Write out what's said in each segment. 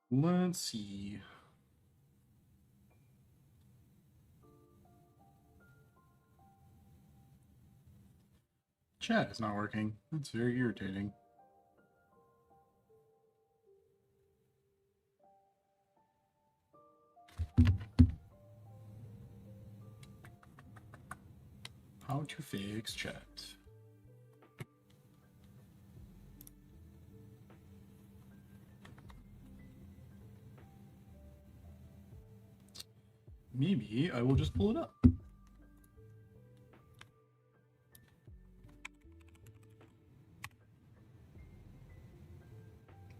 Let's see. Chat is not working. That's very irritating. How to fix chat. Maybe I will just pull it up.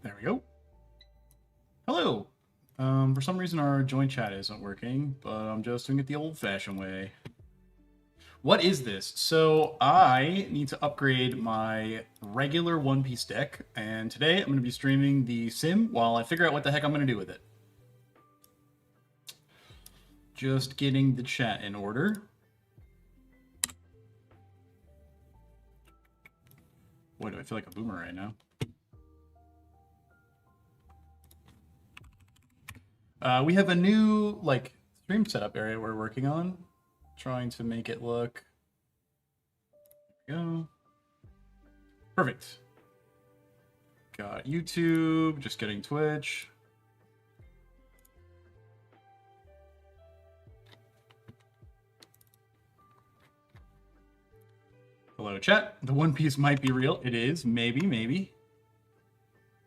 There we go. Hello. For some reason our joint chat isn't working, but I'm just doing it the old-fashioned way. What is this? So I need to upgrade my regular One Piece deck, and today I'm going to be streaming the sim while I figure out what the heck I'm going to do with it. Just getting the chat in order. Boy, do I feel like a boomer right now. We have a new stream setup area we're working on, trying to make it look. There we go. Perfect. Got YouTube, just getting Twitch. Hello, chat. The One Piece might be real. It is. Maybe.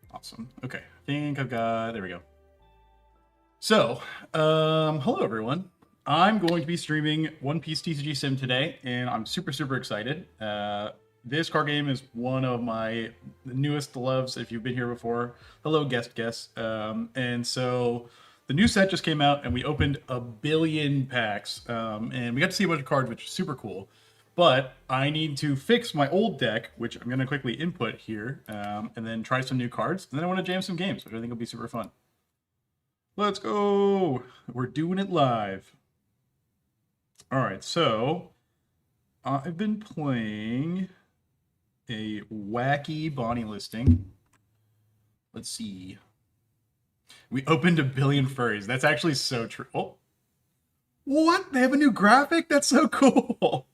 Awesome. Okay. I think I've got... There we go. So, hello, everyone. I'm going to be streaming One Piece TCG Sim today, and I'm super excited. This card game is one of my newest loves, if you've been here before. Hello, guest. And so... The new set just came out, and we opened 1 billion packs, and we got to see a bunch of cards, which is super cool. But I need to fix my old deck, which I'm going to quickly input here, and then try some new cards. And then I want to jam some games, which I think will be super fun. Let's go! We're doing it live. All right, so I've been playing a wacky Bonnie listing. Let's see. We opened 1 billion furries. That's actually so true. Oh, what? They have a new graphic? That's so cool.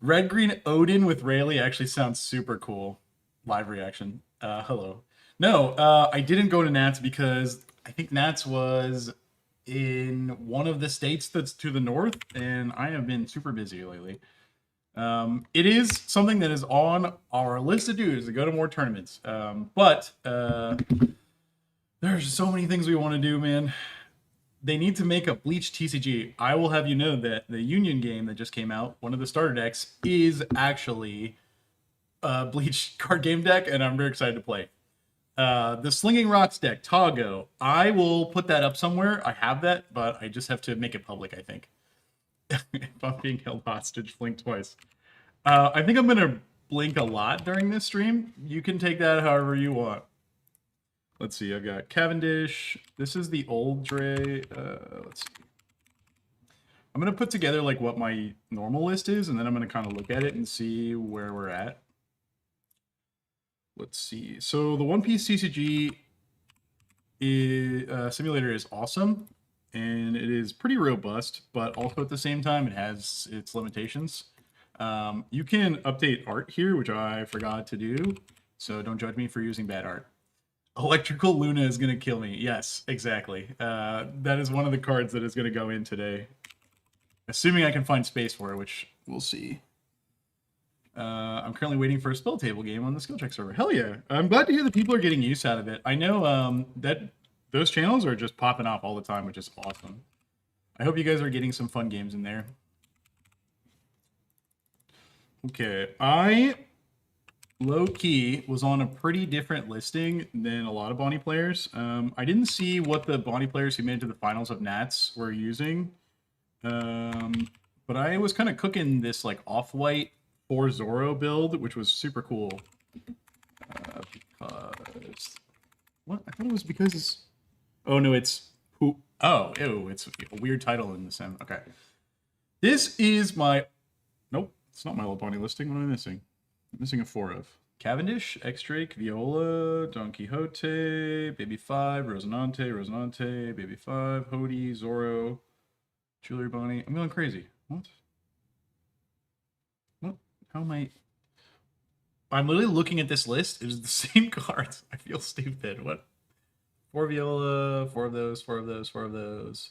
Red Green Odin with Rayleigh actually sounds super cool. Live reaction. Hello. No, I didn't go to Nats because I think Nats was in one of the states that's to the north, and I have been super busy lately. It is something that is on our list to do, is to go to more tournaments. But there's so many things we want to do, man. They need to make a Bleach TCG. I will have you know that the Union game that just came out, one of the starter decks, is actually a Bleach card game deck, and I'm very excited to play. The Slinging Rocks deck, Togo, I will put that up somewhere. I have that, but I just have to make it public, I think. If I'm being held hostage, blink twice. I think I'm going to blink a lot during this stream. You can take that however you want. Let's see, I've got Cavendish. This is the old Dre. Let's see. I'm going to put together like what my normal list is, and then I'm going to kind of look at it and see where we're at. Let's see. So the One Piece TCG simulator is awesome, and it is pretty robust, but also at the same time, it has its limitations. You can update art here, which I forgot to do, so don't judge me for using bad art. Electrical Luna is going to kill me. Yes, exactly. That is one of the cards that is going to go in today. Assuming I can find space for it, which we'll see. I'm currently waiting for a spell table game on the skill check server. Hell yeah. I'm glad to hear that people are getting use out of it. I know that those channels are just popping off all the time, which is awesome. I hope you guys are getting some fun games in there. Okay, I low-key was on a pretty different listing than a lot of Bonnie players. I didn't see what the Bonnie players who made it to the finals of Nats were using. But I was kind of cooking this like off-white for Zoro build, which was super cool. Because... What? I thought it was because... Oh, no, it's... Oh, ew, it's a weird title in the sim. Okay. This is my... Nope, it's not my old Bonnie listing. What am I missing? I'm missing a 4 of. Cavendish, X-Drake, Viola, Don Quixote, Baby 5, Rosinante, Baby 5, Hody, Zoro, Jewelry Bonnie. I'm going crazy. What? What? How am I? I'm literally looking at this list. It is the same cards. I feel stupid. What? 4 Viola, 4 of those, 4 of those, 4 of those.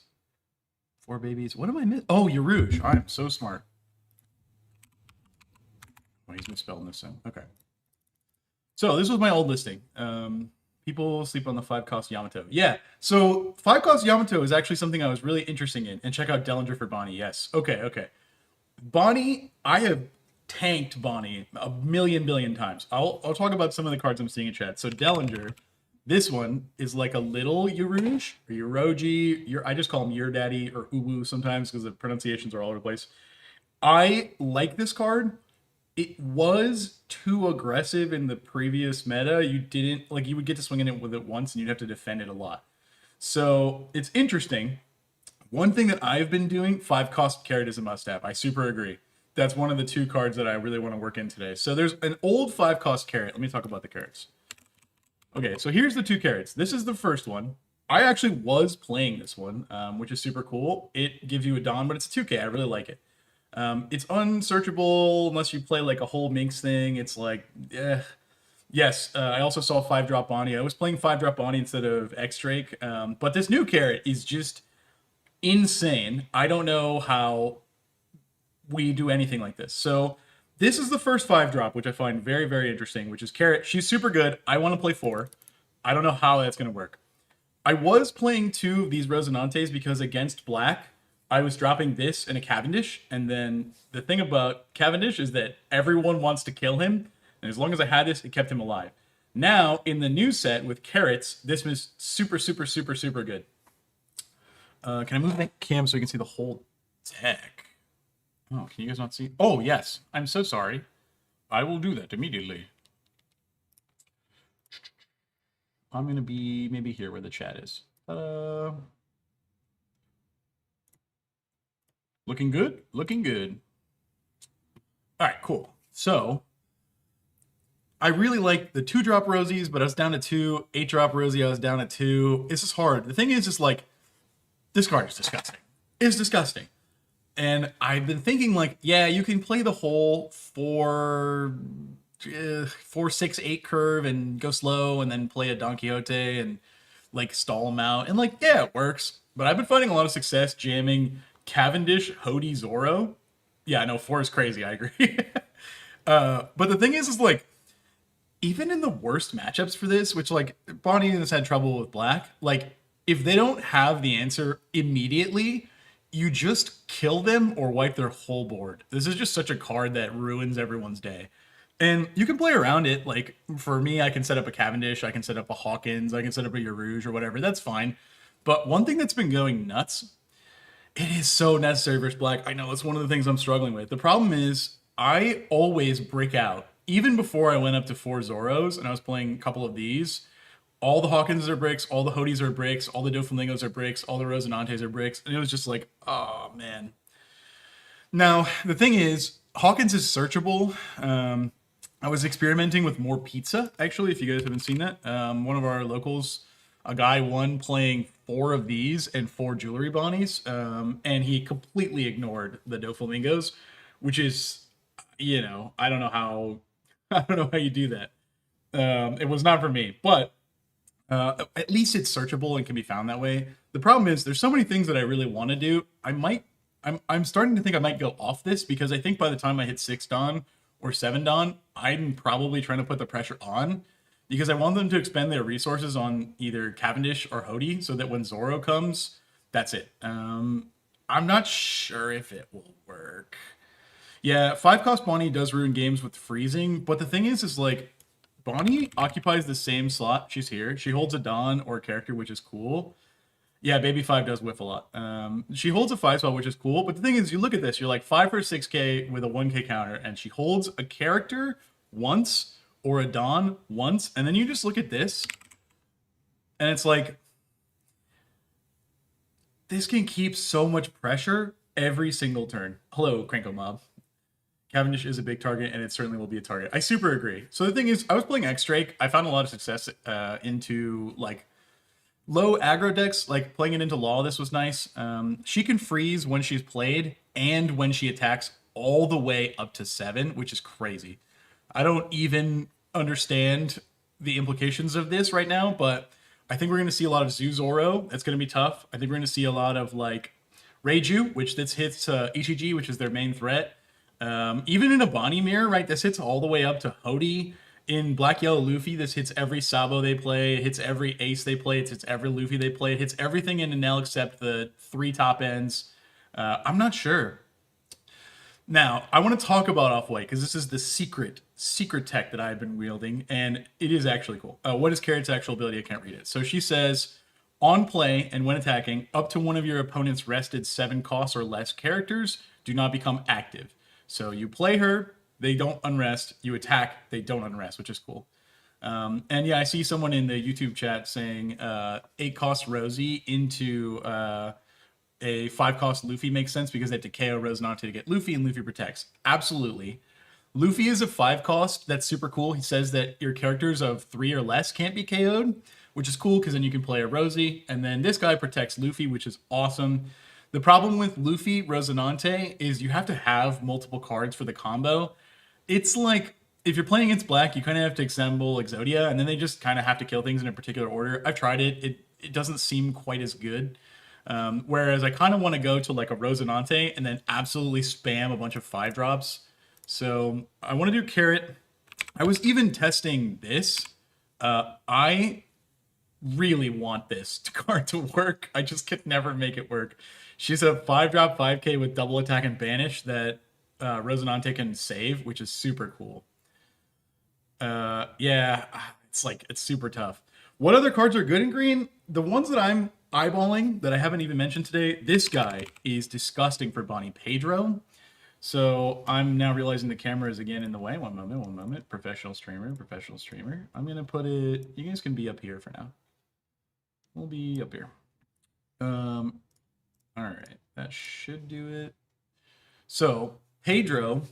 4 babies. What am I missing? Oh, Yarouge. I'm so smart. Oh, he's misspelling this in. Okay. So this was my old listing. People sleep on the 5-cost Yamato. Yeah. So 5-cost Yamato is actually something I was really interested in. And check out Dellinger for Bonnie. Yes. Okay. Bonnie, I have tanked Bonnie a billion times. I'll talk about some of the cards I'm seeing in chat. So Dellinger, this one is like a little Yarouge or Yaroji. I just call him Your Daddy or Uwu sometimes because the pronunciations are all over the place. I like this card. It was too aggressive in the previous meta. You would get to swing in it with it once and you'd have to defend it a lot. So it's interesting. One thing that I've been doing, 5-cost Carrot is a must-have. I super agree. That's one of the 2 cards that I really want to work in today. So there's an old 5-cost Carrot. Let me talk about the carrots. Okay, so here's the 2 carrots. This is the first one. I actually was playing this one, which is super cool. It gives you a Dawn, but it's a 2K. I really like it. It's unsearchable unless you play like a whole Minx thing. It's like, yes. I also saw 5-drop Bonnie. I was playing 5-drop Bonnie instead of X-Drake. But this new carrot is just insane. I don't know how we do anything like this. So this is the first 5-drop, which I find very, very interesting, which is Carrot. She's super good. I want to play 4. I don't know how that's going to work. I was playing 2 of these Rosinantes because against black, I was dropping this and a Cavendish, and then the thing about Cavendish is that everyone wants to kill him, and as long as I had this, it kept him alive. Now, in the new set with carrots, this was super good. Can I move that cam so you can see the whole deck? Oh, can you guys not see? Oh, yes. I'm so sorry. I will do that immediately. I'm going to be maybe here where the chat is. Looking good? Looking good. All right, cool. So, I really like the 2-drop Rosies, but I was down to 2. 8-drop Rosie, I was down to 2. It's just hard. The thing is, just like, this card is disgusting. It's disgusting. And I've been thinking, like, yeah, you can play the whole 4, 6, 8 curve and go slow and then play a Don Quixote and, like, stall him out. And, like, yeah, it works. But I've been finding a lot of success jamming Cavendish, Hody, Zoro. Yeah, no, 4 is crazy. I agree. But the thing is like, even in the worst matchups for this, which, like, Bonnie has had trouble with black, like, if they don't have the answer immediately, you just kill them or wipe their whole board. This is just such a card that ruins everyone's day. And you can play around it. Like, for me, I can set up a Cavendish, I can set up a Hawkins, I can set up a Yarouge or whatever. That's fine. But one thing that's been going nuts, it is so necessary versus black. I know it's one of the things I'm struggling with. The problem is I always break out. Even before I went up to 4 Zoros and I was playing a couple of these, all the Hawkins are bricks, all the Hodys are bricks, all the Doflamingos are bricks, all the Rosinantes are bricks. And it was just like, oh, man. Now, the thing is, Hawkins is searchable. I was experimenting with more pizza, actually, if you guys haven't seen that. One of our locals, a guy won playing 4 of these and 4 jewelry Bonnies, and he completely ignored the Doflamingos, which is, you know, I don't know how you do that. It was not for me, but at least it's searchable and can be found that way. The problem is there's so many things that I really want to do. I'm starting to think I might go off this because I think by the time I hit 6 Dawn or 7 Dawn, I'm probably trying to put the pressure on because I want them to expend their resources on either Cavendish or Hody so that when Zoro comes, that's it. I'm not sure if it will work. Yeah, 5-cost Bonnie does ruin games with freezing, but the thing is like, Bonnie occupies the same slot. She's here. She holds a Dawn or a character, which is cool. Yeah, Baby 5 does whiff a lot. She holds a 5 spot, which is cool. But the thing is, you look at this. You're like 5 for 6k with a 1k counter, and she holds a character once or a Dawn once. And then you just look at this, and it's like, this can keep so much pressure every single turn. Hello, Cranko Mob. Cavendish is a big target, and it certainly will be a target. I super agree. So the thing is, I was playing X-Drake. I found a lot of success into like low aggro decks, like playing it into Law. This was nice. She can freeze when she's played and when she attacks all the way up to 7, which is crazy. I don't even understand the implications of this right now, but I think we're going to see a lot of Zuzoro. That's going to be tough. I think we're going to see a lot of like Reiju, which this hits Ishiji, which is their main threat. Even in a Bonnie Mirror, right, this hits all the way up to Hody. In Black Yellow Luffy, this hits every Sabo they play, it hits every Ace they play, it hits every Luffy they play, it hits everything in Enel except the 3 top ends. I'm not sure. Now, I want to talk about Off-White because this is the secret tech that I've been wielding, and it is actually cool. What is Carrot's actual ability? I can't read it. So she says, on play and when attacking, up to one of your opponent's rested 7 costs or less characters do not become active. So you play her, they don't unrest. You attack, they don't unrest, which is cool. And yeah, I see someone in the YouTube chat saying 8 cost Rosie into a 5 cost Luffy makes sense because they have to KO Rosinante to get Luffy, and Luffy protects. Absolutely. Luffy is a 5 cost. That's super cool. He says that your characters of 3 or less can't be KO'd, which is cool because then you can play a Rosie. And then this guy protects Luffy, which is awesome. The problem with Luffy Rosinante is you have to have multiple cards for the combo. It's like, if you're playing against black, you kind of have to assemble Exodia, and then they just kind of have to kill things in a particular order. I've tried it. It doesn't seem quite as good. Whereas I kind of want to go to like a Rosinante and then absolutely spam a bunch of 5 drops. So I want to do Carrot. I was even testing this. I really want this card to work. I just could never make it work. She's a 5-drop 5k with double attack and banish that Rosinante can save, which is super cool. Yeah, it's super tough. What other cards are good in green? The ones that I'm eyeballing that I haven't even mentioned today, this guy is disgusting for Bonnie Pedro. So I'm now realizing the camera is again in the way. One moment. Professional streamer. I'm going to put it, you guys can be up here for now. We'll be up here. All right, that should do it. So Pedro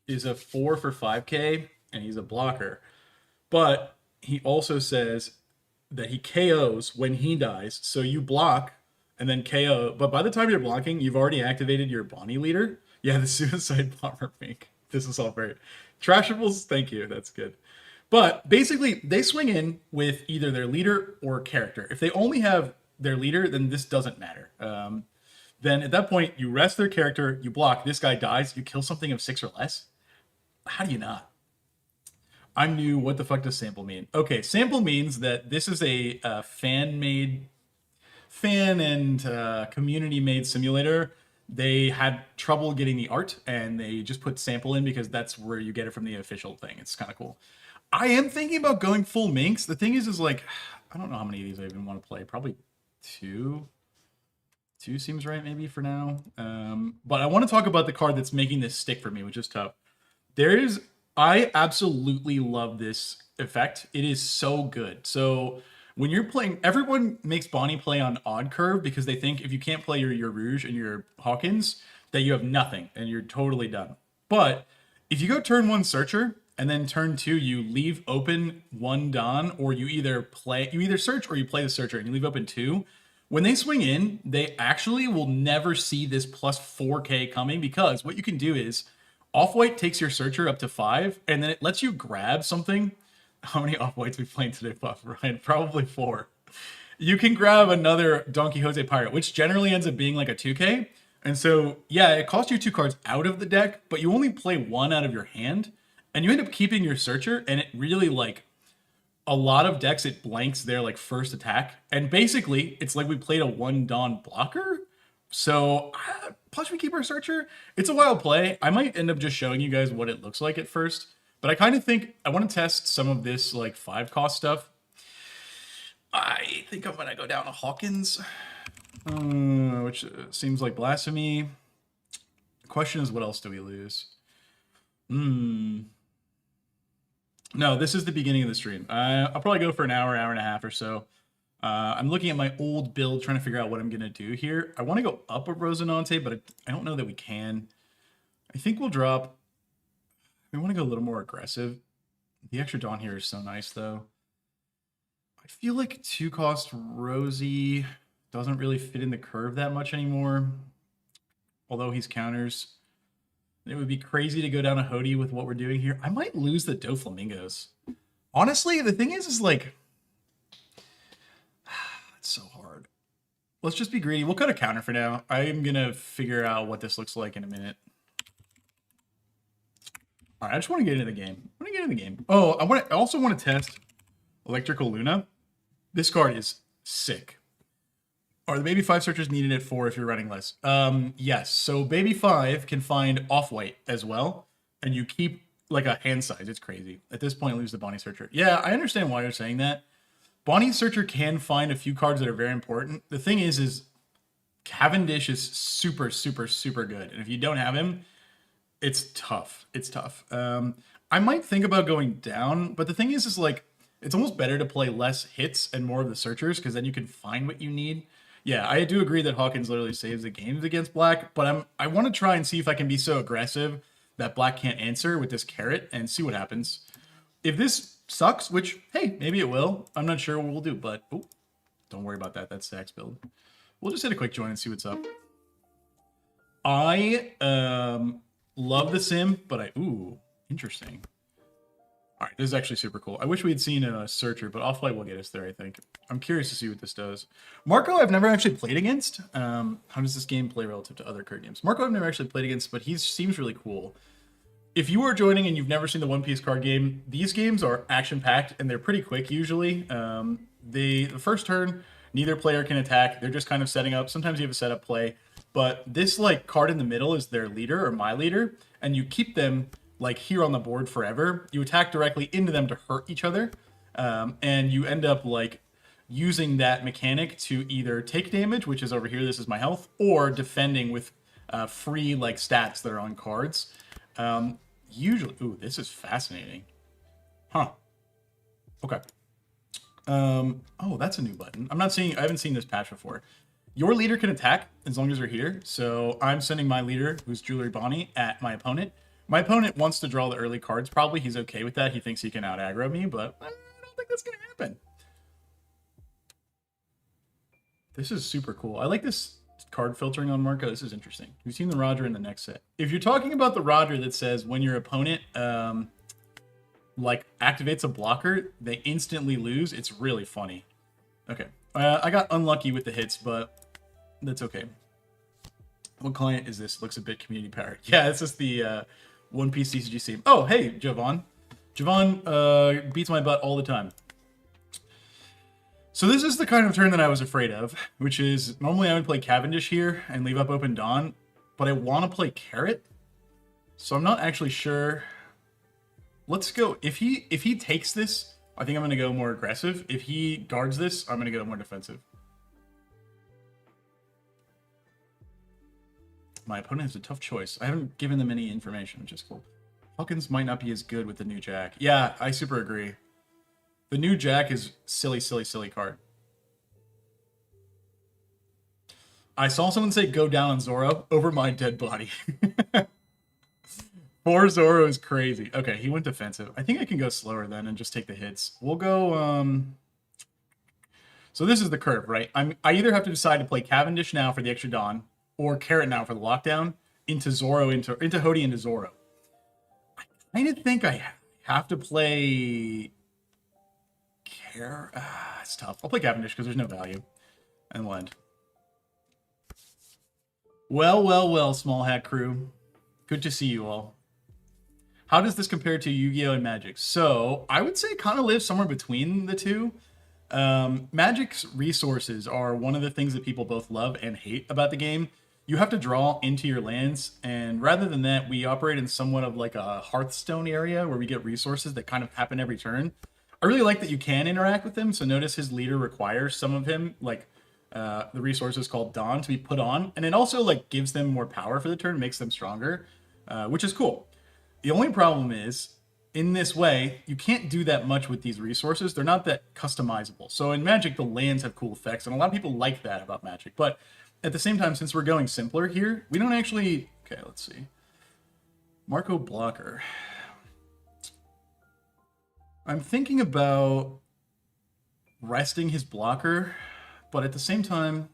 is a 4 for 5k, and he's a blocker. But he also says that he KOs when he dies. So you block and then KO. But by the time you're blocking, you've already activated your Bonnie leader. Yeah, the suicide bomber pink. This is all very trashables. Thank you. That's good. But basically, they swing in with either their leader or character. If they only have their leader, then this doesn't matter. Then at that point, you rest their character, you block, this guy dies, you kill something of 6 or less. How do you not? I'm new. What the fuck does sample mean? Okay, sample means that this is a fan and community-made simulator. They had trouble getting the art, and they just put sample in because that's where you get it from the official thing. It's kind of cool. I am thinking about going full Minx. The thing is like, I don't know how many of these I even want to play. Probably 2. 2 seems right maybe for now. But I want to talk about the card that's making this stick for me, which is tough. I absolutely love this effect. It is so good. So when you're playing, everyone makes Bonnie play on odd curve because they think if you can't play your Rouge and your Hawkins, that you have nothing and you're totally done. But if you go turn 1 Searcher and then turn 2, you leave open 1 Don, or you either search or you play the Searcher and you leave open 2. When they swing in, they actually will never see this plus 4k coming, because what you can do is Off-White takes your Searcher up to 5, and then it lets you grab something. How many Off-Whites we playing today, Buff? Ryan? Probably 4. You can grab another Don Quixote Pirate, which generally ends up being like a 2k. And so, yeah, it costs you 2 cards out of the deck, but you only play 1 out of your hand, and you end up keeping your Searcher, and it really, like, a lot of decks, it blanks their, like, first attack. And basically, it's like we played a 1 Don blocker. So, plus we keep our Searcher. It's a wild play. I might end up just showing you guys what it looks like at first. But I kind of think I want to test some of this, like, 5 cost stuff. I think I'm going to go down to Hawkins, which seems like blasphemy. The question is, what else do we lose? No, this is the beginning of the stream. I'll probably go for an hour and a half or so. I'm looking at my old build, trying to figure out what I'm going to do here. I want to go up a Rosinante, but I don't know that we can. I think we'll drop We want to go a little more aggressive. The extra Dawn here is so nice, though. I feel like 2-cost Rosie doesn't really fit in the curve that much anymore. Although he's counters. It would be crazy to go down a Hody with what we're doing here. I might lose the Doflamingos. Honestly, the thing is like... It's so hard. Let's just be greedy. We'll cut a counter for now. I am going to figure out what this looks like in a minute. All right, I just want to get into the game. Oh, I also want to test Electrical Luna. This card is sick. Are the Baby 5 searchers needed at 4 if you're running less? Yes. So Baby 5 can find off-white as well, and you keep like a hand size. It's crazy. At this point, lose the Bonnie Searcher. Yeah, I understand why you're saying that. Bonnie Searcher can find a few cards that are very important. The thing is Cavendish is super, super, super good. And if you don't have him, it's tough. It's tough. I might think about going down, but the thing is like, it's almost better to play less hits and more of the searchers, because then you can find what you need. Yeah, I do agree that Hawkins literally saves the games against Black, but I want to try and see if I can be so aggressive that Black can't answer with this carrot and see what happens. If this sucks, which, hey, maybe it will. I'm not sure what we'll do, but don't worry about that. That's Zach's build. We'll just hit a quick join and see what's up. I love the sim, but ooh, interesting. All right, this is actually super cool. I wish we had seen a searcher, but Off-White will get us there, I think. I'm curious to see what this does. Marco, I've never actually played against. How does this game play relative to other card games? Marco, I've never actually played against, but he seems really cool. If you are joining and you've never seen the One Piece card game, these games are action-packed, and they're pretty quick usually. The first turn, neither player can attack. They're just kind of setting up. Sometimes you have a setup play. But this like card in the middle is their leader or my leader, and you keep them like here on the board forever. You attack directly into them to hurt each other, and you end up like using that mechanic to either take damage, which is over here, this is my health, or defending with free like stats that are on cards. Usually, ooh, this is fascinating. Huh. Okay. Oh, that's a new button. I haven't seen this patch before. Your leader can attack as long as they're here. So I'm sending my leader, who's Jewelry Bonnie, at my opponent. My opponent wants to draw the early cards. Probably he's okay with that. He thinks he can out-aggro me, but I don't think that's going to happen. This is super cool. I like this card filtering on Marco. This is interesting. We've seen the Roger in the next set. If you're talking about the Roger that says when your opponent like activates a blocker, they instantly lose, it's really funny. Okay. I got unlucky with the hits, but that's okay. What client is this? Looks a bit community powered. Yeah, it's just the One Piece TCG scene. Oh, hey, Javon. Javon beats my butt all the time. So this is the kind of turn that I was afraid of, which is normally I would play Cavendish here and leave up Open Dawn, but I want to play Carrot, so I'm not actually sure. Let's go. If he takes this, I think I'm going to go more aggressive. If he guards this, I'm going to go more defensive. My opponent has a tough choice. I haven't given them any information, which is cool. Hawkins might not be as good with the new Jack. Yeah, I super agree. The new Jack is silly, silly, silly card. I saw someone say go down on Zoro over my dead body. 4 Zoro is crazy. Okay, he went defensive. I think I can go slower then and just take the hits. We'll go... So this is the curve, right? I either have to decide to play Cavendish now for the extra Dawn, or Carrot now for the lockdown, into Zoro, into Hody, into Zoro. I kind of think I have to play... it's tough. I'll play Cavendish because there's no value. And we'll end. Well, well, well, Small Hat Crew. Good to see you all. How does this compare to Yu-Gi-Oh! And Magic? So, I would say it kind of lives somewhere between the two. Magic's resources are one of the things that people both love and hate about the game. You have to draw into your lands, and rather than that, we operate in somewhat of like a Hearthstone area where we get resources that kind of happen every turn. I really like that you can interact with him, so notice his leader requires some of him, like the resources called Dawn, to be put on, and it also like gives them more power for the turn, makes them stronger, which is cool. The only problem is, in this way, you can't do that much with these resources. They're not that customizable. So in Magic, the lands have cool effects, and a lot of people like that about Magic. But at the same time, since we're going simpler here, we don't actually... Okay, let's see. Marco Blocker. I'm thinking about resting his blocker, but at the same time,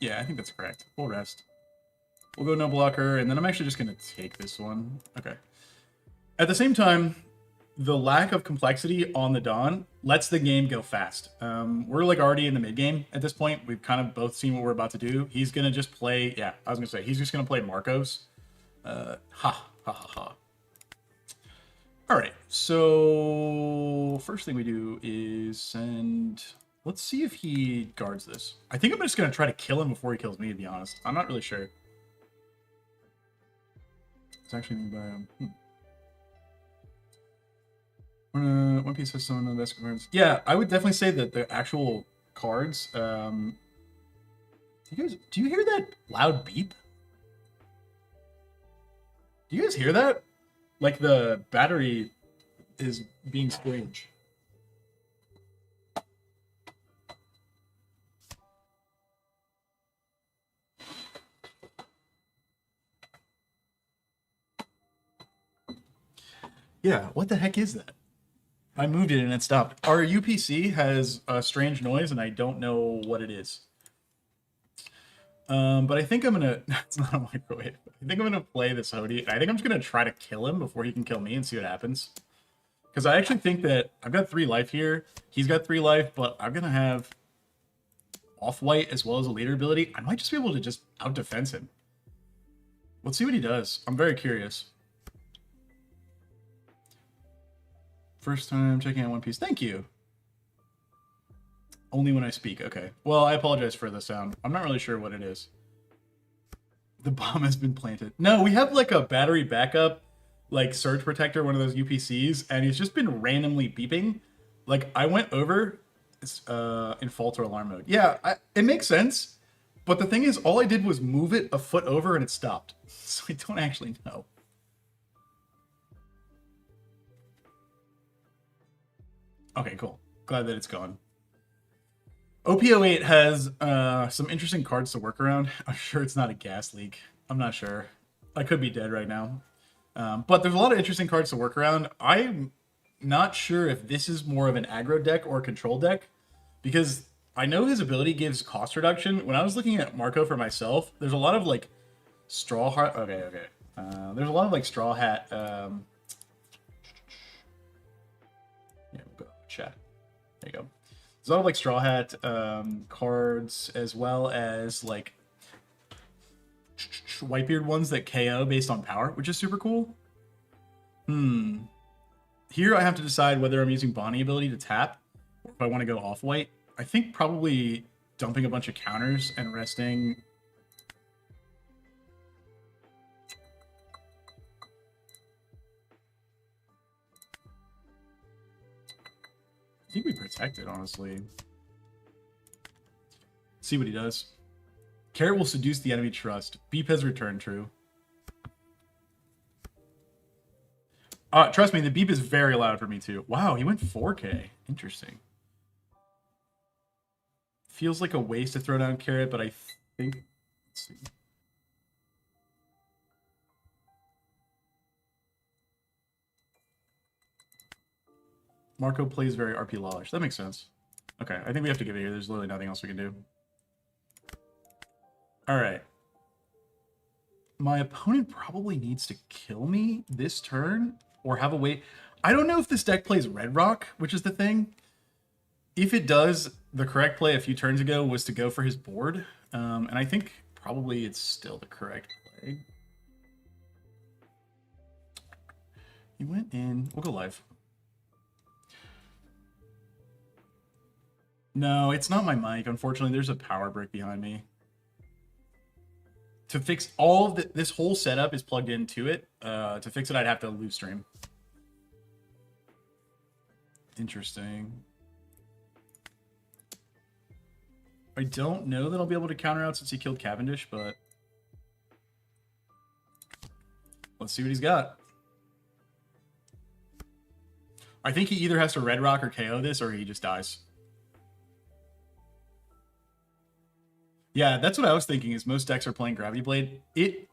yeah, I think that's correct. We'll rest. We'll go no blocker, and then I'm actually just going to take this one. Okay. At the same time, the lack of complexity on the Dawn lets the game go fast. We're like already in the mid game at this point. We've kind of both seen what we're about to do. He's going to just play, yeah, I was going to say, he's just going to play Marcos. Ha, ha, ha, ha. All right, so first thing we do is send... Let's see if he guards this. I think I'm just going to try to kill him before he kills me, to be honest. I'm not really sure. It's actually made by... One Piece has some of the best cards. Yeah, I would definitely say that the actual cards... do you hear that loud beep? Do you guys hear that? Like the battery is being strange. Yeah, what the heck is that? I moved it and it stopped. Our UPC has a strange noise and I don't know what it is. But I think I'm gonna... It's not a microwave. I think I'm gonna play this Hody. I think I'm just gonna try to kill him before he can kill me and see what happens. Because I actually think that I've got 3 life here. He's got 3 life, but I'm gonna have off-white as well as a leader ability. I might just be able to just out-defense him. Let's see what he does. I'm very curious. First time checking out One Piece. Thank you. Only when I speak. Okay. Well, I apologize for the sound. I'm not really sure what it is. The bomb has been planted. No, we have like a battery backup, like surge protector, one of those UPCs, and it's just been randomly beeping. Like I went over in fault or alarm mode. Yeah, it makes sense. But the thing is, all I did was move it a foot over and it stopped. So I don't actually know. Okay, cool. Glad that it's gone. OP08 has some interesting cards to work around. I'm sure it's not a gas leak. I'm not sure. I could be dead right now. But there's a lot of interesting cards to work around. I'm not sure if this is more of an aggro deck or a control deck, because I know his ability gives cost reduction. When I was looking at Marco for myself, there's a lot of like straw hat. Okay. There's a lot of like straw hat. Yeah, we'll go chat. There you go. There's a lot of like straw hat cards, as well as like Whitebeard ones that KO based on power, which is super cool. Here I have to decide whether I'm using Bonnie ability to tap, or if I want to go off-white. I think probably dumping a bunch of counters and resting. I think we protect it, honestly. See what he does. Carrot will seduce the enemy trust. Beep has returned true. Trust me, the beep is very loud for me too. Wow, he went 4K. Interesting. Feels like a waste to throw down Carrot, but I think... Let's see. Marco plays very RP lawish. That makes sense. Okay, I think we have to give it here. There's literally nothing else we can do. Alright. My opponent probably needs to kill me this turn, or have a way... I don't know if this deck plays Red Rock, which is the thing. If it does, the correct play a few turns ago was to go for his board. And I think probably it's still the correct play. He went in... We'll go live. No, it's not my mic. Unfortunately, there's a power brick behind me. To fix all of this whole setup is plugged into it. To fix it, I'd have to lose stream. Interesting. I don't know that I'll be able to counter out since he killed Cavendish, but let's see what he's got. I think he either has to Red Rock or KO this, or he just dies. Yeah, that's what I was thinking, is most decks are playing Gravity Blade. It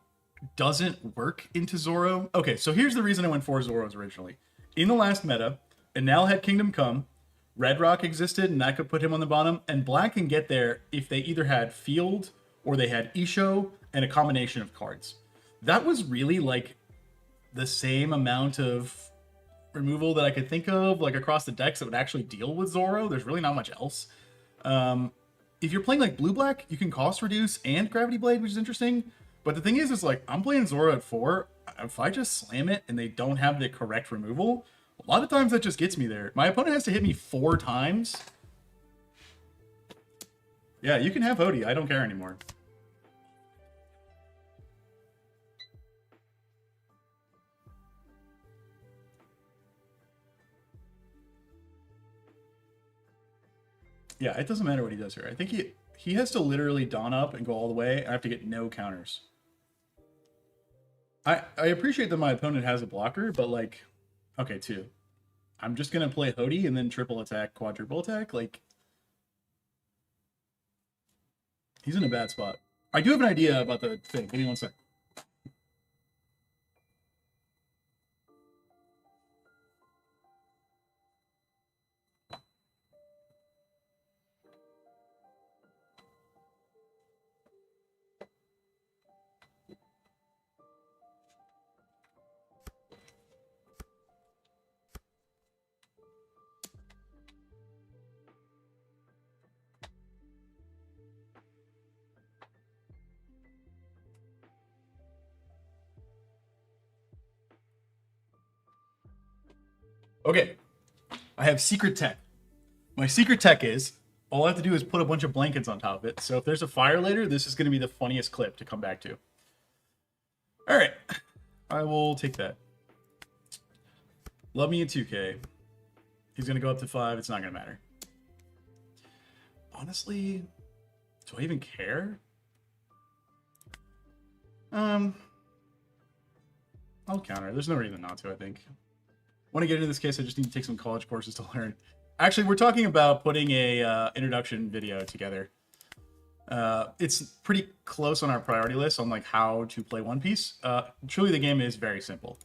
doesn't work into Zoro. Okay, so here's the reason I went for Zoros originally. in the last meta, Enel had Kingdom Come, Red Rock existed, and that could put him on the bottom, and Black can get there if they either had Field or they had Isho and a combination of cards. That was really like the same amount of removal that I could think of, like across the decks that would actually deal with Zoro. There's really not much else. If you're playing like blue-black, you can cost reduce and Gravity Blade, which is interesting. But the thing is like, I'm playing Zoro at 4. If I just slam it and they don't have the correct removal, a lot of times that just gets me there. My opponent has to hit me 4 times. Yeah, you can have Hody. I don't care anymore. Yeah, it doesn't matter what he does here. I think he has to literally dawn up and go all the way. I have to get no counters. I appreciate that my opponent has a blocker, but like, okay, 2. I'm just gonna play Hody and then triple attack, quadruple attack. Like, he's in a bad spot. I do have an idea about the thing. Give me one sec. Okay, I have secret tech. My secret tech is, all I have to do is put a bunch of blankets on top of it. So if there's a fire later, this is going to be the funniest clip to come back to. All right, I will take that. Love me in 2K. He's going to go up to 5. It's not going to matter. Honestly, do I even care? I'll counter. There's no reason not to, I think. Want to get into this case, I just need to take some college courses to learn. Actually, we're talking about putting a introduction video together. It's pretty close on our priority list on like how to play One Piece. Truly, the game is very simple.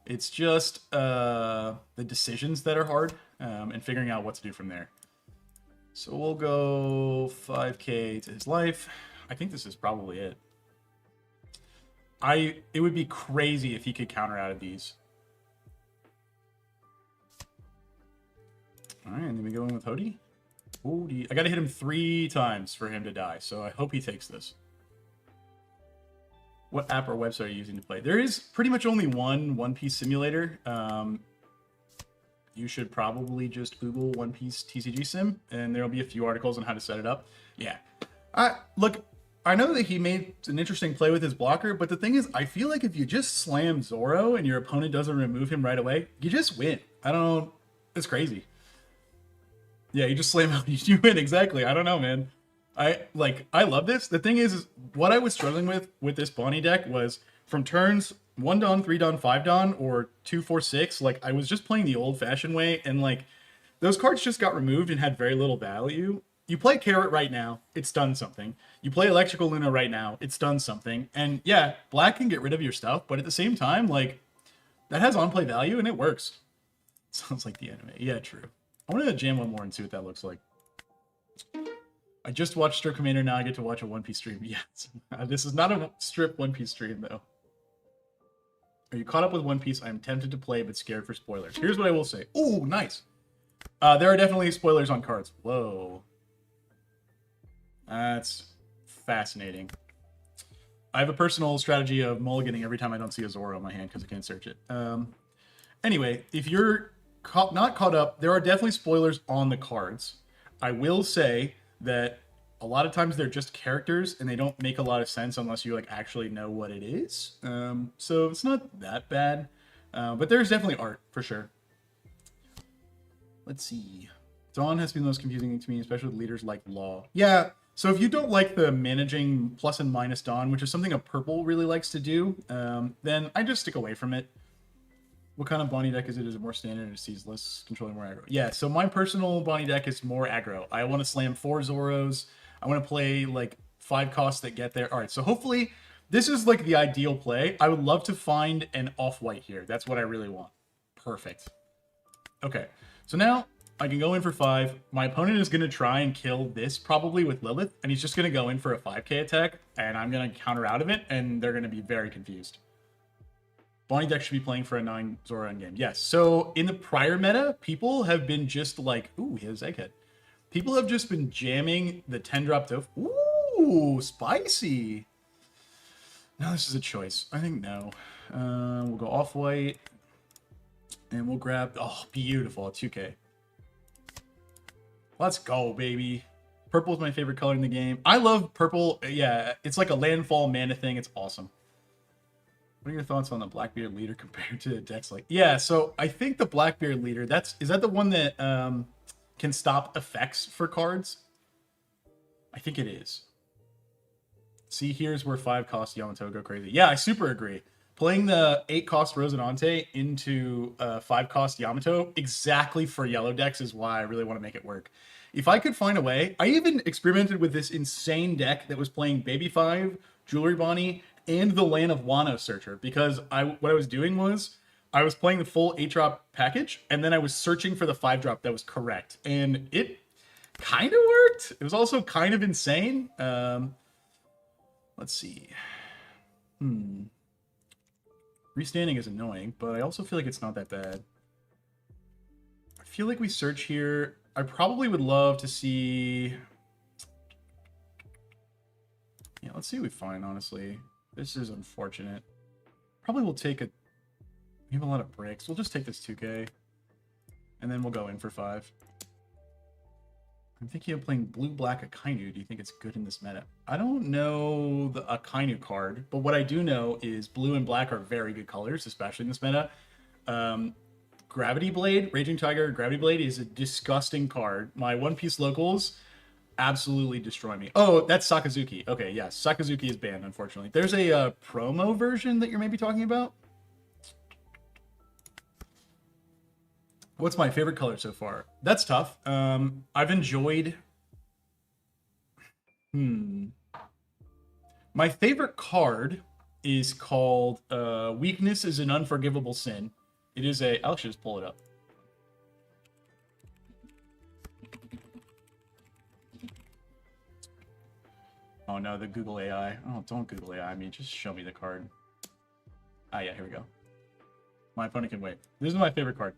It's just the decisions that are hard and figuring out what to do from there. So we'll go 5K to his life. I think this is probably it. It would be crazy if he could counter out of these. All right, and then we go in with Hody. I gotta hit him 3 times for him to die, so I hope he takes this. What app or website are you using to play? There is pretty much only one Piece simulator. You should probably just Google One Piece TCG sim, and there'll be a few articles on how to set it up. Yeah. Look, I know that he made an interesting play with his blocker, but the thing is, I feel like if you just slam Zoro and your opponent doesn't remove him right away, you just win. I don't know. It's crazy. Yeah, you just slam out, you win, exactly. I don't know, man. I love this. The thing is what I was struggling with this Bonnie deck was from turns 1 Dawn, 3 Dawn, 5 Dawn, or 2, 4, 6, like I was just playing the old-fashioned way, and like those cards just got removed and had very little value. You play Carrot right now, it's done something. You play Electrical Luna right now, it's done something. And yeah, Black can get rid of your stuff, but at the same time, like, that has on-play value and it works. Sounds like the anime. Yeah, true. I want to jam one more and see what that looks like. I just watched Strip Commander, now I get to watch a One Piece stream. Yes. This is not a Strip One Piece stream, though. Are you caught up with One Piece? I'm tempted to play, but scared for spoilers. Here's what I will say. Ooh, nice. There are definitely spoilers on cards. Whoa. That's fascinating. I have a personal strategy of mulliganing every time I don't see a Zoro in my hand because I can't search it. Anyway, if you're not caught up, there are definitely spoilers on the cards. I will say that a lot of times they're just characters and they don't make a lot of sense unless you like actually know what it is. So it's not that bad, but there's definitely art for sure. Let's see. Dawn has been the most confusing to me, especially with leaders like Law. Yeah, so if you don't like the managing plus and minus Dawn, which is something a purple really likes to do, then I just stick away from it. What kind of Bonnie deck is it? Is it more standard or sees less controlling, more aggro? Yeah, so my personal Bonnie deck is more aggro. I want to slam 4 Zoros. I want to play like 5 costs that get there. All right, so hopefully this is like the ideal play. I would love to find an off-white here. That's what I really want. Perfect. Okay, so now I can go in for 5. My opponent is going to try and kill this probably with Lilith, and he's just going to go in for a 5k attack, and I'm going to counter out of it, and they're going to be very confused. Bonnie deck should be playing for a 9 Zora endgame. Yes, so in the prior meta, people have been just like, ooh, he has Egghead. People have just been jamming the 10-drop Dove. Ooh, spicy. Now this is a choice. I think no. We'll go off-white. And we'll grab... Oh, beautiful. 2k. Let's go, baby. Purple is my favorite color in the game. I love purple. Yeah, it's like a landfall mana thing. It's awesome. What are your thoughts on the Blackbeard leader compared to decks like... Yeah, so I think the Blackbeard leader, is that the one that can stop effects for cards? I think it is. See, here's where 5-cost Yamato go crazy. Yeah, I super agree. Playing the 8-cost Rosinante into 5-cost Yamato exactly for yellow decks is why I really want to make it work. If I could find a way, I even experimented with this insane deck that was playing Baby 5, Jewelry Bonnie, and the Land of Wano Searcher, because what I was doing was I was playing the full 8-drop package, and then I was searching for the 5-drop that was correct, and it kind of worked. It was also kind of insane. Let's see. Restanding is annoying, but I also feel like it's not that bad. I feel like we search here. I probably would love to see... Yeah, let's see what we find, honestly. This is unfortunate. Probably will take a... We have a lot of bricks. We'll just take this 2k. And then we'll go in for 5. I'm thinking of playing blue-black Akainu. Do you think it's good in this meta? I don't know the Akainu card, but what I do know is blue and black are very good colors, especially in this meta. Gravity Blade, Raging Tiger, Gravity Blade is a disgusting card. My One Piece locals absolutely destroy me. Oh, that's Sakazuki. Okay, yes, Sakazuki is banned, unfortunately. There's a promo version that you're maybe talking about? What's my favorite color so far? That's tough. I've enjoyed... My favorite card is called Weakness is an Unforgivable Sin. It is a... I'll just pull it up. Oh no, the Google AI. Oh, don't Google AI me. Just show me the card. Ah, yeah, here we go. My opponent can wait. This is my favorite card.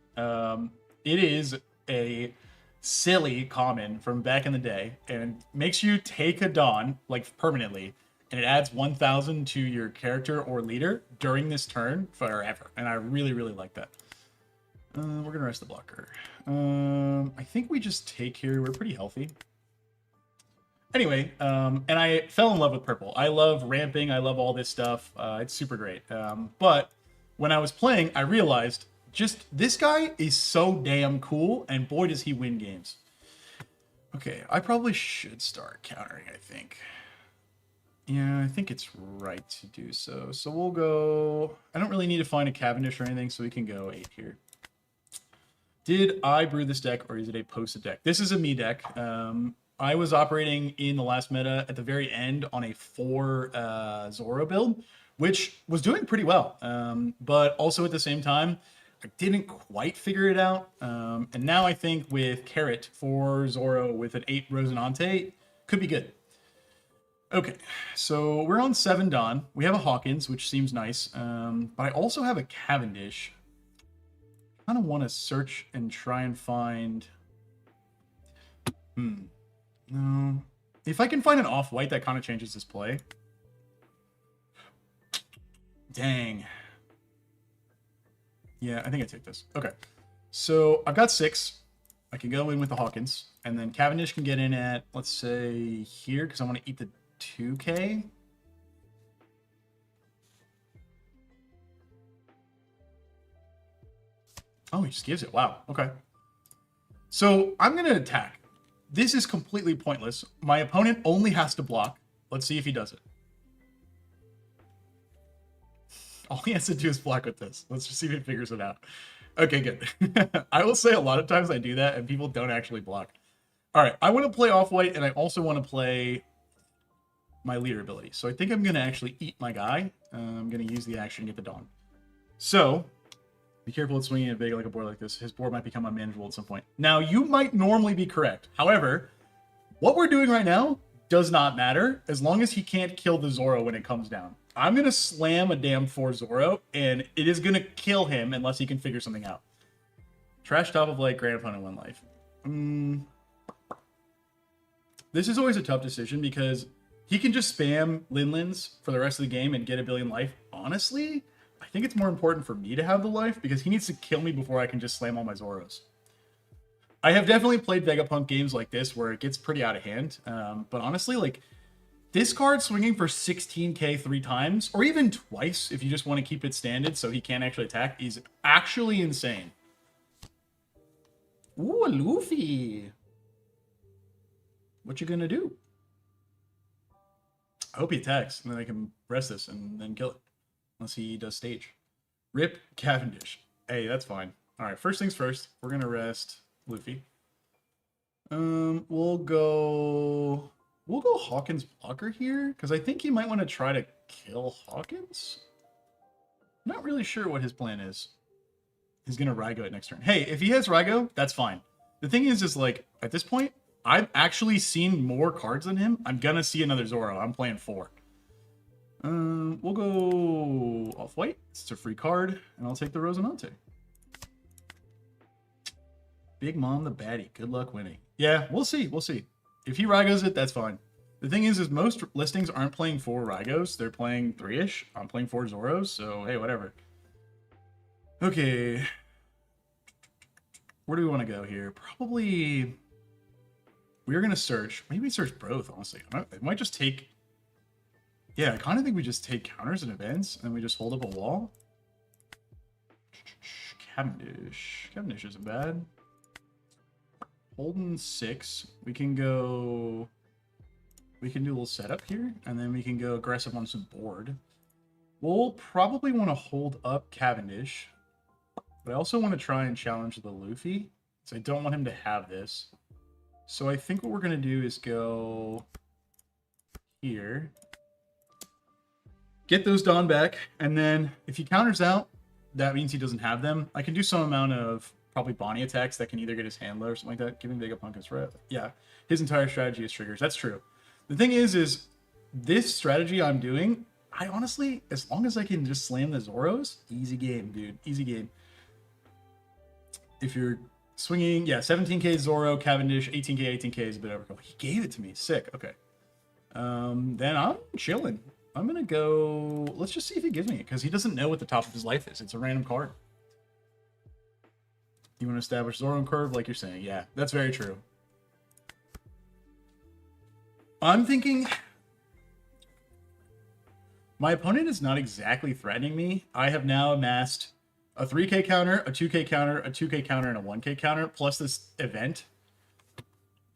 It is a silly common from back in the day, and makes you take a Dawn, like permanently, and it adds 1,000 to your character or leader during this turn forever. And I really, really like that. We're gonna rest the blocker. I think we just take here. We're pretty healthy. Anyway, and I fell in love with purple. I love ramping. I love all this stuff. It's super great. But when I was playing, I realized just this guy is so damn cool, and boy, does he win games. Okay, I probably should start countering, I think. Yeah, I think it's right to do so. So we'll go... I don't really need to find a Cavendish or anything, so we can go 8 here. Did I brew this deck, or is it a posted deck? This is a me deck. I was operating in the last meta at the very end on a 4 Zoro build, which was doing pretty well. But also at the same time, I didn't quite figure it out. And now I think with Carrot for Zoro with an 8 Rosinante, could be good. Okay, so we're on 7 Dawn. We have a Hawkins, which seems nice. But I also have a Cavendish. I kind of want to search and try and find... No. If I can find an off-white, that kind of changes this play. Dang. Yeah, I think I take this. Okay. So I've got 6. I can go in with the Hawkins. And then Cavendish can get in at, let's say, here, because I want to eat the 2k. Oh, he just gives it. Wow. Okay. So I'm going to attack. This is completely pointless. My opponent only has to block. Let's see if he does it. All he has to do is block with this. Let's just see if he figures it out. Okay, good. I will say a lot of times I do that and people don't actually block. All right, I want to play off-white and I also want to play my leader ability. So I think I'm going to actually eat my guy. I'm going to use the action to get the Dawn. So Be careful with swinging it big like a board like this. His board might become unmanageable at some point. Now, you might normally be correct. However, what we're doing right now does not matter as long as he can't kill the Zoro when it comes down. I'm going to slam a damn 4 Zoro, and it is going to kill him unless he can figure something out. Trash top of like grand opponent 1 life. This is always a tough decision because he can just spam Linlins for the rest of the game and get a billion life. Honestly, I think it's more important for me to have the life because he needs to kill me before I can just slam all my Zoros. I have definitely played Vegapunk games like this where it gets pretty out of hand. But honestly, like this card swinging for 16k 3 times or even twice if you just want to keep it standard so he can't actually attack is actually insane. Ooh, a Luffy. What you gonna do? I hope he attacks and then I can rest this and then kill it. Unless he does stage. Rip Cavendish. Hey, that's fine. Alright, first things first. We're gonna rest Luffy. We'll go Hawkins blocker here, because I think he might want to try to kill Hawkins. Not really sure what his plan is. He's gonna Raigo it next turn. Hey, if he has Raigo, that's fine. The thing is like, at this point, I've actually seen more cards than him. I'm gonna see another Zoro. I'm playing 4. We'll go off-white. It's a free card, and I'll take the Rosinante. Big Mom the baddie. Good luck winning. Yeah, we'll see. We'll see. If he Raigos it, that's fine. The thing is most listings aren't playing 4 Raigos. They're playing 3-ish. I'm playing 4 Zoros, so hey, whatever. Okay. Where do we want to go here? Probably... We're going to search. Maybe search both, honestly. It might just take... Yeah, I kind of think we just take counters and events, and we just hold up a wall. Cavendish. Cavendish isn't bad. Holding 6. We can go... We can do a little setup here, and then we can go aggressive on some board. We'll probably want to hold up Cavendish, but I also want to try and challenge the Luffy, because I don't want him to have this. So I think what we're going to do is go here. Get those Dawn back, and then if he counters out, that means he doesn't have them. I can do some amount of probably Bonnie attacks that can either get his hand low or something like that. Giving Vegapunk his red. Yeah, his entire strategy is triggers. That's true. The thing is this strategy I'm doing, I honestly, as long as I can just slam the Zoros, easy game, dude. Easy game. If you're swinging, yeah, 17k Zoro, Cavendish, 18k is a bit overkill. He gave it to me. Sick. Okay. Then I'm chilling. I'm going to go... Let's just see if he gives me it, because he doesn't know what the top of his life is. It's a random card. You want to establish Zoro curve, like you're saying. Yeah, that's very true. I'm thinking... My opponent is not exactly threatening me. I have now amassed a 3k counter, a 2k counter, a 2k counter, and a 1k counter, plus this event.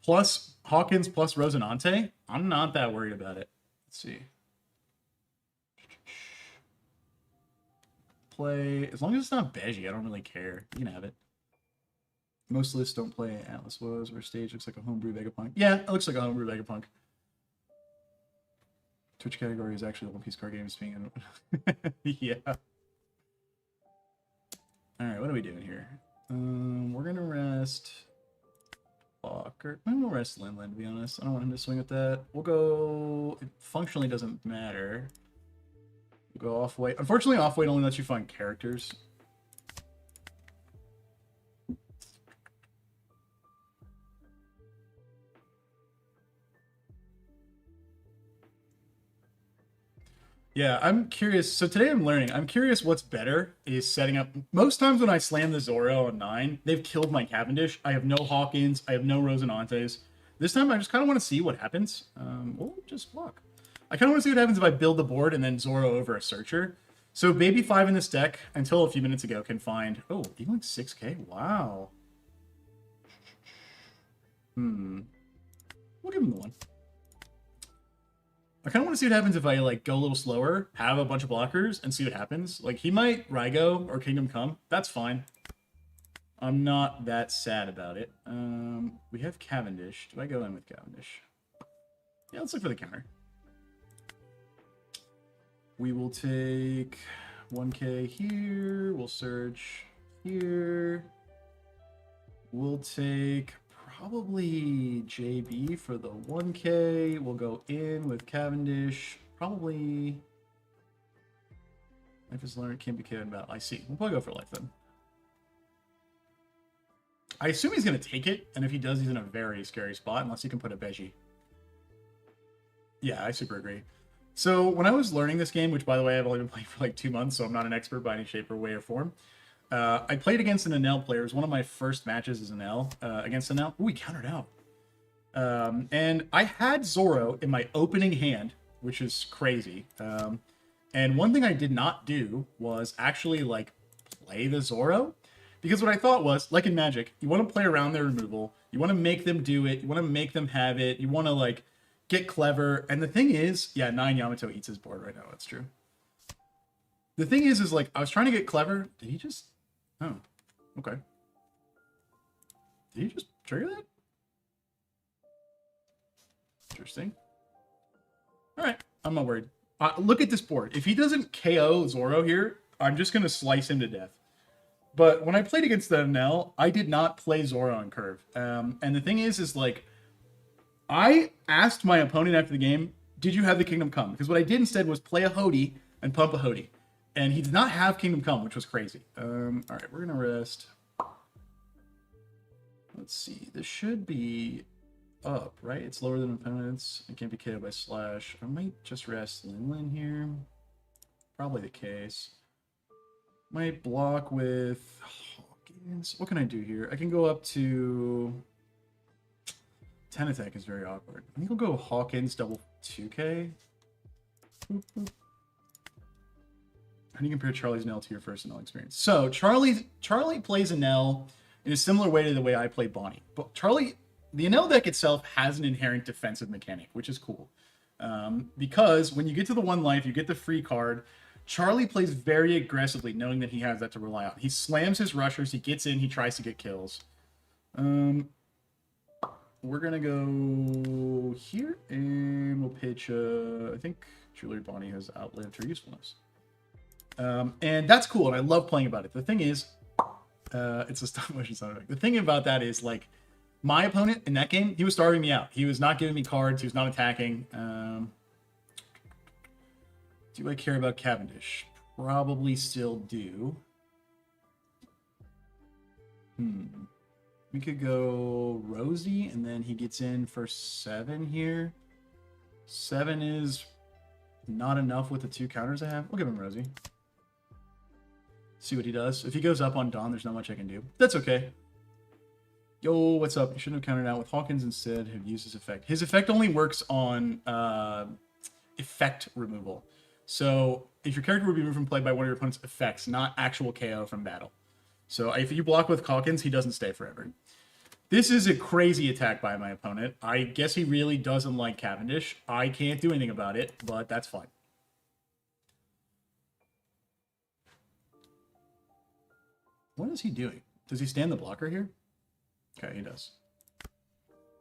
Plus Hawkins, plus Rosinante. I'm not that worried about it. Let's see. Play... As long as it's not Beji, I don't really care. You can have it. Most lists don't play Atlas Woes, where stage looks like a homebrew Vegapunk. Yeah, it looks like a homebrew Vegapunk. Twitch category is actually a One Piece card game speaking. Yeah. Alright, what are we doing here? We're gonna rest Walker. I'm gonna rest Linlin, to be honest. I don't want him to swing with that. We'll go... It functionally doesn't matter. We'll go off-white. Unfortunately, off-white only lets you find characters. Yeah, I'm curious. So today I'm learning. I'm curious what's better is setting up... Most times when I slam the Zoro on 9, they've killed my Cavendish. I have no Hawkins. I have no Rosinantes. This time I just kind of want to see what happens. We'll just block. I kind of want to see what happens if I build the board and then Zoro over a Searcher. So Baby 5 in this deck, until a few minutes ago, can find... Oh, even like 6k? Wow. We'll give him the 1. I kind of want to see what happens if I like go a little slower, have a bunch of blockers, and see what happens. Like, he might Raigo or Kingdom Come. That's fine. I'm not that sad about it. We have Cavendish. Do I go in with Cavendish? Yeah, let's look for the counter. We will take 1k here. We'll search. here. We'll take probably JB for the 1K. We'll go in with Cavendish. Probably... Life is learned, can't be carried about. I see. We'll probably go for life then. I assume he's going to take it, and if he does, he's in a very scary spot, unless he can put a Beji. Yeah, I super agree. So when I was learning this game, which by the way, I've only been playing for like 2 months, so I'm not an expert by any shape or way or form. I played against an Enel player. It was one of my first matches as Enel, against Enel. Ooh, he countered out. And I had Zoro in my opening hand, which is crazy. And one thing I did not do was actually like play the Zoro. Because what I thought was, like in Magic, you want to play around their removal. You want to make them do it. You want to make them have it. You want to like get clever. And the thing is, yeah, 9 Yamato eats his board right now. That's true. The thing is like, I was trying to get clever. Did he just... Oh, okay. Did he just trigger that? Interesting. All right, I'm not worried. Look at this board. If he doesn't KO Zoro here, I'm just going to slice him to death. But when I played against the Enel, I did not play Zoro on curve. And the thing is like, I asked my opponent after the game, did you have the Kingdom Come? Because what I did instead was play a Hody and pump a Hody. And he did not have Kingdom Come, which was crazy. All right, we're going to rest. Let's see. This should be up, right? It's lower than opponents. It can't be KO'd by Slash. I might just rest Lin here. Probably the case. Might block with Hawkins. What can I do here? I can go up to 10 attack is very awkward. I think I'll go Hawkins double 2K. Boop, boop. How do you compare Charlie's Nell to your first Nell experience? So Charlie plays a Nell in a similar way to the way I play Bonnie. But the Nell deck itself has an inherent defensive mechanic, which is cool. Because when you get to the 1 life, you get the free card. Charlie plays very aggressively, knowing that he has that to rely on. He slams his rushers, he gets in, he tries to get kills. We're gonna go here, and we'll pitch, I think Jewelry Bonnie has outlived her usefulness. And that's cool, and I love playing about it. The thing is, it's a stop motion sound effect. The thing about that is, like, my opponent in that game, he was starving me out. He was not giving me cards, he was not attacking. Do I care about Cavendish? Probably still do. We could go Rosie, and then he gets in for 7 here. 7 is not enough with the 2 counters I have. We'll give him Rosie. See what he does. If he goes up on Dawn, there's not much I can do. That's okay. Yo, what's up? You shouldn't have countered out with Hawkins instead. Have used his effect. His effect only works on effect removal. So if your character would be removed from play by one of your opponent's effects, not actual KO from battle. So if you block with Hawkins, he doesn't stay forever. This is a crazy attack by my opponent. I guess he really doesn't like Cavendish. I can't do anything about it, but that's fine. What is he doing? Does he stand the blocker here? Okay, he does.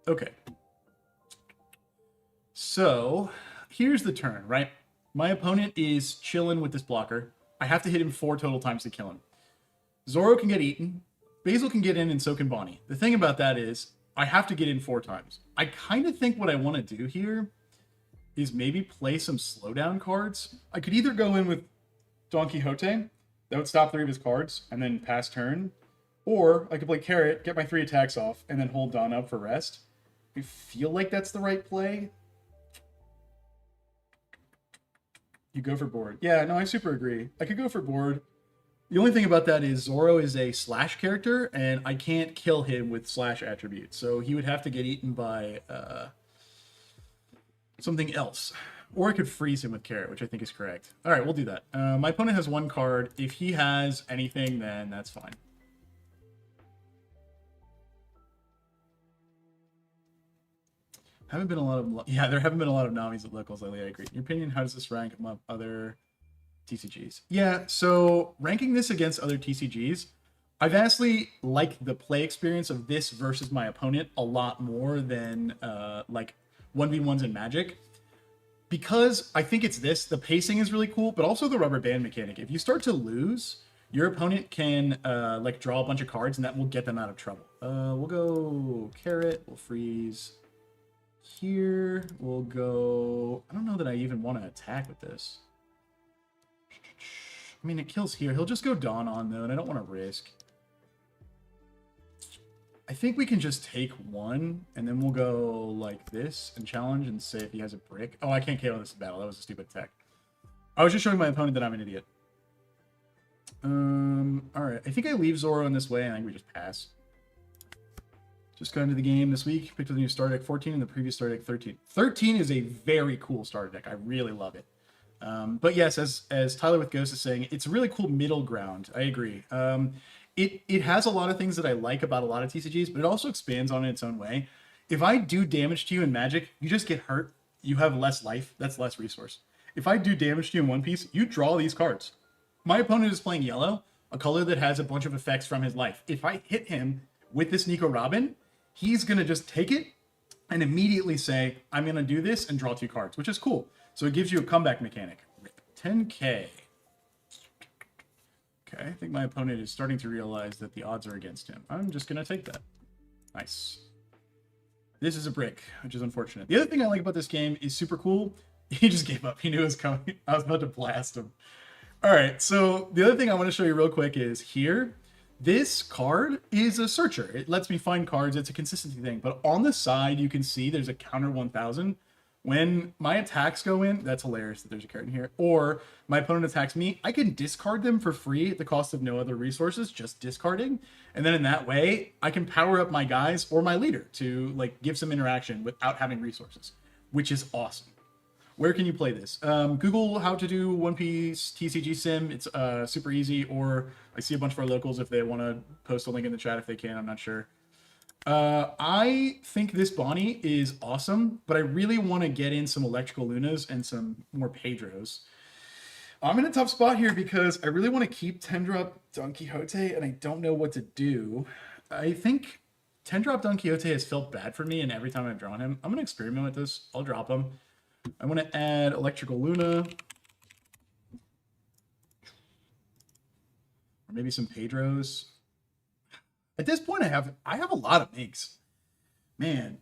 Okay. So here's the turn, right? My opponent is chilling with this blocker. I have to hit him 4 total times to kill him. Zoro can get eaten. Basil can get in, and so can Bonnie. The thing about that is, I have to get in 4 times. I kind of think what I want to do here is maybe play some slowdown cards. I could either go in with Don Quixote. That would stop 3 of his cards, and then pass turn. Or I could play Carrot, get my 3 attacks off, and then hold Don up for rest. I feel like that's the right play. You go for board. Yeah, no, I super agree. I could go for board. The only thing about that is Zoro is a slash character, and I can't kill him with slash attributes. So he would have to get eaten by something else. Or I could freeze him with Carrot, which I think is correct. All right, we'll do that. My opponent has 1 card. If he has anything, then that's fine. Haven't been a lot of... Yeah, there haven't been a lot of Namis at locals lately, I agree. In your opinion, how does this rank among other TCGs? Yeah, so ranking this against other TCGs, I vastly like the play experience of this versus my opponent a lot more than like 1v1s in Magic. Because I think it's this, the pacing is really cool, but also the rubber band mechanic. If you start to lose, your opponent can like draw a bunch of cards, and that will get them out of trouble. We'll go carrot. We'll freeze here. We'll go. I don't know that I even want to attack with this. I mean, it kills here. He'll just go Dawn on though, and I don't want to risk. I think we can just take one, and then we'll go like this and challenge and say if he has a brick. Oh, I can't KO this battle. That was a stupid attack. I was just showing my opponent that I'm an idiot. All right. I think I leave Zoro in this way, and I think we just pass. Just got into the game this week. Picked up the new starter deck 14 and the previous starter deck 13. 13 is a very cool starter deck. I really love it. But yes, as Tyler with Ghost is saying, it's a really cool middle ground. I agree. It has a lot of things that I like about a lot of TCGs, but it also expands on it its own way. If I do damage to you in Magic, you just get hurt. You have less life. That's less resource. If I do damage to you in One Piece, you draw these cards. My opponent is playing yellow, a color that has a bunch of effects from his life. If I hit him with this Nico Robin, he's going to just take it and immediately say, I'm going to do this and draw 2 cards, which is cool. So it gives you a comeback mechanic. 10K. Okay, I think my opponent is starting to realize that the odds are against him. I'm just going to take that. Nice. This is a brick, which is unfortunate. The other thing I like about this game is super cool. He just gave up. He knew it was coming. I was about to blast him. All right, so the other thing I want to show you real quick is here. This card is a searcher. It lets me find cards. It's a consistency thing. But on the side, you can see there's a counter 1000. When my attacks go in, that's hilarious that there's a card in here. Or my opponent attacks me, I can discard them for free at the cost of no other resources, just discarding. And then in that way, I can power up my guys or my leader to like give some interaction without having resources, which is awesome. Where can you play this? Google how to do One Piece TCG Sim. It's super easy. Or I see a bunch of our locals if they want to post a link in the chat if they can. I'm not sure. I think this Bonnie is awesome, but I really want to get in some Electrical Lunas and some more Pedros. I'm in a tough spot here because I really want to keep 10-drop Don Quixote, and I don't know what to do. I think 10-drop Don Quixote has felt bad for me, and every time I've drawn him, I'm going to experiment with this. I'll drop him. I want to add Electrical Luna. Or maybe some Pedros. At this point, I have a lot of makes. Man.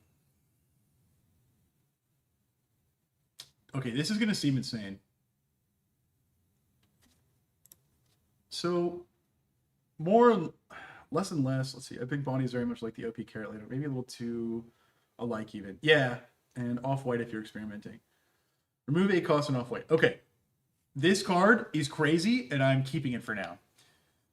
Okay, this is going to seem insane. So, less and less. Let's see. I think Bonnie's very much like the OP carrot later. Maybe a little too alike even. Yeah, and off-white if you're experimenting. Remove 8 cost and off-white. Okay. This card is crazy, and I'm keeping it for now.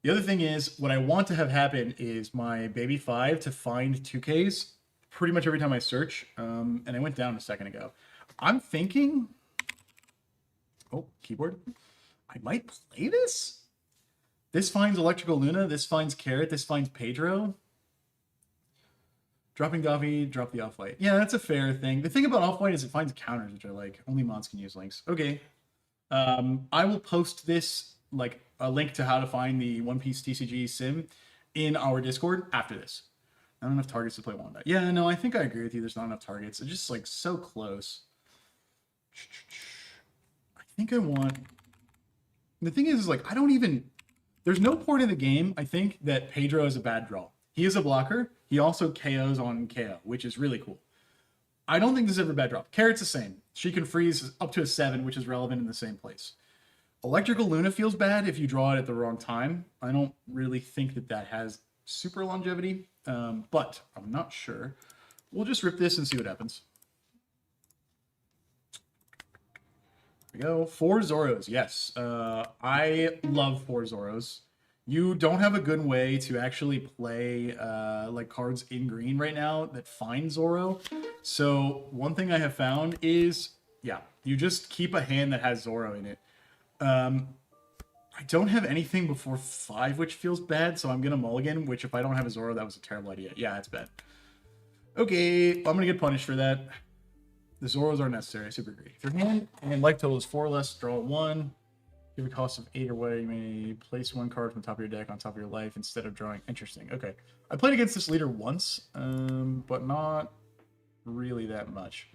The other thing is, what I want to have happen is my baby 5 to find 2Ks pretty much every time I search. And I went down a second ago. I'm thinking... Oh, keyboard. I might play this? This finds Electrical Luna. This finds Carrot. This finds Pedro. Dropping Davi, drop the off-white. Yeah, that's a fair thing. The thing about off-white is it finds counters, which are like, only mods can use links. Okay. I will post this, like, a link to how to find the One Piece TCG Sim in our Discord after this. Not enough targets to play Wanda. Yeah, no, I think I agree with you. There's not enough targets. It's just, like, so close. I think I want... The thing is like, I don't even... There's no point in the game, I think, that Pedro is a bad draw. He is a blocker. He also KOs on KO, which is really cool. I don't think this is ever a bad drop. Carrot's the same. She can freeze up to a 7, which is relevant in the same place. Electrical Luna feels bad if you draw it at the wrong time. I don't really think that that has super longevity, but I'm not sure. We'll just rip this and see what happens. There we go. 4 Zoros. Yes. I love 4 Zoros. You don't have a good way to actually play like cards in green right now that find Zoro. So one thing I have found is, yeah, you just keep a hand that has Zoro in it. I don't have anything before 5, which feels bad, so I'm going to mulligan, which if I don't have a Zoro, that was a terrible idea. Yeah, that's bad. Okay, I'm going to get punished for that. The Zoros are necessary. I super agree. If your hand and life total is 4 or less, draw 1. Give a cost of 8 or what, you may place 1 card from the top of your deck on top of your life instead of drawing. Interesting. Okay. I played against this leader once, but not really that much.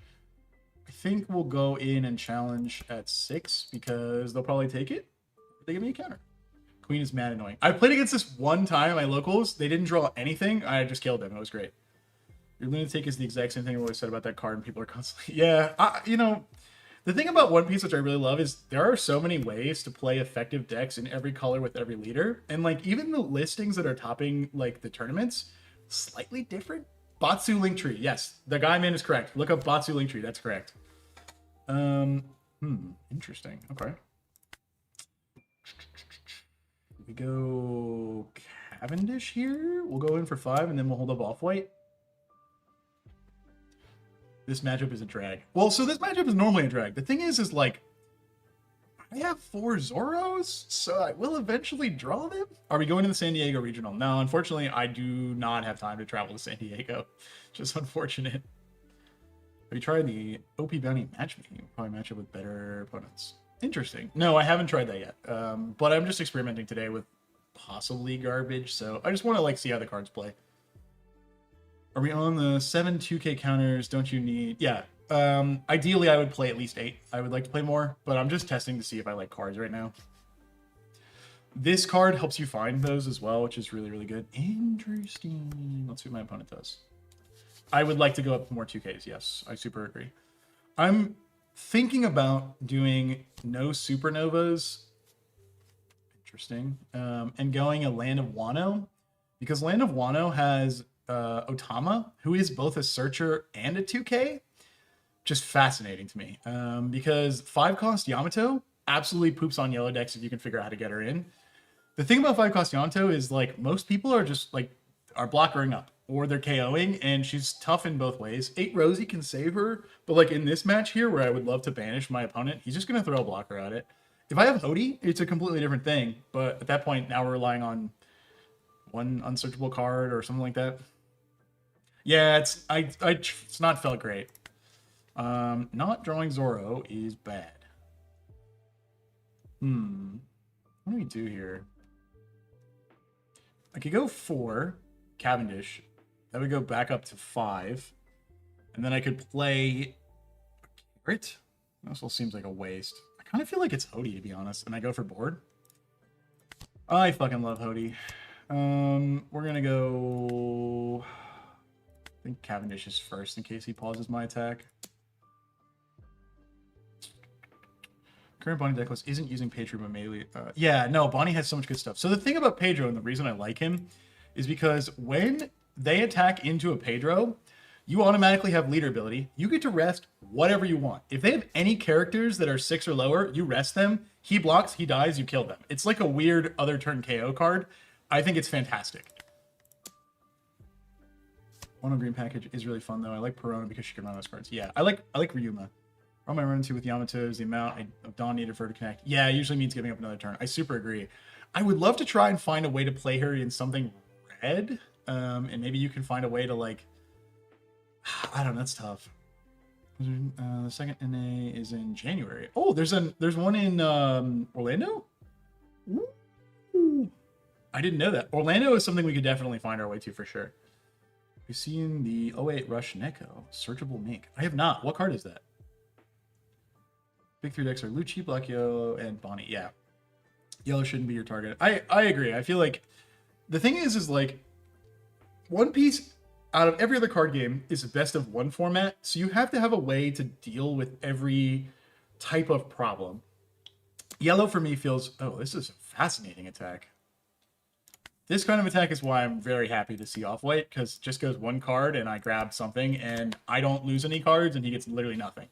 I think we'll go in and challenge at 6 because they'll probably take it. They give me a counter. Queen is mad annoying. I played against this one time at my locals. They didn't draw anything. I just killed them. It was great. Your lunatic is the exact same thing I've always said about that card, and people are constantly... Yeah, you know, the thing about One Piece, which I really love, is there are so many ways to play effective decks in every color with every leader. And, like, even the listings that are topping, like, the tournaments, slightly different. Batsu Linktree. Yes, the guy man is correct. Look up Batsu Linktree. That's correct. Interesting. Okay. We go Cavendish here. We'll go in for 5, and then we'll hold up off-white. This matchup is a drag. Well, so this matchup is normally a drag. The thing is like, I have 4 Zoros, so I will eventually draw them. Are we going to the San Diego Regional? No, unfortunately, I do not have time to travel to San Diego. Just unfortunate. Have you tried the OP Bounty matchmaking? Probably match up with better opponents. Interesting. No, I haven't tried that yet. But I'm just experimenting today with possibly garbage, so I just want to like see how the cards play. Are we on the 7 2K counters? Don't you need... Yeah. Ideally, I would play at least 8. I would like to play more, but I'm just testing to see if I like cards right now. This card helps you find those as well, which is really, really good. Interesting. Let's see what my opponent does. I would like to go up more 2Ks. Yes, I super agree. I'm thinking about doing no supernovas. Interesting. And going a Land of Wano, because Land of Wano has... Otama, who is both a searcher and a 2K, just fascinating to me. Because 5-cost Yamato absolutely poops on yellow decks if you can figure out how to get her in. The thing about 5-cost Yamato is like most people are just like are blockering up or they're KOing, and she's tough in both ways. 8 Rosie can save her, but like in this match here where I would love to banish my opponent, he's just gonna throw a blocker at it. If I have Hody, it's a completely different thing, but at that point now we're relying on one unsearchable card or something like that. Yeah, it's not felt great. Not drawing Zoro is bad. What do we do here? I could go 4 Cavendish. That would go back up to 5. And then I could play Carrot. That also seems like a waste. I kind of feel like it's Hody, to be honest. And I go for board. I fucking love Hody. We're gonna go... I think Cavendish is first in case he pauses my attack. Current Bonnie decklist isn't using Pedro, but mainly... yeah, no, Bonnie has so much good stuff. So the thing about Pedro, and the reason I like him, is because when they attack into a Pedro, you automatically have leader ability. You get to rest whatever you want. If they have any characters that are 6 or lower, you rest them. He blocks, he dies, you kill them. It's like a weird other turn KO card. I think it's fantastic. Mono green package is really fun though. I like Perona because she can run those cards. Yeah, I like Ryuma. All I run into with Yamato is the amount of Dawn needed for her to connect. Yeah, it usually means giving up another turn. I super agree. I would love to try and find a way to play her in something red. And maybe you can find a way to like... I don't know, that's tough. The second NA is in January. Oh, there's one in Orlando? Ooh. I didn't know that. Orlando is something we could definitely find our way to for sure. We've seen the 08 Rush Neko. Searchable Mink. I have not. What card is that? Big 3 decks are Lucci, Black Yellow, and Bonnie. Yeah. Yellow shouldn't be your target. I agree. I feel like the thing is like One Piece out of every other card game is a best of 1 format. So you have to have a way to deal with every type of problem. Yellow for me feels, oh, this is a fascinating attack. This kind of attack is why I'm very happy to see off-white, because it just goes 1 card and I grab something and I don't lose any cards and he gets literally nothing.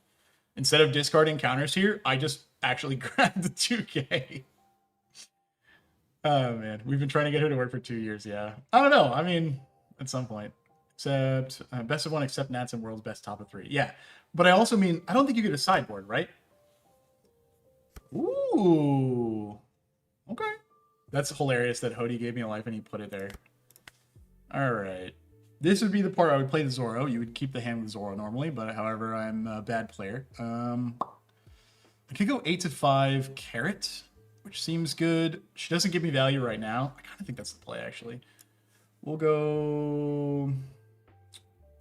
Instead of discarding counters here, I just actually grab the 2K. Oh man, we've been trying to get her to work for 2 years, yeah. I don't know, I mean, at some point. Except, best of 1 except Nats and world's best top of 3. Yeah, but I also mean, I don't think you get a sideboard, right? Ooh, okay. That's hilarious that Hody gave me a life and he put it there. All right. This would be the part I would play the Zoro. You would keep the hand with Zoro normally, but however, I'm a bad player. I could go 8 to 5 Carrot, which seems good. She doesn't give me value right now. I kind of think that's the play, actually. We'll go...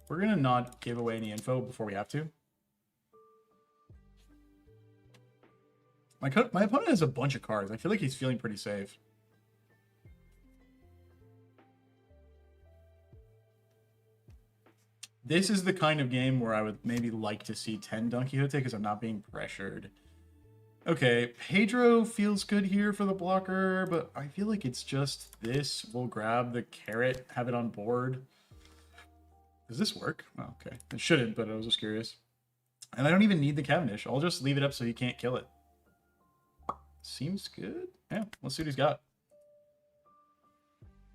We're going to not give away any info before we have to. My opponent has a bunch of cards. I feel like he's feeling pretty safe. This is the kind of game where I would maybe like to see 10 Don Quixote because I'm not being pressured. Okay, Pedro feels good here for the blocker, but I feel like it's just this. We'll grab the carrot, have it on board. Does this work? Oh, okay. It shouldn't, but I was just curious. And I don't even need the Cavendish. I'll just leave it up so he can't kill it. Seems good. Yeah, let's see what he's got.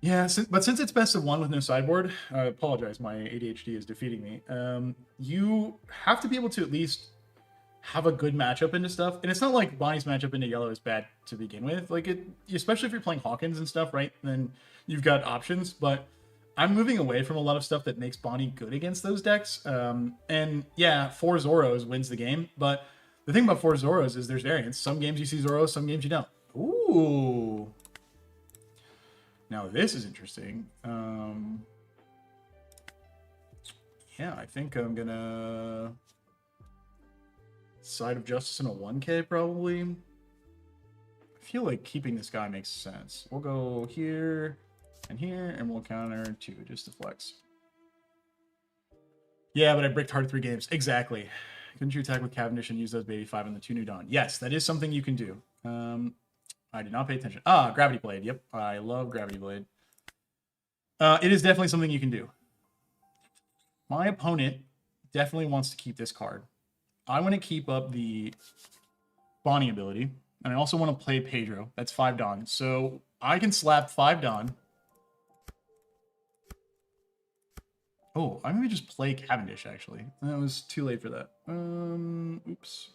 Yeah, but since it's best of one with no sideboard, I apologize, my ADHD is defeating me. You have to be able to at least have a good matchup into stuff. And it's not like Bonnie's matchup into yellow is bad to begin with. Like, especially if you're playing Hawkins and stuff, right? Then you've got options. But I'm moving away from a lot of stuff that makes Bonnie good against those decks. And yeah, 4 Zoros wins the game. But the thing about 4 Zoros is there's variance. Some games you see Zoros, some games you don't. Ooh. Now this is interesting. Yeah, I think I'm gonna Side of Justice in a 1K probably. I feel like keeping this guy makes sense. We'll go here and here, and we'll counter 2 just to flex. Yeah, but I bricked hard 3 games. Exactly. Couldn't you attack with Cavendish and use those baby 5 on the 2 new Dawn? Yes, that is something you can do. I did not pay attention. Ah, Gravity Blade. Yep, I love Gravity Blade. It is definitely something you can do. My opponent definitely wants to keep this card. I want to keep up the Bonnie ability, and I also want to play Pedro. That's 5 Dawn. So I can slap 5 Dawn. Oh, I'm going to just play Cavendish, actually. That was too late for that. Oops.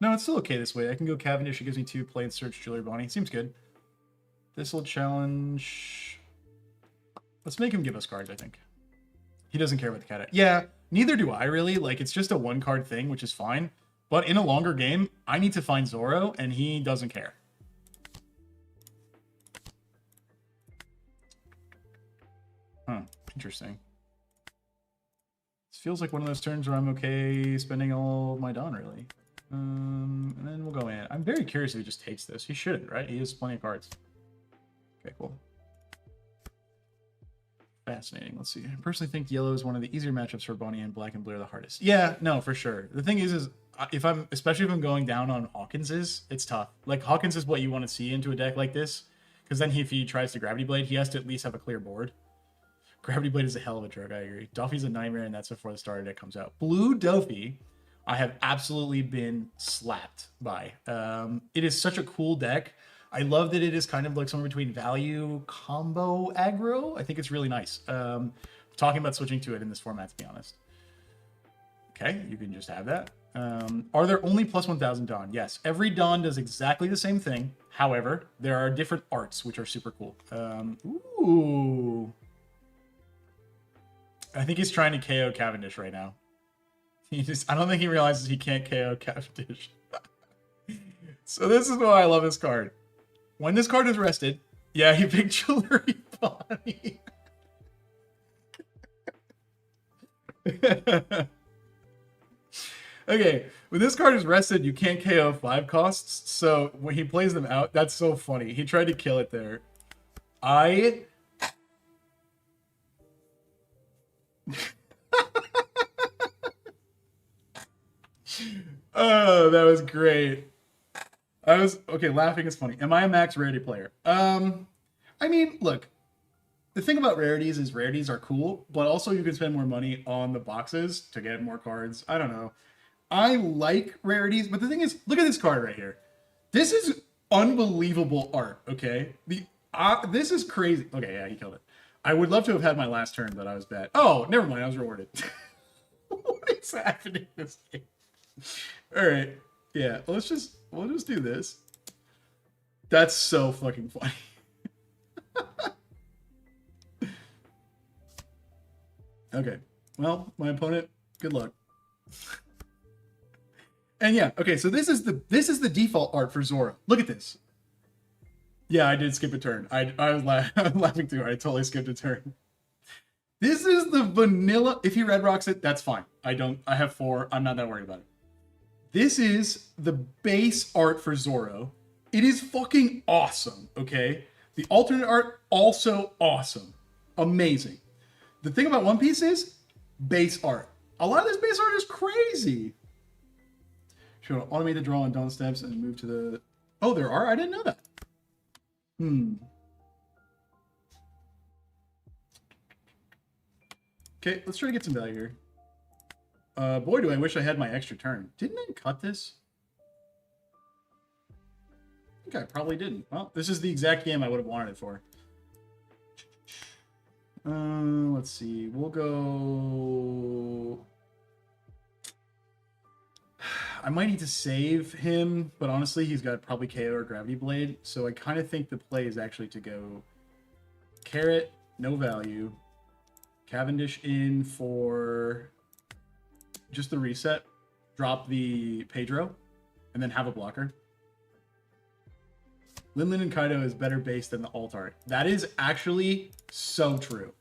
No, it's still okay this way. I can go Cavendish. It gives me 2 play and search Jewelry Bonnie. Seems good. This will challenge. Let's make him give us cards, I think. He doesn't care about the cat. Yeah, neither do I really. Like, it's just a 1-card thing, which is fine. But in a longer game, I need to find Zoro, and he doesn't care. Huh, interesting. This feels like one of those turns where I'm okay spending all of my Dawn, really. And then we'll go in. I'm very curious if he just takes this. He shouldn't, right? He has plenty of cards. Okay, cool. Fascinating. Let's see. I personally think yellow is one of the easier matchups for Bonnie, and black and blue are the hardest. Yeah, no, for sure. The thing is especially if I'm going down on Hawkins's, it's tough. Like, Hawkins is what you want to see into a deck like this, because then if he tries to Gravity Blade, he has to at least have a clear board. Gravity Blade is a hell of a drug, I agree. Doffy's a nightmare, and that's before the starter deck comes out. Blue Doffy, I have absolutely been slapped by. It is such a cool deck. I love that it is kind of like somewhere between value, combo, aggro. I think it's really nice. Talking about switching to it in this format, to be honest. Okay, you can just have that. Are there only plus 1,000 Dawn? Yes. Every Dawn does exactly the same thing. However, there are different arts, which are super cool. Ooh. I think he's trying to KO Cavendish right now. I don't think he realizes he can't KO Cavendish. So this is why I love this card. When this card is rested, yeah, he picked Jewelry Bonnie. Okay, when this card is rested, you can't KO 5 costs. So when he plays them out, that's so funny. He tried to kill it there. Oh, that was great. Okay, laughing is funny. Am I a max rarity player? I mean, look, the thing about rarities is rarities are cool, but also you can spend more money on the boxes to get more cards. I don't know. I like rarities, but the thing is, look at this card right here. This is unbelievable art, okay? This is crazy. Okay, yeah, he killed it. I would love to have had my last turn, but I was bad. Oh, never mind, I was rewarded. What is happening in this game? All right, yeah, we'll just do this. That's so fucking funny. Okay, well, my opponent, good luck. And yeah, okay, so this is the default art for Zora. Look at this. Yeah, I did skip a turn. I was laughing too. I totally skipped a turn. This is the vanilla. If he red rocks it, that's fine. I have 4. I'm not that worried about it. This is the base art for Zoro. It is fucking awesome, okay? The alternate art, also awesome. Amazing. The thing about One Piece is, base art. A lot of this base art is crazy. Should automate the draw on down steps and move to the... Oh, there are? I didn't know that. Okay, let's try to get some value here. Boy, do I wish I had my extra turn. Didn't I cut this? I think I probably didn't. Well, this is the exact game I would have wanted it for. Let's see. We'll go... I might need to save him, but honestly, he's got probably KO or Gravity Blade, so I kind of think the play is actually to go Carrot, no value, Cavendish in for just the reset, drop the Pedro, and then have a blocker. Linlin and Kaido is better base than the alt art. That is actually so true.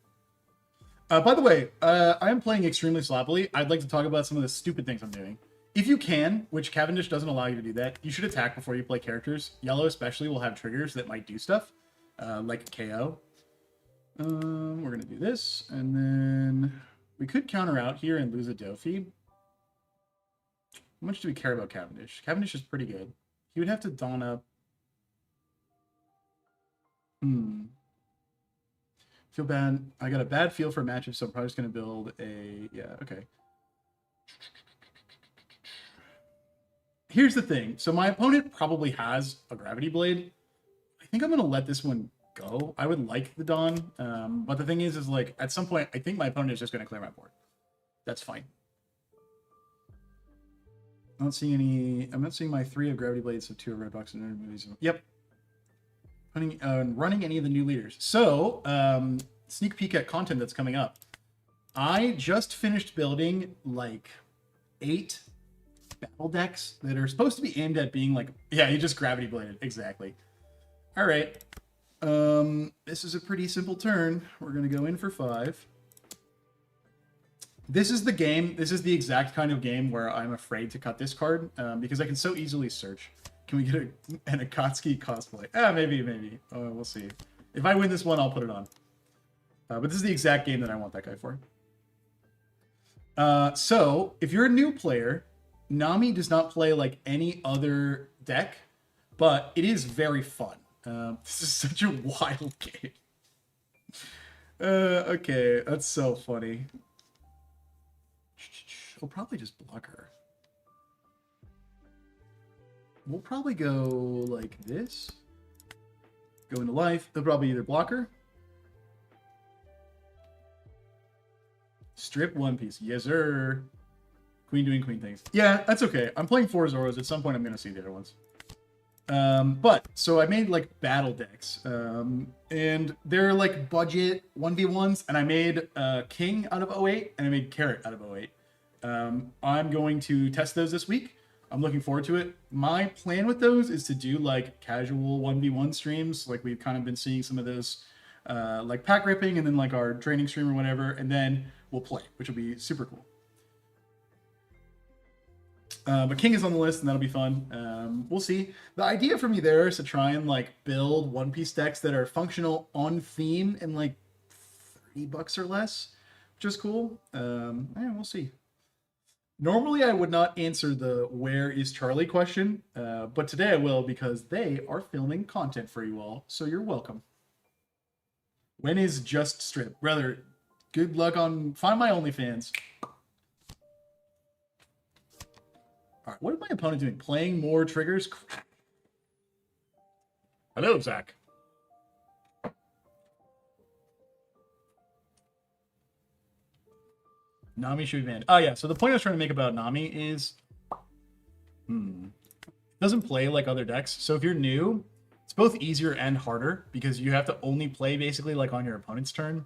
By the way, I am playing extremely sloppily. I'd like to talk about some of the stupid things I'm doing. If you can, which Cavendish doesn't allow you to do that, you should attack before you play characters. Yellow especially will have triggers that might do stuff, like a KO. We're going to do this, and then we could counter out here and lose a Dofi. How much do we care about Cavendish? Cavendish is pretty good. He would have to Dawn up. Feel bad. I got a bad feel for matchups, so I'm probably just going to build a... Yeah, okay. Here's the thing. So my opponent probably has a Gravity Blade. I think I'm going to let this one go. I would like the Dawn. But the thing is like, at some point, I think my opponent is just going to clear my board. That's fine. I'm not seeing any... I'm not seeing my 3 of Gravity Blades, so 2 of Red Box and movies. Yep. Running any of the new leaders. So, sneak peek at content that's coming up. I just finished building like 8 battle decks that are supposed to be aimed at being like, yeah, you just Gravity Bladed. Exactly. All right. This is a pretty simple turn. We're going to go in for 5. This is the game. This is the exact kind of game where I'm afraid to cut this card because I can so easily search. Can we get an Akatsuki cosplay? Maybe. We'll see. If I win this one, I'll put it on. But this is the exact game that I want that guy for. So, if you're a new player, Nami does not play like any other deck, but it is very fun. This is such a wild game. Okay, that's so funny. I'll probably just block her. We'll probably go like this. Go into life. They'll probably either block her. Strip One Piece. Yes, sir. Queen doing queen things. Yeah, that's okay. I'm playing 4 Zoros. At some point, I'm going to see the other ones. But, so I made, like, battle decks. And they're, like, budget 1v1s. And I made King out of 08. And I made Carrot out of 08. I'm going to test those this week. I'm looking forward to it. My plan with those is to do, like, casual 1v1 streams. Like, we've kind of been seeing some of those, like, pack ripping. And then, like, our training stream or whatever. And then we'll play, which will be super cool. But King is on the list, and that'll be fun. We'll see. The idea for me there is to try and like build One Piece decks that are functional on theme and like $30 or less, which is cool. Yeah, we'll see. Normally, I would not answer the "Where is Charlie?" question, but today I will because they are filming content for you all, so you're welcome. When is Just Strip, brother? Good luck on Find My OnlyFans. All right, what is my opponent doing? Playing more triggers? Hello, Zach. Nami should be banned. Oh, yeah. So the point I was trying to make about Nami is... doesn't play like other decks. So if you're new, it's both easier and harder because you have to only play basically like on your opponent's turn.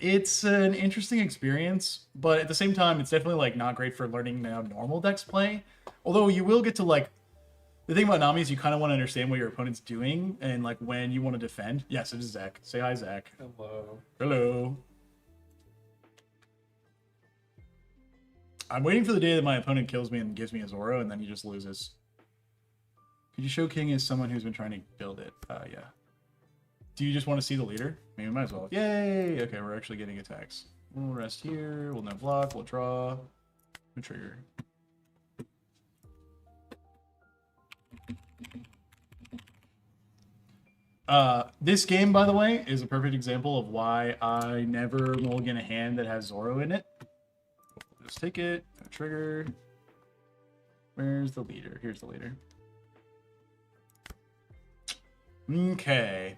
It's an interesting experience, but at the same time, it's definitely like not great for learning how normal decks play. Although you will get to like, the thing about Nami is you kind of want to understand what your opponent's doing and like when you want to defend. Yes, it is Zach. Say hi, Zach. Hello. Hello. I'm waiting for the day that my opponent kills me and gives me a Zoro, and then he just loses. Could you show King as someone who's been trying to build it? Yeah. Do you just want to see the leader? Maybe we might as well. Yay! Okay, we're actually getting attacks. We'll rest here. We'll no block. We'll draw. We'll trigger. This game, by the way, is a perfect example of why I never mulligan a hand that has Zoro in it. We'll just take it. No trigger. Where's the leader? Here's the leader. Okay.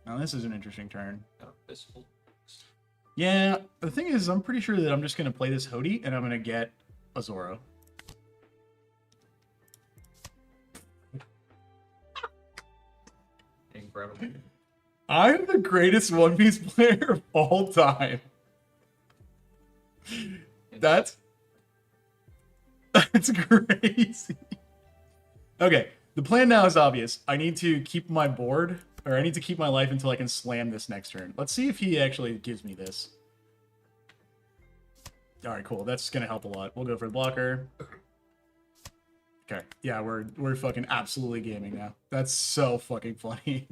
Now this is an interesting turn. Yeah, the thing is, I'm pretty sure that I'm just going to play this Hody, and I'm going to get a Zoro. Incredible. I'm the greatest One Piece player of all time. That's crazy. Okay, the plan now is obvious. I need to keep my board, or I need to keep my life until I can slam this next turn. Let's see if he actually gives me this. All right, cool. That's gonna help a lot. We'll go for the blocker. Okay, yeah, we're fucking absolutely gaming now. That's so fucking funny.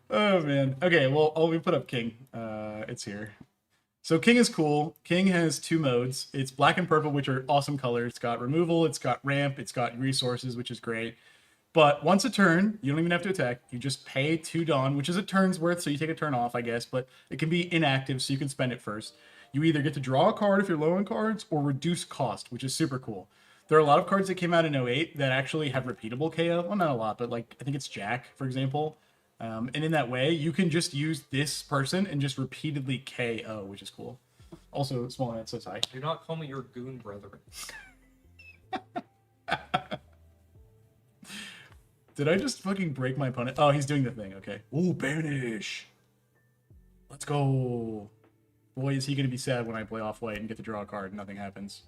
Oh man. Okay, well, we put up King. It's here. So King is cool. King has two modes. It's black and purple, which are awesome colors. It's got removal, it's got ramp, it's got resources, which is great. But once a turn, you don't even have to attack. You just pay 2 Dawn, which is a turn's worth, so you take a turn off, I guess. But it can be inactive, so you can spend it first. You either get to draw a card if you're low on cards, or reduce cost, which is super cool. There are a lot of cards that came out in 08 that actually have repeatable KO. Well, not a lot, but like I think it's Jack, for example. And in that way, you can just use this person and just repeatedly KO, which is cool. Also, small net says hi. Do not call me your goon brethren. Did I just fucking break my opponent? Oh, he's doing the thing. Okay. Ooh, banish. Let's go. Boy, is he going to be sad when I play off-white and get to draw a card and nothing happens.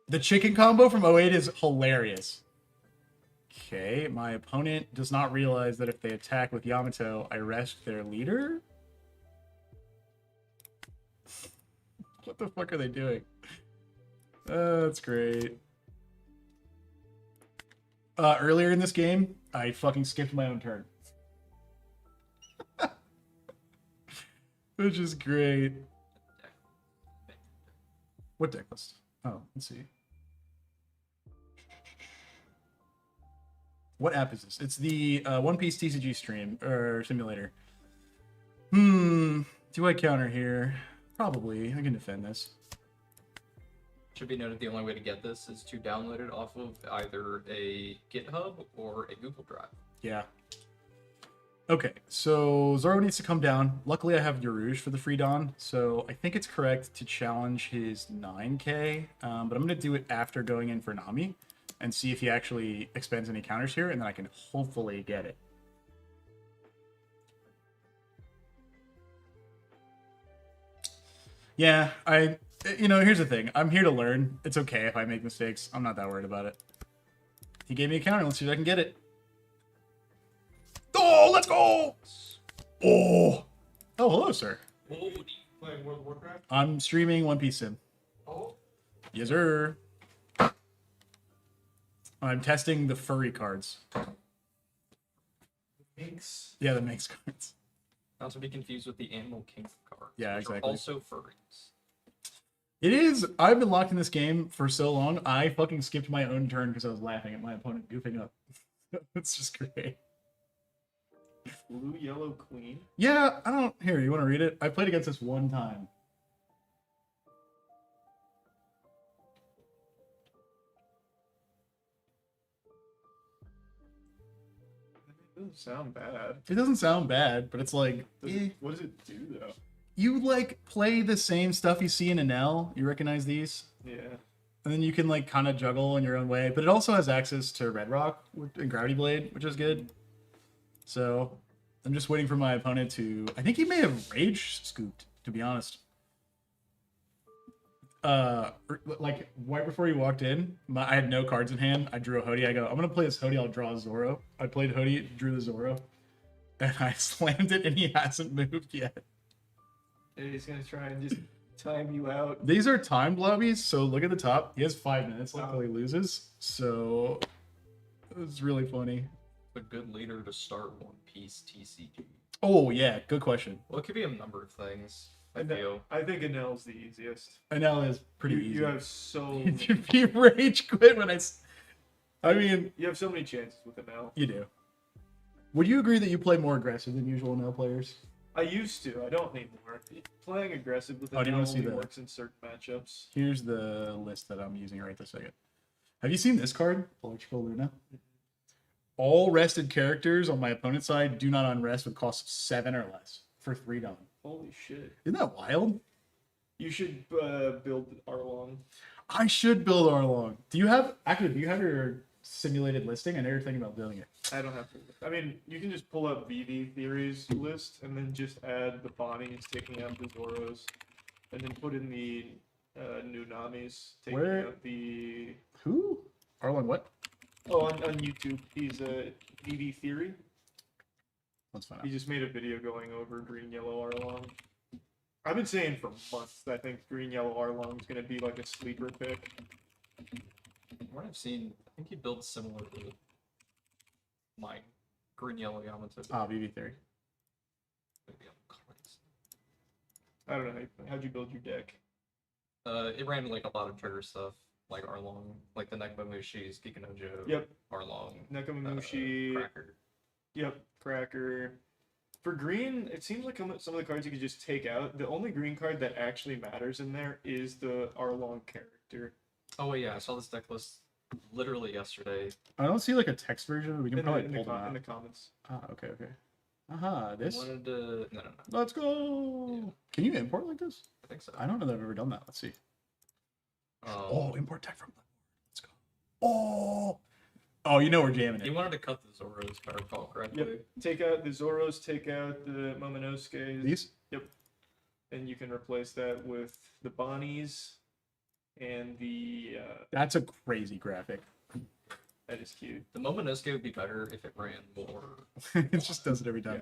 The chicken combo from 08 is hilarious. Okay, my opponent does not realize that if they attack with Yamato, I rest their leader? What the fuck are they doing? That's great. Earlier in this game, I fucking skipped my own turn. Which is great. What deck list? Oh, let's see. What app is this? It's the One Piece TCG stream or simulator. Do I counter here? Probably. I can defend this. Should be noted the only way to get this is to download it off of either a GitHub or a Google Drive. Yeah. Okay, so Zoro needs to come down. Luckily, I have Yarouge for the free Dawn, so I think it's correct to challenge his 9k, but I'm going to do it after going in for Nami and see if he actually expends any counters here, and then I can hopefully get it. Yeah, here's the thing. I'm here to learn. It's okay if I make mistakes. I'm not that worried about it. He gave me a counter. Let's see if I can get it. Oh, let's go! Oh, hello, sir. Oh, do you play World of Warcraft? I'm streaming One Piece Sim. Oh. Yes, sir. I'm testing the furry cards. Minx. Yeah, the Minx cards. Not to be confused with the Animal Kingdom cards. Yeah, which exactly. Are also furries. It is. I've been locked in this game for so long. I fucking skipped my own turn because I was laughing at my opponent goofing up. It's just great. Blue Yellow Queen. Yeah, I don't. Here, you want to read it? I played against this one time. It doesn't sound bad. It doesn't sound bad, but it's like, What does it do though? you like play the same stuff you see in an L. You recognize these, Yeah. and then you can like kind of juggle in your own way. But it also has access to Red Rock and Gravity Blade, which is good. So I'm just waiting for my opponent to. I think he may have Rage scooped, to be honest. Like right before he walked in, I had no cards in hand. I drew a Hody. I go, I'm gonna play this Hody. I'll draw a Zoro. I played Hody, drew the Zoro, and I slammed it, and he hasn't moved yet. And he's gonna try and just time you out. These are timed lobbies, so look at the top. He has 5 minutes left until he loses. So it's really funny. A good leader to start One Piece TCG. Oh yeah, good question. Well, it could be a number of things. I And feel. I think Anel's the easiest. Anel is pretty you, easy. You have so You rage quit when I mean, you have so many chances with Anel. you do. Would you agree that you play more aggressive than usual Anel players? I used to. I don't anymore. Playing aggressive with Oh, do you Anel wanna see only the- works in certain matchups. Here's the list that I'm using right this second. Have you seen this card, Electrical Luna? All rested characters on my opponent's side do not unrest with cost of 7 or less for 3 down. Holy shit! Isn't that wild? You should build Arlong. I should build Arlong. Do you have your simulated listing? I know you're thinking about building it. I don't have to. I mean, you can just pull up VV Theories list and then just add the Bonnies taking out the Zoros, and then put in the new Namis taking Where- out the. Who? Arlong what? Oh, on YouTube, he's a VV Theory. Let's find He out. just made a video going over green yellow Arlong. I've been saying for months that I think green yellow Arlong is gonna be like a sleeper pick. From what I've seen, I think he builds similar to my green yellow Yamato. Ah, VV Theory. Maybe I'm crazy. I don't know how'd you build your deck. It ran like a lot of trigger stuff, like Arlong, like the Nekbamushis, Kikanojo, Yep, Arlong, Nekamamushi. Cracker. Yep, Cracker. For green, it seems like some of the cards you could just take out. The only green card that actually matters in there is the Arlong character. Oh wait, yeah, I saw this deck list literally yesterday. I don't see like a text version. We can probably pull that In the out. comments. Ah, okay, okay. Aha, this. Wanted to no. Let's go. Yeah. Can you import like this? I think so. I don't know that I've ever done that. Let's see. Um, Import tech from. Let's go. Oh, you know we're jamming He it. wanted to cut the Zoros, if I recall correctly. Yep. Take out the Zoros, take out the Momonosuke. These? Yep. And you can replace that with the Bonnies and the. That's a crazy graphic. That is cute. The Momonosuke would be better if it ran more. It just does it every time. Yeah.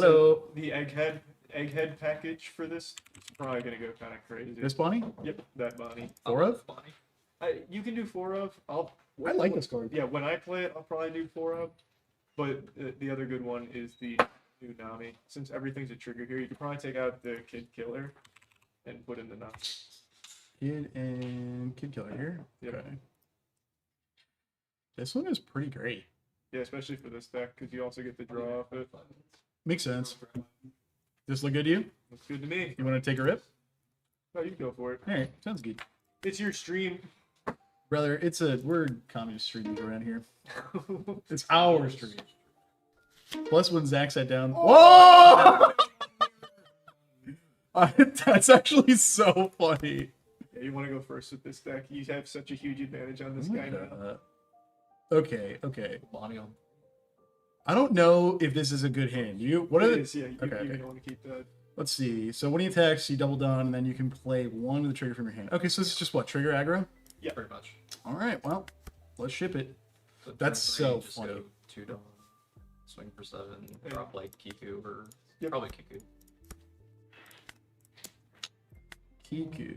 Hello. So the egghead package for this is probably gonna go kind of crazy. This Bonnie? Yep, that Bonnie. Four of? Bonnie. You can do 4 of. I like this card. Yeah, when I play it, I'll probably do 4 of. But the other good one is the new Nami. Since everything's a trigger here, you could probably take out the Kid Killer and put in the Nami. Kid and Kid Killer here. Yep. Okay. This one is pretty great. Yeah, especially for this deck, because you also get the draw off it. Makes sense. This look good to you? Looks good to me. You want to take a rip? Oh, you go for it. All right, sounds good. It's your stream. Brother, we're communist streamers around here. It's our stream. Plus when Zach sat down. Whoa! That's actually so funny. Yeah, you want to go first with this deck. You have such a huge advantage on this guy now. Okay. Bonnie on. I don't know if this is a good hand. What are It the? is, yeah, you're Okay. gonna want to keep that. Let's see. So when he attacks, you double down, and then you can play one of the trigger from your hand. Okay, so this is just what, trigger aggro? Yeah. Pretty much. All right, well, let's ship it. So That's turn so just funny. Go 2 down, swing for 7, Yeah. drop like Kiku or Yep. probably Kiku. Kiku.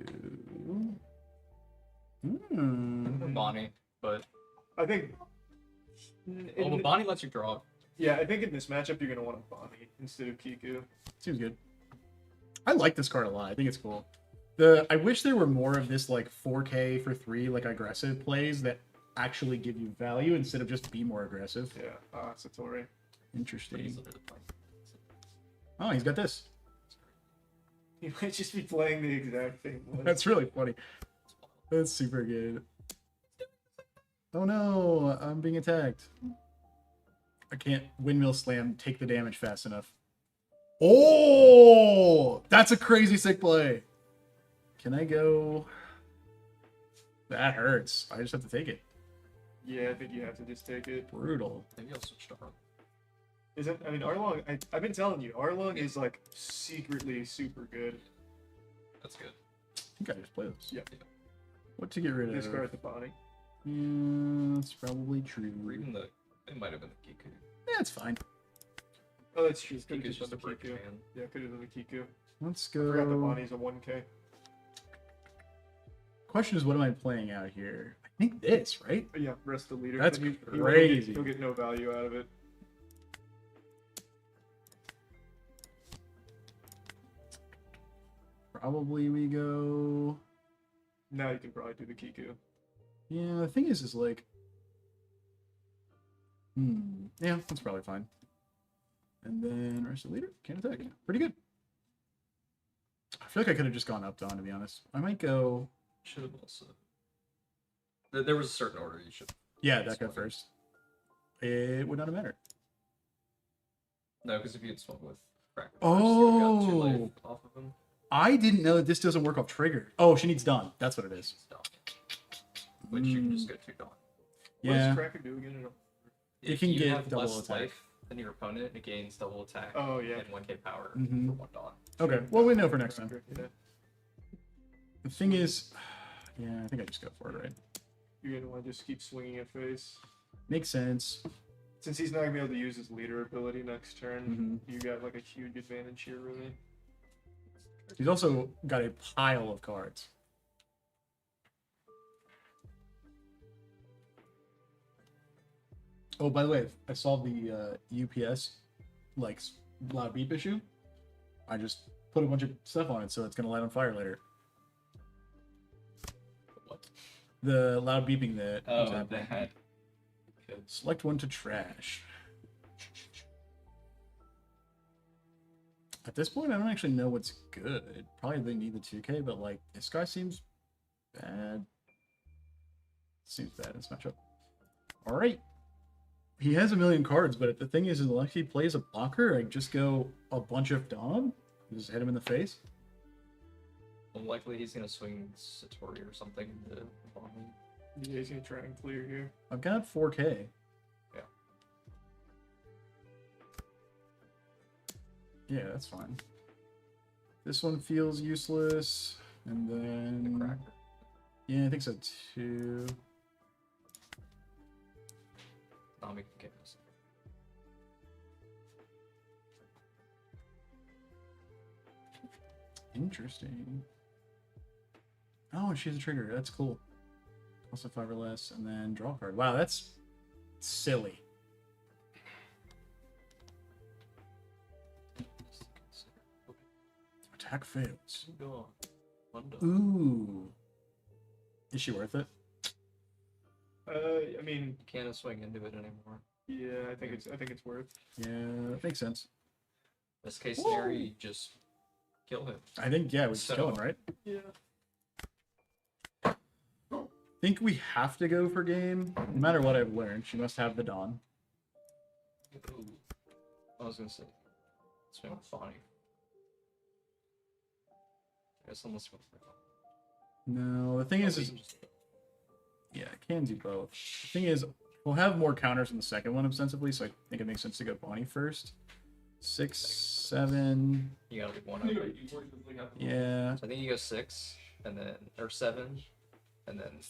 Hmm. Bonnie, but I think. but Bonnie lets you draw. Yeah, I think in this matchup you're gonna want a Bonnie instead of Kiku. Seems good. I like this card a lot. I think it's cool. I wish there were more of this like 4K for 3 like aggressive plays that actually give you value instead of just be more aggressive. Yeah, Satori. But Interesting. he's a bit of Oh, he's got this. He might just be playing the exact same one. That's really funny. That's super good. Oh no, I'm being attacked. I can't windmill slam, take the damage fast enough. Oh, that's a crazy sick play. Can I go? That hurts. I just have to take it. Yeah, I think you have to just take it. Brutal. Maybe I'll switch to her. Isn't? I mean, Arlong. I've been telling you, Arlong is like secretly super good. That's good. I think I just play this. Yeah. What to get rid of? Discard the Bonnie. That's probably true. Or even the it might have been the Kiku. Yeah, it's fine. Oh, that's true. Could have Kiku's just just a been the break Kiku. man. Yeah, could have been the Kiku. Let's I forgot the go. Bonnie's a 1K. Question is, what am I playing out here? I think this, right? But yeah, rest the leader. That's Then crazy. He'll get no value out of it. probably we go. Now you can probably do the Kiku. Yeah, the thing is like. Yeah, that's probably fine. And then rest of the leader can't attack. Pretty good. I feel like I could have just gone up Dawn, to be honest. I might go. Should have also. There was a certain order you should. Yeah, that guy first. It would not have mattered. No, because if you had swung with Cracker, Oh. got 2 life off of him. I didn't know that this doesn't work off trigger. Oh, she needs Dawn. That's what it is. Stop. Which you can just go 2 Dawn. What Yeah. does Cracker do again? It If can you get have double less attack. life than your opponent, it gains double attack. Oh, yeah. And 1k power Mhm. for 1 Dawn. Okay, well, we know for next time. Cracker, yeah. The thing is, yeah, I think I just go for it, right? You're gonna want to just keep swinging at face. Makes sense. Since he's not gonna be able to use his leader ability next turn, Mhm. you got like a huge advantage here, really. He's also got a pile of cards. Oh, by the way, I solved the UPS like loud beep issue. I just put a bunch of stuff on it, so it's gonna light on fire later. What? The loud beeping that was Oh, happening. that. Select one to trash. At this point, I don't actually know what's good. Probably they need the 2K, but like this guy seems bad. Seems bad in this matchup. All right. He has a million cards, but the thing is, unless he plays a blocker, I just go a bunch of Dom, just hit him in the face. Well, likely he's gonna swing Satori or something to bomb me. Yeah, he's gonna try and clear here. I've got 4K. Yeah. Yeah, that's fine. This one feels useless, and The then Cracker. yeah, I think so too. Nami can get this. Interesting. Oh, she has a trigger. That's cool. Also 5 or less, and then draw a card. Wow, that's silly. Attack fails. Go on. Ooh. Is she worth it? I mean, You can't swing into it anymore. yeah, I think it's worth. Yeah, that makes sense. Best case scenario, you just kill him. I think, yeah, we just So- kill him, right? Yeah. Think we have to go for game. No matter what I've learned, she must have the Dawn. Ooh. I was gonna say, swing with Bonnie. I guess unless with No, the thing is yeah, I can do both. The thing is, we'll have more counters in the second one, ostensibly, so I think it makes sense to go Bonnie first. 6, 7. you gotta leave one open. Yeah. So I think you go 6, and then or 7, and then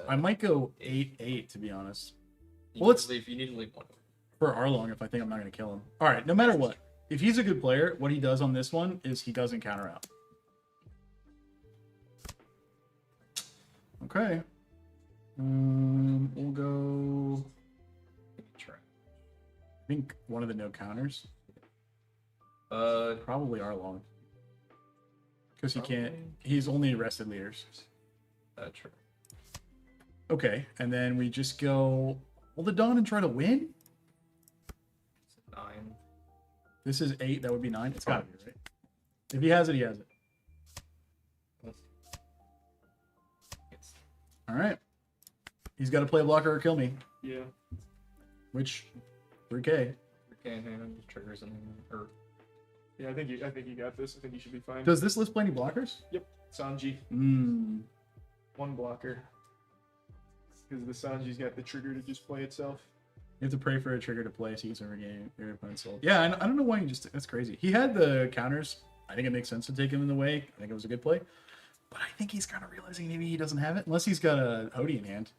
I might go 8, 8 to be honest. you, Well, need let's- to leave, you need to leave one open. For Arlong, if I think I'm not going to kill him. All right, no matter what. If he's a good player, what he does on this one is he doesn't counter out. Okay. We'll go. Try. I think one of the no counters. Uh, Probably Arlong. Because he can't. Probably. He's only arrested leaders. true. Okay, and then we just go. Hold the Dawn and try to win? 9. This is 8. That would be 9. It's got to be, right? If he has it, he has it. It's All right. He's got to play a blocker or kill me. Yeah. Which, 3K. okay, hand triggers and or Yeah, I think you got this. I think you should be fine. Does this list play any blockers? Sanji, Hmm. one blocker. Because the Sanji's got the trigger to just play itself. You have to pray for a trigger to play so you can regain your opponent's soul. Yeah, I don't know why you just. That's crazy. He had the counters. I think it makes sense to take him in the way. I think it was a good play. But I think he's kind of realizing maybe he doesn't have it. Unless he's got a Hody in hand.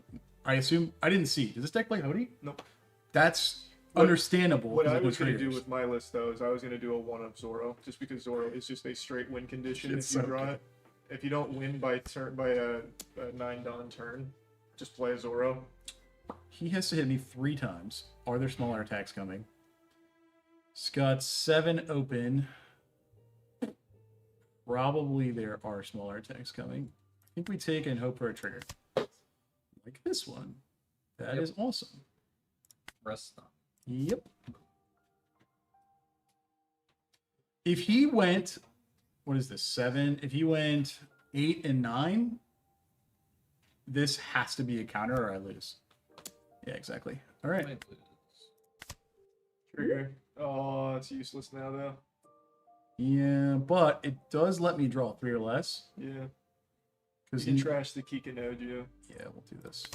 I assume. I didn't see. Does this deck play Hody? Nope. That's What- understandable. What 'cause I of the was going to do triggers. with my list, though, is I was going to do a 1 of Zoro, just because Zoro is just a straight win condition It's if you so draw good. it. If you don't win by a 9 Dawn turn, just play a Zoro. He has to hit me 3 times. Are there smaller attacks coming? He's got 7 open. probably there are smaller attacks coming. I think we take and hope for a trigger. Like this one. That is awesome. Rest not. Yep. If he went, what is this, 7? If he went 8 and 9, this has to be a counter or I lose. Yeah, exactly. All right. Might lose. Trigger. Oh, it's useless now though. Yeah, but it does let me draw 3 or less. Yeah. You Because can trash the Kikanojo. yeah, we'll do this.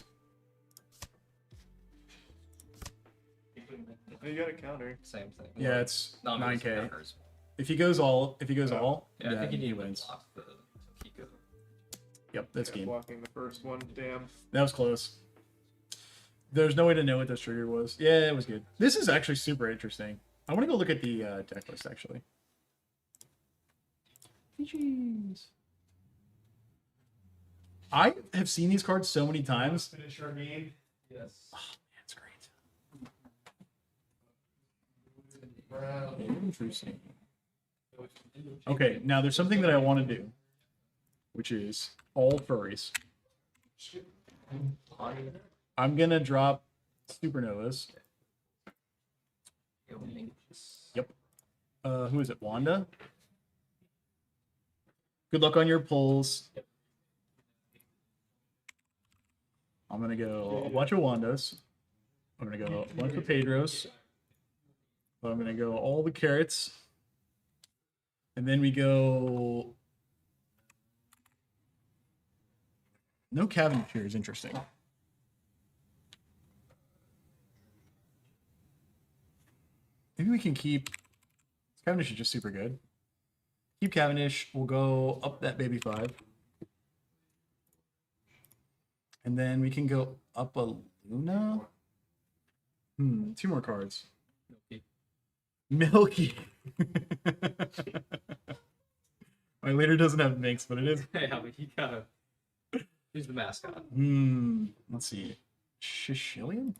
Oh, you got a counter. Same thing. Yeah, it's Not 9K. counters. If he goes all, Yeah, I think you he need to wins. block the Kiko. Yep, that's Yeah, game. blocking the first one. Damn. That was close. There's no way to know what this trigger was. Yeah, it was good. This is actually super interesting. I want to go look at the deck list, actually. Jeez. I have seen these cards so many times. Finish our game. Yes. Oh, man, it's great. Interesting. Okay, now there's something that I want to do, which is all furries. I'm gonna drop supernovas. Yep. Who is it? Wanda? Good luck on your pulls. I'm gonna go a bunch of Wandas. I'm gonna go a bunch of Pedros. I'm gonna go all the carrots. And then we go. No Cavendish here is interesting. Maybe we can keep. Cavendish is just super good. Keep Cavendish. We'll go up that baby 5. And then we can go up a Luna. 2 more cards. Milky. My leader doesn't have Minx, but it is. Yeah, but he kind of. He's the mascot. Let's see. Shishilian?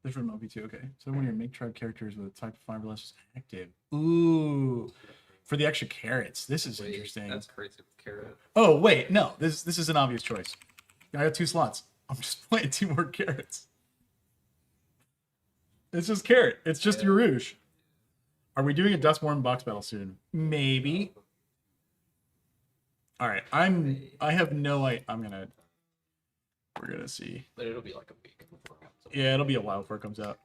Different OP2. Okay. So when you make tribe characters with a type of fiberless is active. Ooh. For the extra carrots. This is Wait, interesting. That's crazy with carrot. Oh, wait. No. This is an obvious choice. I got 2 slots. I'm just playing 2 more carrots. It's just carrot. It's just your rouge. Are we doing a Dustborn box battle soon? Maybe. All right. I have no idea. We're gonna see. But it'll be like a week before it comes out. Yeah, it'll be a while before it comes out.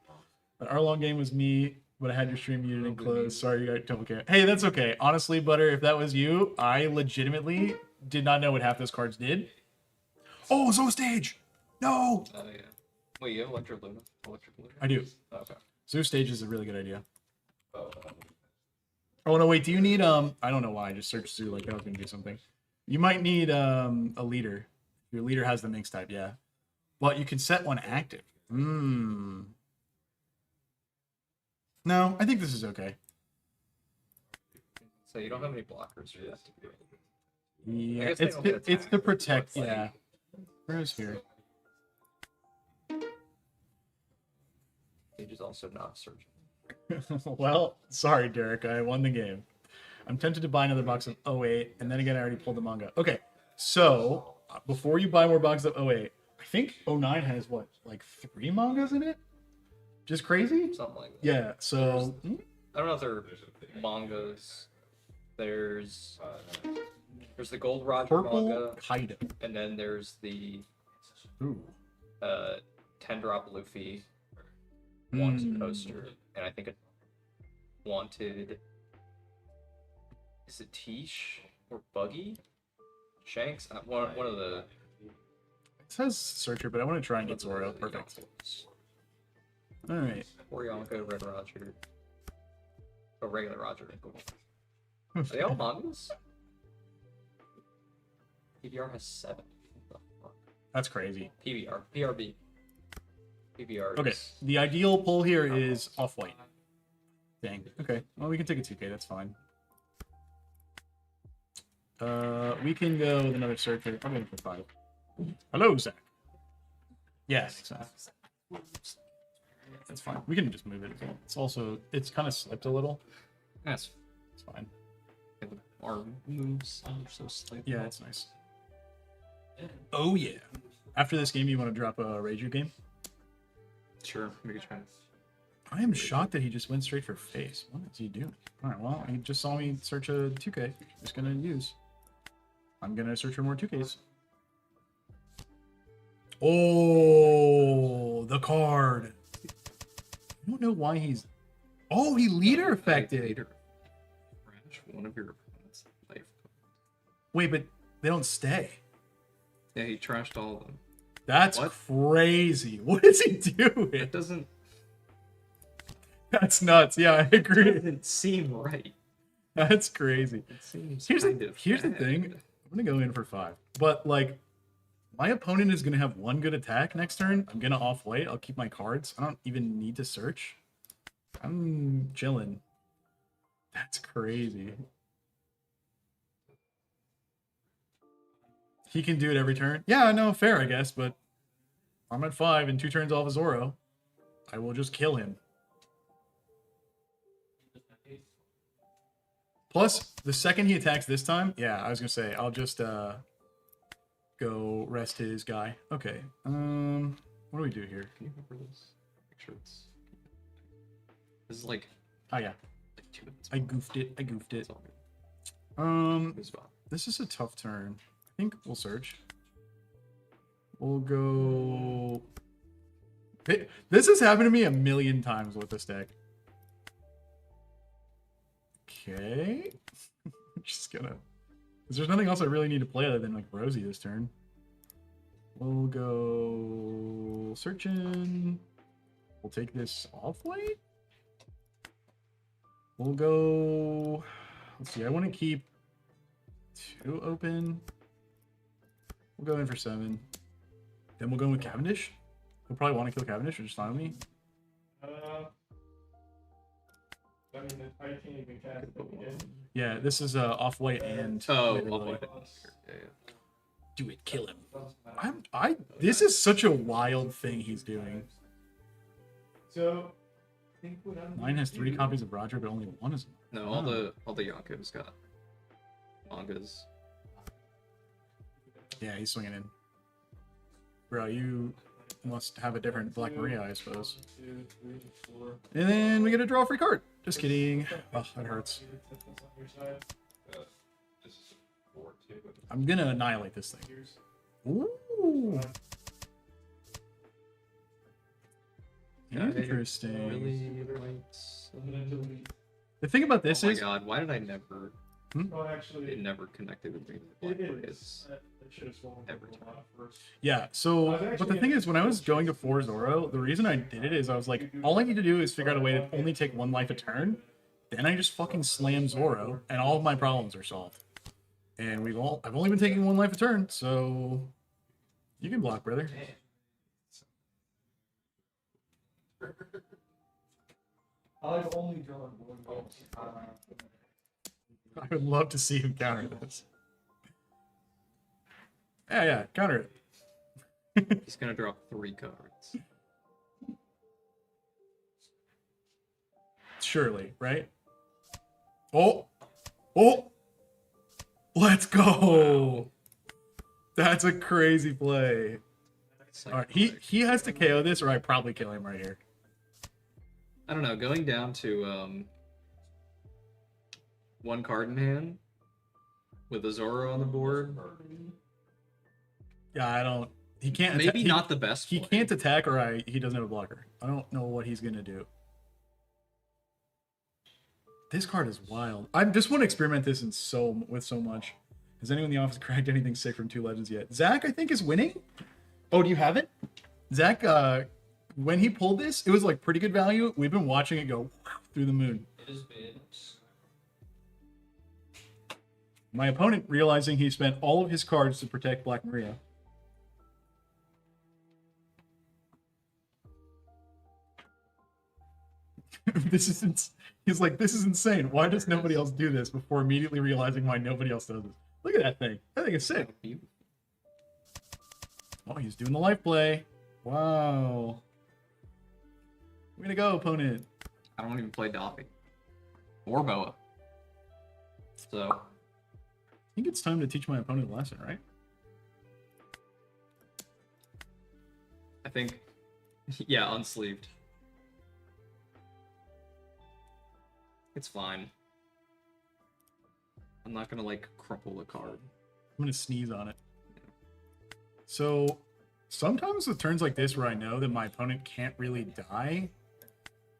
But our long game was me, but I had your stream muted and closed. Sorry, you got double cam. Hey, that's okay. Honestly, Butter, if that was you, I legitimately did not know what half those cards did. Oh, Zo Stage! No! Oh, yeah. Wait, you have Electric Luna? Electric Luna? I do. Oh, okay. Zoo Stage is a really good idea. Oh, Oh no, wait, do you need I don't know why I just searched Zoo like I was gonna do something. You might need a leader. Your leader has the Minx type, yeah. But you can set one active. No, I think this is okay. so you don't have any blockers for that. Yeah, guess they don't get it's attacked, to so protect, it's like- yeah. Where's here? Sage is also not searching. Well, sorry, Derek. I won the game. I'm tempted to buy another box of 08, and then again, I already pulled the manga. Okay, so before you buy more boxes of 08, I think 09 has what, like 3 mangas in it? Just crazy? Something like that. Yeah, so I don't know if they're mangas. There's the Gold Roger Purple manga, Kaido. and then there's the Ooh. 10-drop Luffy wanted poster, and I think a wanted. Is it Tish or Buggy? Shanks? One of the. It says Searcher, but I want to try and get Zoro. Perfect. All right. Or Yonko, Red Roger. Or regular Roger. Are they all mangas? PBR has 7. What the fuck? That's crazy. PBR. PRB. PBR. Okay, the ideal pull here is off-white. Dang. Okay, well, we can take a 2K. That's fine. We can go with another Searcher. I'm going for 5. Hello, Zach. Yeah, makes sense. That's fine. We can just move it. It's also, it's kind of slipped a little. That's It's fine. the arm moves are so slightly. Yeah, it's nice. Oh, yeah. After this game, you want to drop a Rage game? Sure. We could try. I am shocked that he just went straight for face. What is he doing? All right, well, he just saw me search a 2K. Just gonna use. I'm gonna search for more 2Ks. Oh, the card. I don't know why he's. Oh, he leader affected. Leader. Crash one of your opponent's life. Wait, but they don't stay. Yeah, he trashed all of them. That's What? crazy. What is he doing? It doesn't. That's nuts. Yeah, I agree. Doesn't seem right. That's crazy. It seems Here's kind the of here's the bad. thing. I'm gonna go in for 5, but like, my opponent is gonna have 1 good attack next turn. I'm gonna off white. I'll keep my cards. I don't even need to search. I'm chilling. That's crazy. He can do it every turn. Yeah, no, fair, I guess, but I'm at 5 and 2 turns off of Zoro. I will just kill him. Plus, the second he attacks this time, yeah, I was gonna say, I'll just go rest his guy. Okay. What do we do here? Can you remember this? Make sure it's. This is like Oh yeah, 2 minutes. I goofed it. I goofed it. It's all good. It's fine. This is a tough turn. I think we'll search. We'll go. This has happened to me a million times with this deck. Okay. I'm just gonna. Because there's nothing else I really need to play other than like Rosie this turn. We'll go searching. We'll take this off white. We'll go. Let's see. I want to keep 2 open. We'll go in for 7. Then we'll go in with Cavendish. We'll probably want to kill Cavendish, which is fine with me. I mean, I can't even cast it again. Yeah, this is off white and. Oh, Literally. I'll play it. Yeah, yeah. Do it, kill him. This is such a wild thing he's doing. So, I think what I'm Mine has gonna 3 do- copies of Roger, but only 1 is. No, all the Yonkos got mangas. Yeah, he's swinging in. Bro, you must have a different Black Maria, I suppose. 1, 2, 3, 4. And then we get to draw a free card. Just kidding. Oh, that hurts. I'm gonna annihilate this thing. Ooh. Interesting. Really likes. The thing about this Oh my is, god, why did I never? Oh, actually, It never connected with me. it It's should have swung every a lot first. yeah. So, but the thing is, when I was going to 4 Zoro, the reason I did it is I was like, all I need to do is figure out a way to only take 1 life a turn. Then I just fucking slam Zoro, and all of my problems are solved. And I've only been taking 1 life a turn, so you can block, brother. I've only drawn 1 goal. I would love to see him counter this. Yeah, counter it. He's gonna drop 3 cards. Surely, right? Oh, let's go. That's a crazy play. All right, he has to KO this, or I probably kill him right here. I don't know. Going down to 1 card in hand with a Zoro on the board. Yeah, I don't. He can't. Maybe not the best. He play. can't attack, or he doesn't have a blocker. I don't know what he's gonna do. This card is wild. I just want to experiment this with so much. Has anyone in the office cracked anything sick from 2 Legends yet? Zach, I think, is winning. Oh, do you have it? Zach, when he pulled this, it was like pretty good value. We've been watching it go through the moon. It has been. My opponent realizing he spent all of his cards to protect Black Maria. He's like, this is insane. Why does nobody else do this? Before immediately realizing why nobody else does this. Look at that thing. That thing is sick. Oh, he's doing the life play. Wow. Way to go, opponent. I don't even play Doppy. Or Boa. So, I think it's time to teach my opponent a lesson, right? I think, yeah, unsleeved. It's fine. I'm not gonna, like, crumple the card. I'm gonna sneeze on it. So, sometimes with turns like this where I know that my opponent can't really die,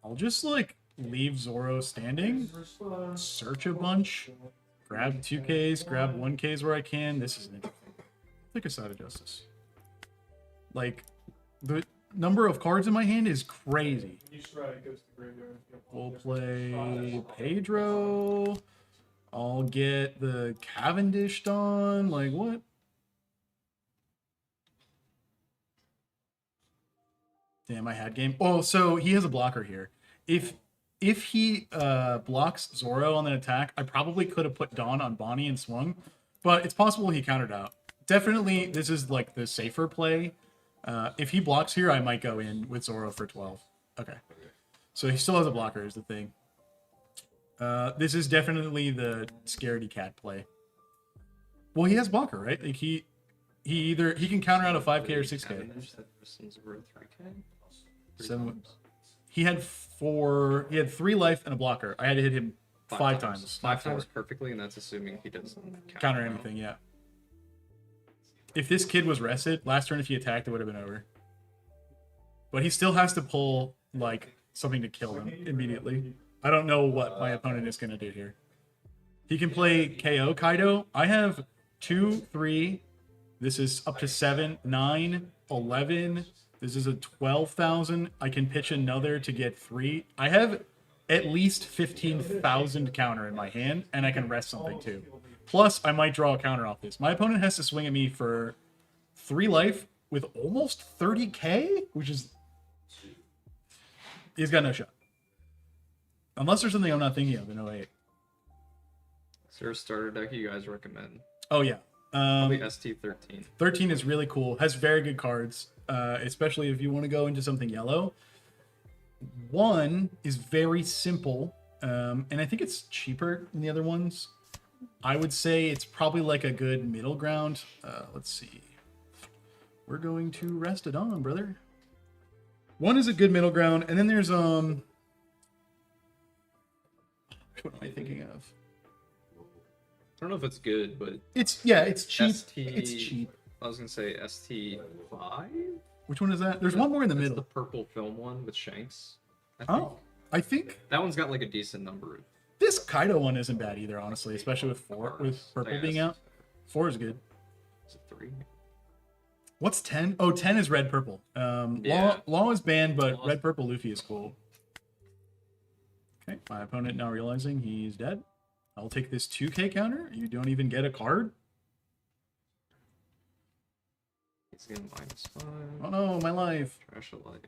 I'll just, like, leave Zoro standing, search a bunch, grab 2Ks, grab 1Ks where I can. This is interesting. Take a side of justice. Like, the number of cards in my hand is crazy. We'll play Pedro. I'll get the Cavendish done. Like, what? Damn, I had game. Oh, so he has a blocker here. If he blocks Zoro on an attack, I probably could have put Dawn on Bonnie and swung, but it's possible he countered out. Definitely, this is like the safer play. If he blocks here, I might go in with Zoro for 12. Okay. So he still has a blocker is the thing. This is definitely the scaredy cat play. Well, he has blocker, right? Like he can counter out a 5K or 6K. Seven. He had 3 life and a blocker. I had to hit him 5 times. 5 times perfectly, and that's assuming he doesn't Counter anything, yeah. If this kid was rested, last turn if he attacked, it would have been over. But he still has to pull, like, something to kill him immediately. I don't know what my opponent is going to do here. He can play KO Kaido. I have 2, 3. This is up to 7, 9, 11. This is a 12,000. I can pitch another to get 3. I have at least 15,000 counter in my hand, and I can rest something too. Plus, I might draw a counter off this. My opponent has to swing at me for 3 life with almost 30k, which is... He's got no shot. Unless there's something I'm not thinking of in 08. Is there a starter deck you guys recommend? Oh, yeah. Probably ST13. 13 is really cool. Has very good cards, especially if you want to go into something yellow. 1 is very simple, and I think it's cheaper than the other ones. I would say it's probably like a good middle ground. Let's see. We're going to rest it on, brother. 1 is a good middle ground, and then there's what am I thinking of? I don't know if it's good, but It's cheap. It's cheap. I was gonna say ST5. Which one is that? There's one more in the That's middle. the purple film one with Shanks. I think That one's got like a decent number. this Kaido one isn't bad either, honestly, especially with purple being out. 4 is good. Is it 3? What's 10? Oh, 10 is red purple. Yeah. Law is banned, but red purple Luffy is cool. Okay, my opponent now realizing he's dead. I'll take this 2K counter. You don't even get a card. He's getting -5. Oh no, my life. Trash a life.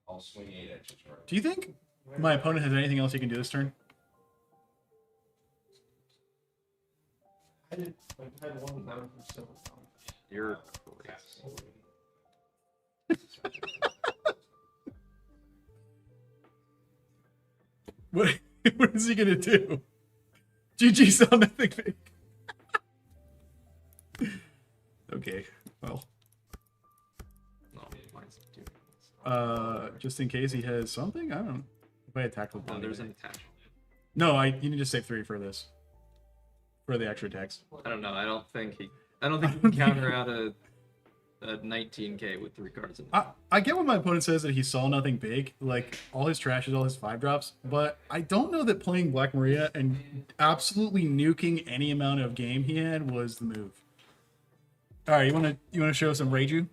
I'll swing 8 extra turns. Do you think my opponent has anything else he can do this turn? I had one down from 7. You're crazy. What is he gonna do? GG saw nothing big. Okay, well. No, mine's doing Just in case he has something? I don't know. If I attack with No, one. there's an attachment. No, you need to save 3 for this. For the extra text. I don't know. I don't think he can counter out a 19k with 3 cards in it. I get when my opponent says that he saw nothing big, like all his trash is all his 5 drops, but I don't know that playing Black Maria and absolutely nuking any amount of game he had was the move. All right, you want to show some Reiju?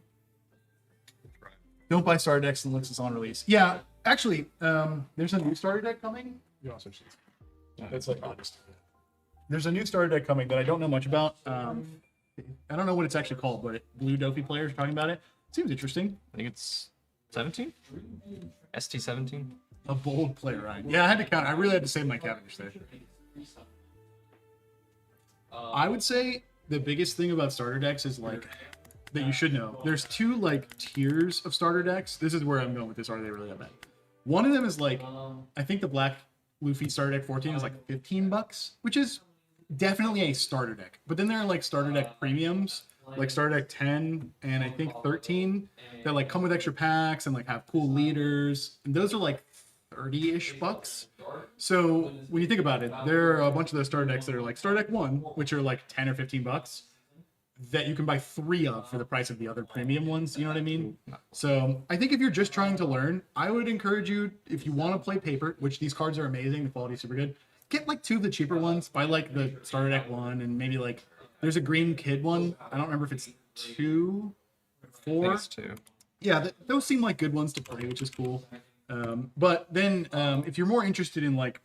Don't buy starter decks unless it's on release. Yeah, actually, there's a new starter deck coming. You also should. It's like August. There's a new starter deck coming that I don't know much about. I don't know what it's actually called, but Blue Dopey players are talking about it. Seems interesting. I think it's 17? ST17? A bold player, right? Yeah, I had to count. I really had to save my Cavendish there. I would say the biggest thing about starter decks is like that you should know. There's two like tiers of starter decks. This is where I'm going with this. Are they really that bad? One of them is like, I think the Black Luffy starter deck 14 is like $15, which is definitely a starter deck. But then there are like starter deck premiums, like starter deck 10 and I think 13 that like come with extra packs and like have cool leaders. And those are like 30-ish bucks. So when you think about it, there are a bunch of those starter decks that are like starter deck 1, which are like 10 or $15 that you can buy 3 of for the price of the other premium ones. You know what I mean? So I think if you're just trying to learn, I would encourage you, if you want to play paper, which these cards are amazing, the quality is super good, get like 2 of the cheaper ones. Buy like the starter deck 1 and maybe like there's a green kid one. I don't remember if it's 2 or 4. It's 2. Yeah, those seem like good ones to play, which is cool. But then if you're more interested in like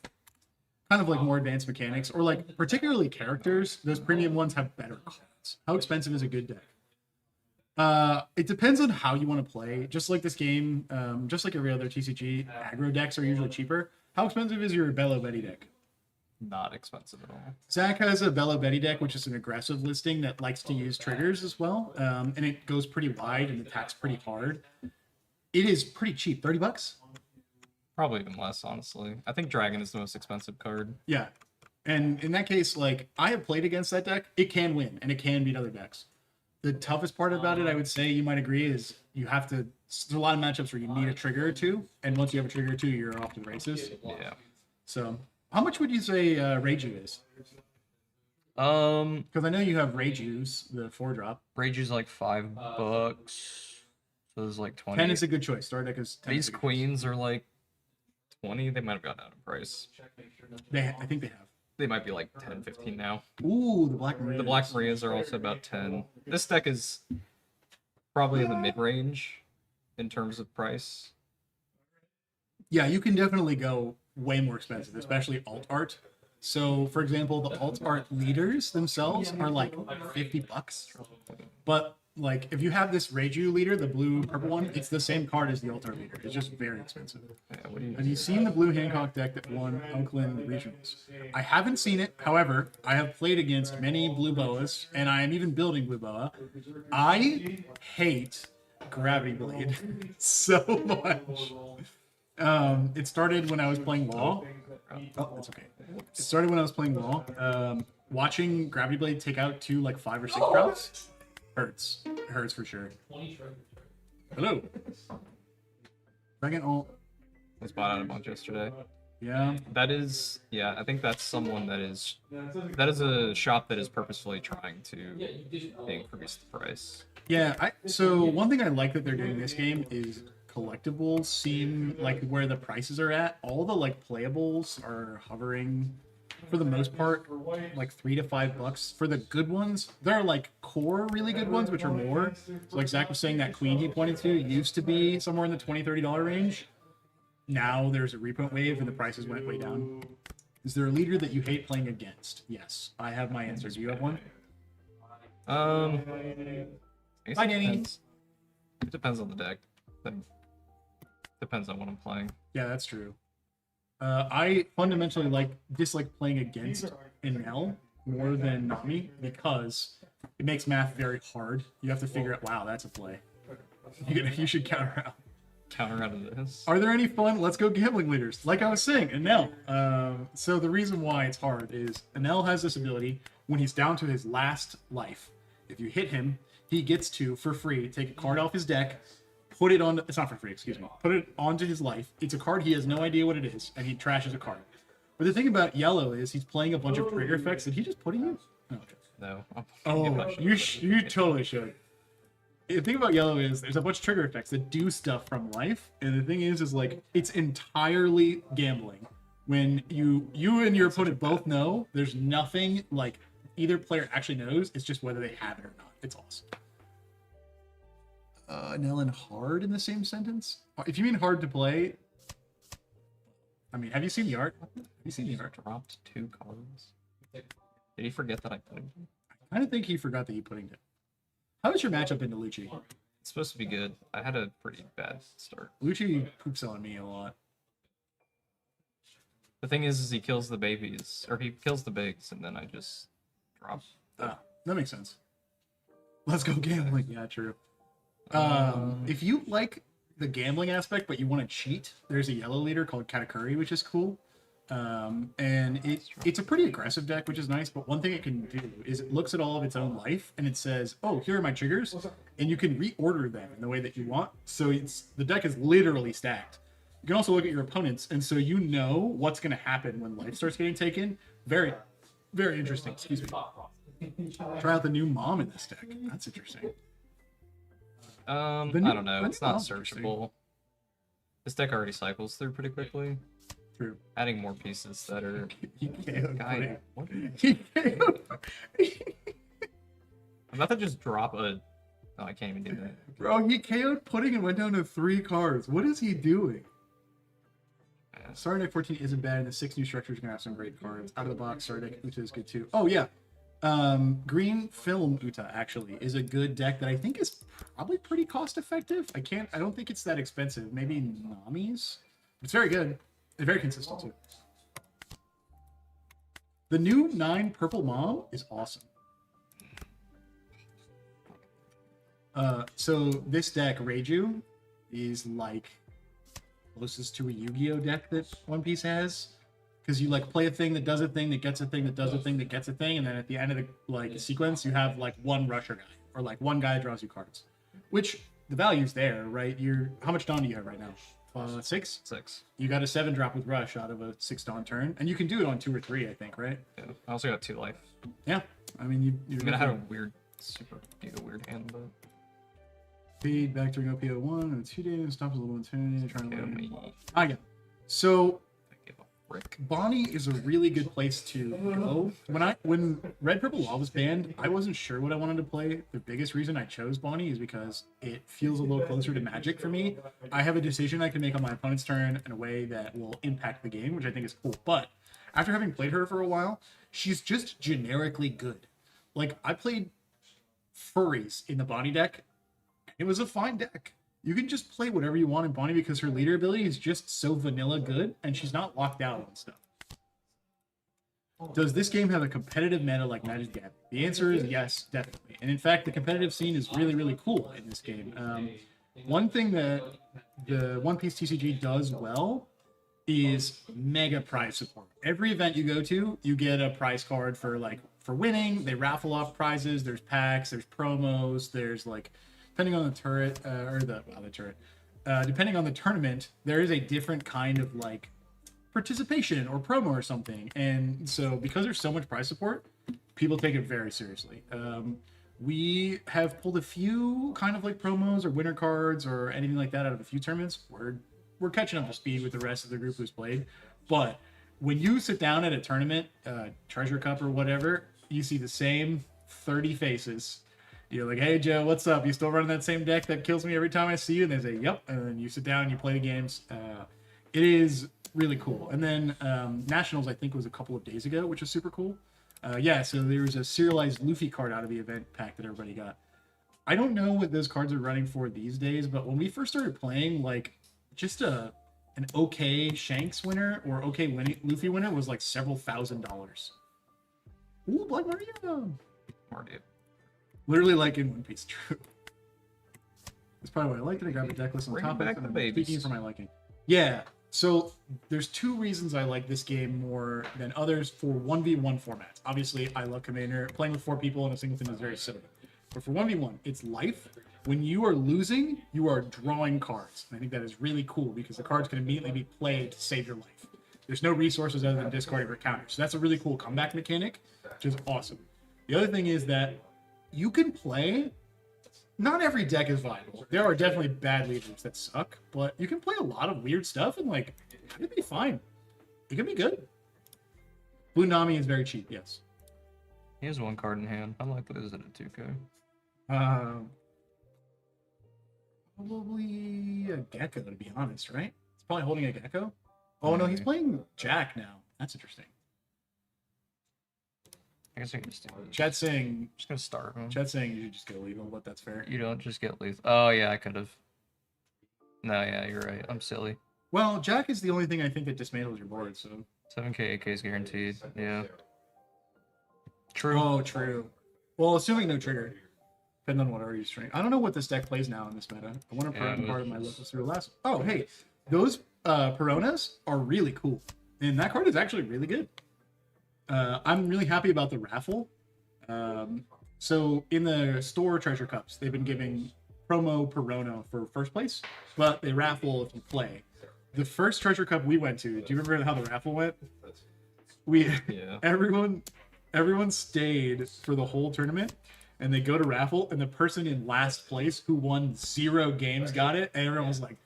kind of like more advanced mechanics or like particularly characters, those premium ones have better cards. How expensive is a good deck? It depends on how you want to play. Just like this game, just like every other TCG, aggro decks are usually cheaper. How expensive is your Bello Betty deck? Not expensive at all. Zach has a Bello Betty deck, which is an aggressive listing that likes to use triggers as well. And it goes pretty wide and attacks pretty hard. It is pretty cheap, $30. Probably even less, honestly. I think Dragon is the most expensive card. Yeah. And in that case, like, I have played against that deck. It can win, and it can beat other decks. The toughest part about it, I would say, you might agree, is you have to... There's a lot of matchups where you need a trigger or two, and once you have a trigger or two, you're off to the races. Yeah. So, how much would you say Reiju is? Because I know you have Reiju's, the 4-drop. Reiju's like $5. So there's like 20. 10 is a good choice. Star deck is 10. These queens are like 20. They might have gotten out of price. I think they have. They might be like 10, 15 now. Ooh, the Black Marias. The Black Marias are also about 10. This deck is probably in the mid-range in terms of price. Yeah, you can definitely go way more expensive, especially alt art. So, for example, the alt art leaders themselves are like $50. But like, if you have this Reiju leader, the blue purple one, it's the same card as the alt art leader. It's just very expensive. Yeah, what do you Have you seen the blue Hancock deck that won Oakland Regionals? I haven't seen it. However, I have played against many blue boas, and I am even building blue boa. I hate Gravity Blade so much. It started when I was playing Law. Oh, that's okay. It started when I was playing Law. Watching Gravity Blade take out 2 like 5 or 6 drops hurts. It hurts for sure. Hello. Second ult. was bought out a bunch yesterday? Yeah. That is, yeah, I think that's someone that is a shop that is purposefully trying to increase the price. Yeah. So one thing I like that they're doing this game is collectibles seem like where the prices are at. All the like playables are hovering for the most part like $3 to $5 for the good ones. There are like core really good ones which are more. So like Zach was saying, that queen he pointed to used to be somewhere in the $20-$30 range. Now there's a reprint wave and the prices went way down. Is there a leader that you hate playing against? Yes, I have my answer. Do you have one? I guess Bye, it Danny. depends. It depends on the deck. Depends on what I'm playing. Yeah, that's true. I fundamentally dislike playing against Enel more than Nami because it makes math very hard. You have to figure out, wow, that's a play. You should counter out. Counter out of this. Are there any fun let's go gambling leaders? Like I was saying, Enel. So the reason why it's hard is Enel has this ability when he's down to his last life. If you hit him, he gets to, for free, take a card off his deck, put it on, it's not for free, excuse me, put it onto his life. It's a card, he has no idea what it is, and he trashes a card. But the thing about yellow is he's playing a bunch of trigger effects. Did he just put it in? No. Oh, you totally should. The thing about yellow is there's a bunch of trigger effects that do stuff from life, and the thing is like it's entirely gambling. When you and your opponent both know, there's nothing like either player actually knows. It's just whether they have it or not. It's awesome. Nell and hard in the same sentence? If you mean hard to play, I mean, have you seen the art? Have you seen the art? Dropped 2 cards. Did he forget that I put him? I kind of think he forgot that you put it. How is your matchup into Lucci? It's supposed to be good. I had a pretty bad start. Lucci poops on me a lot. The thing is he kills the babies, or he kills the bigs, and then I just drop. Ah, that makes sense. Let's go gambling. Yeah, true. If you like the gambling aspect, but you want to cheat, there's a yellow leader called Katakuri, which is cool. And it's a pretty aggressive deck, which is nice. But one thing it can do is it looks at all of its own life and it says, "Oh, here are my triggers," and you can reorder them in the way that you want. So the deck is literally stacked. You can also look at your opponents, and so you know what's going to happen when life starts getting taken. Very, very interesting. Excuse me. Try out the new mom in this deck. That's interesting. I don't know. It's not searchable. This deck already cycles through pretty quickly. True. Adding more pieces that are. He KO'd Guy, what? He KO'd. I'm about to just drop a. Oh, I can't even do that. Bro, he KO'd Pudding and went down to 3 cards. What is he doing? Starter deck 14 isn't bad, and the 6 new structures are going to have some great cards. Out of the box, Starter deck Uta is good too. Oh, yeah. Green Film Uta, actually, is a good deck that I think is probably pretty cost-effective. I don't think it's that expensive. Maybe Nami's? It's very good. It's very consistent, too. The new 9 Purple Mom is awesome. So this deck, Reiju, is like closest to a Yu-Gi-Oh deck that One Piece has, because you like play a thing that does a thing that gets a thing that does a thing that gets a thing, and then at the end of the like sequence, you have like one rusher guy or like one guy that draws you cards, which the value's there, right? How much Dawn do you have right now? 6. 6. You got a 7 drop with rush out of a 6 Dawn turn, and you can do it on 2 or 3, I think, right? Yeah. I also got 2 life. Yeah, I mean you're I'm gonna have a weird, super weird hand, but. Feed back during OP08 and 2 days, stops a little intimidating, trying to me. yeah. So I give a frick. Bonnie is a really good place to go. When Red Purple Law was banned, I wasn't sure what I wanted to play. The biggest reason I chose Bonnie is because it feels a little closer to Magic for me. I have a decision I can make on my opponent's turn in a way that will impact the game, which I think is cool. But after having played her for a while, she's just generically good. Like, I played Furries in the Bonnie deck. It was a fine deck. You can just play whatever you want in Bonnie because her leader ability is just so vanilla good, and she's not locked out on stuff. Does this game have a competitive meta like Magic the Gathering? The answer is yes, definitely. And in fact, the competitive scene is really, really cool in this game. One thing that the One Piece TCG does well is mega prize support. Every event you go to, you get a prize card for winning. They raffle off prizes. There's packs. There's promos. There's like. Depending on the turret, depending on the tournament, there is a different kind of like participation or promo or something. And so because there's so much prize support, people take it very seriously. We have pulled a few kind of like promos or winner cards or anything like that out of a few tournaments. We're catching up to speed with the rest of the group who's played. But when you sit down at a tournament, Treasure Cup or whatever, you see the same 30 faces. You're like, "Hey Joe, what's up? You still running that same deck that kills me every time I see you?" And they say, "Yep." And then you sit down and you play the games. It is really cool. And then Nationals, I think, was a couple of days ago, which is super cool. So there was a serialized Luffy card out of the event pack that everybody got. I don't know what those cards are running for these days, but when we first started playing, like just an okay Shanks winner or okay Luffy winner was like several $1,000s. Ooh, Black Maria. Marty. Literally like in One Piece, true. That's probably why I liked it. I grabbed a deck list on Bring top back of it. the I'm babies. tweaking for my liking. Yeah. So there's 2 reasons I like this game more than others for 1v1 formats. Obviously, I love Commander. Playing with 4 people in a singleton is very silly. But for 1v1, it's life. When you are losing, you are drawing cards. And I think that is really cool because the cards can immediately be played to save your life. There's no resources other than discarding your counter. So that's a really cool comeback mechanic, which is awesome. The other thing is that you can play. Not every deck is viable. There are definitely bad leaders that suck, but you can play a lot of weird stuff and like it'd be fine. It can be good. Blue Nami is very cheap, yes. He has 1 card in hand. I'm likely to lose it at 2K. Probably a Gecko, to be honest, right? He's probably holding a Gecko. Oh no, he's playing Jack now. That's interesting. I guess I can just do it. Chad's saying I'm just gonna start him. Chad's saying you should just go lethal, but that's fair. You don't just get lethal. Oh yeah, I could have. No, yeah, you're right. I'm silly. Well, Jack is the only thing I think that dismantles your board, so 7K, 8K is guaranteed. Yeah. True. Oh, true. Well, assuming no trigger. Depends on what are you string. I don't know what this deck plays now in this meta. I want to put part of my list through last. Oh, hey, those Peronas are really cool, and that card is actually really good. I'm really happy about the raffle. So in the store treasure cups, they've been giving promo Perona for first place, but they raffle if you play. The first treasure cup we went to, do you remember how the raffle went? Everyone stayed for the whole tournament, and they go to raffle, and the person in last place who won 0 games got it, and everyone was like,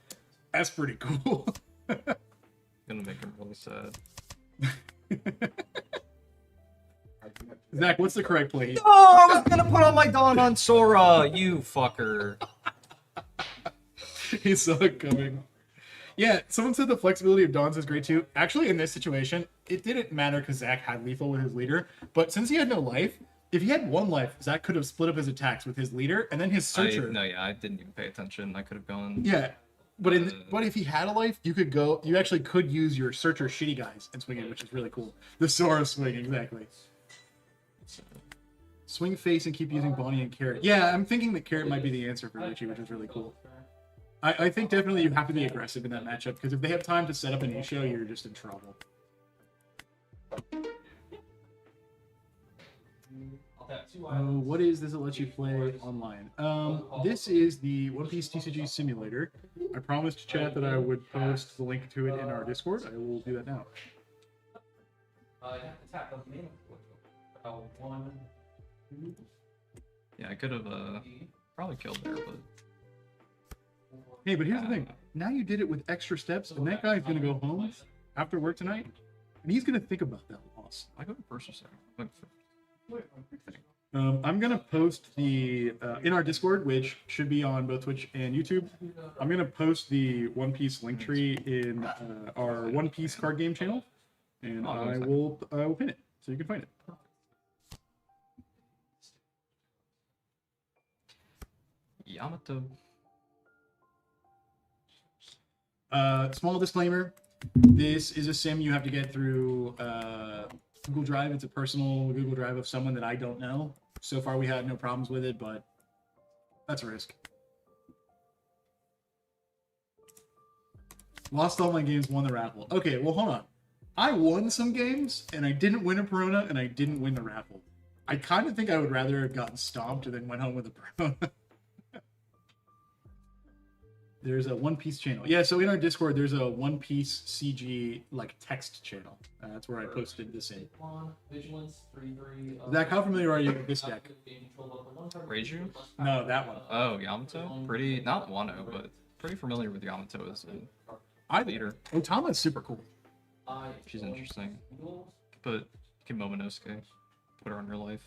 "That's pretty cool." Gonna make him really sad. Zach, what's the correct play? No, I was gonna put on my Dawn on Sora, you fucker. He saw it coming. Yeah, someone said the flexibility of Dawn's is great too. Actually, in this situation, it didn't matter because Zach had lethal with his leader. But since he had no life, if he had 1 life, Zach could have split up his attacks with his leader and then his searcher. I didn't even pay attention. I could have gone. Yeah, but but if he had a life, you could go. You actually could use your searcher shitty guys and swing it, which is really cool. The Sora swing, exactly. Swing face and keep using Bonnie and Carrot. Yeah, I'm thinking that Carrot might be the answer for Richie, which is really cool. I think definitely you have to be aggressive in that matchup, because if they have time to set up an Isho, you're just in trouble. What is this that lets you play online? This is the One Piece TCG simulator. I promised chat that I would post the link to it in our Discord. I will do that now. Yeah, I could have probably killed there, but. Hey, but here's the thing. Now you did it with extra steps, and that guy's gonna go home after work tonight, and he's gonna think about that loss. I go first or second. I'm gonna post the in our Discord, which should be on both Twitch and YouTube. I'm gonna post the One Piece link tree in our One Piece card game channel, and I will pin it so you can find it. Yamato. Small disclaimer, this is a sim you have to get through Google Drive. It's a personal Google Drive of someone that I don't know. So far we had no problems with it, but that's a risk. Lost all my games, won the raffle. Okay, well hold on. I won some games, and I didn't win a Perona, and I didn't win the raffle. I kind of think I would rather have gotten stomped and then went home with a Perona. There's a One Piece channel. Yeah, so in our Discord, there's a One Piece CG like text channel. That's where I posted this in. Zach, how familiar are you with this deck? Reiju? No, that one. Oh, Yamato? Pretty, not Wano, but pretty familiar with Yamato as a leader. Otama's super cool. She's interesting. But Momonosuke, put her on your life.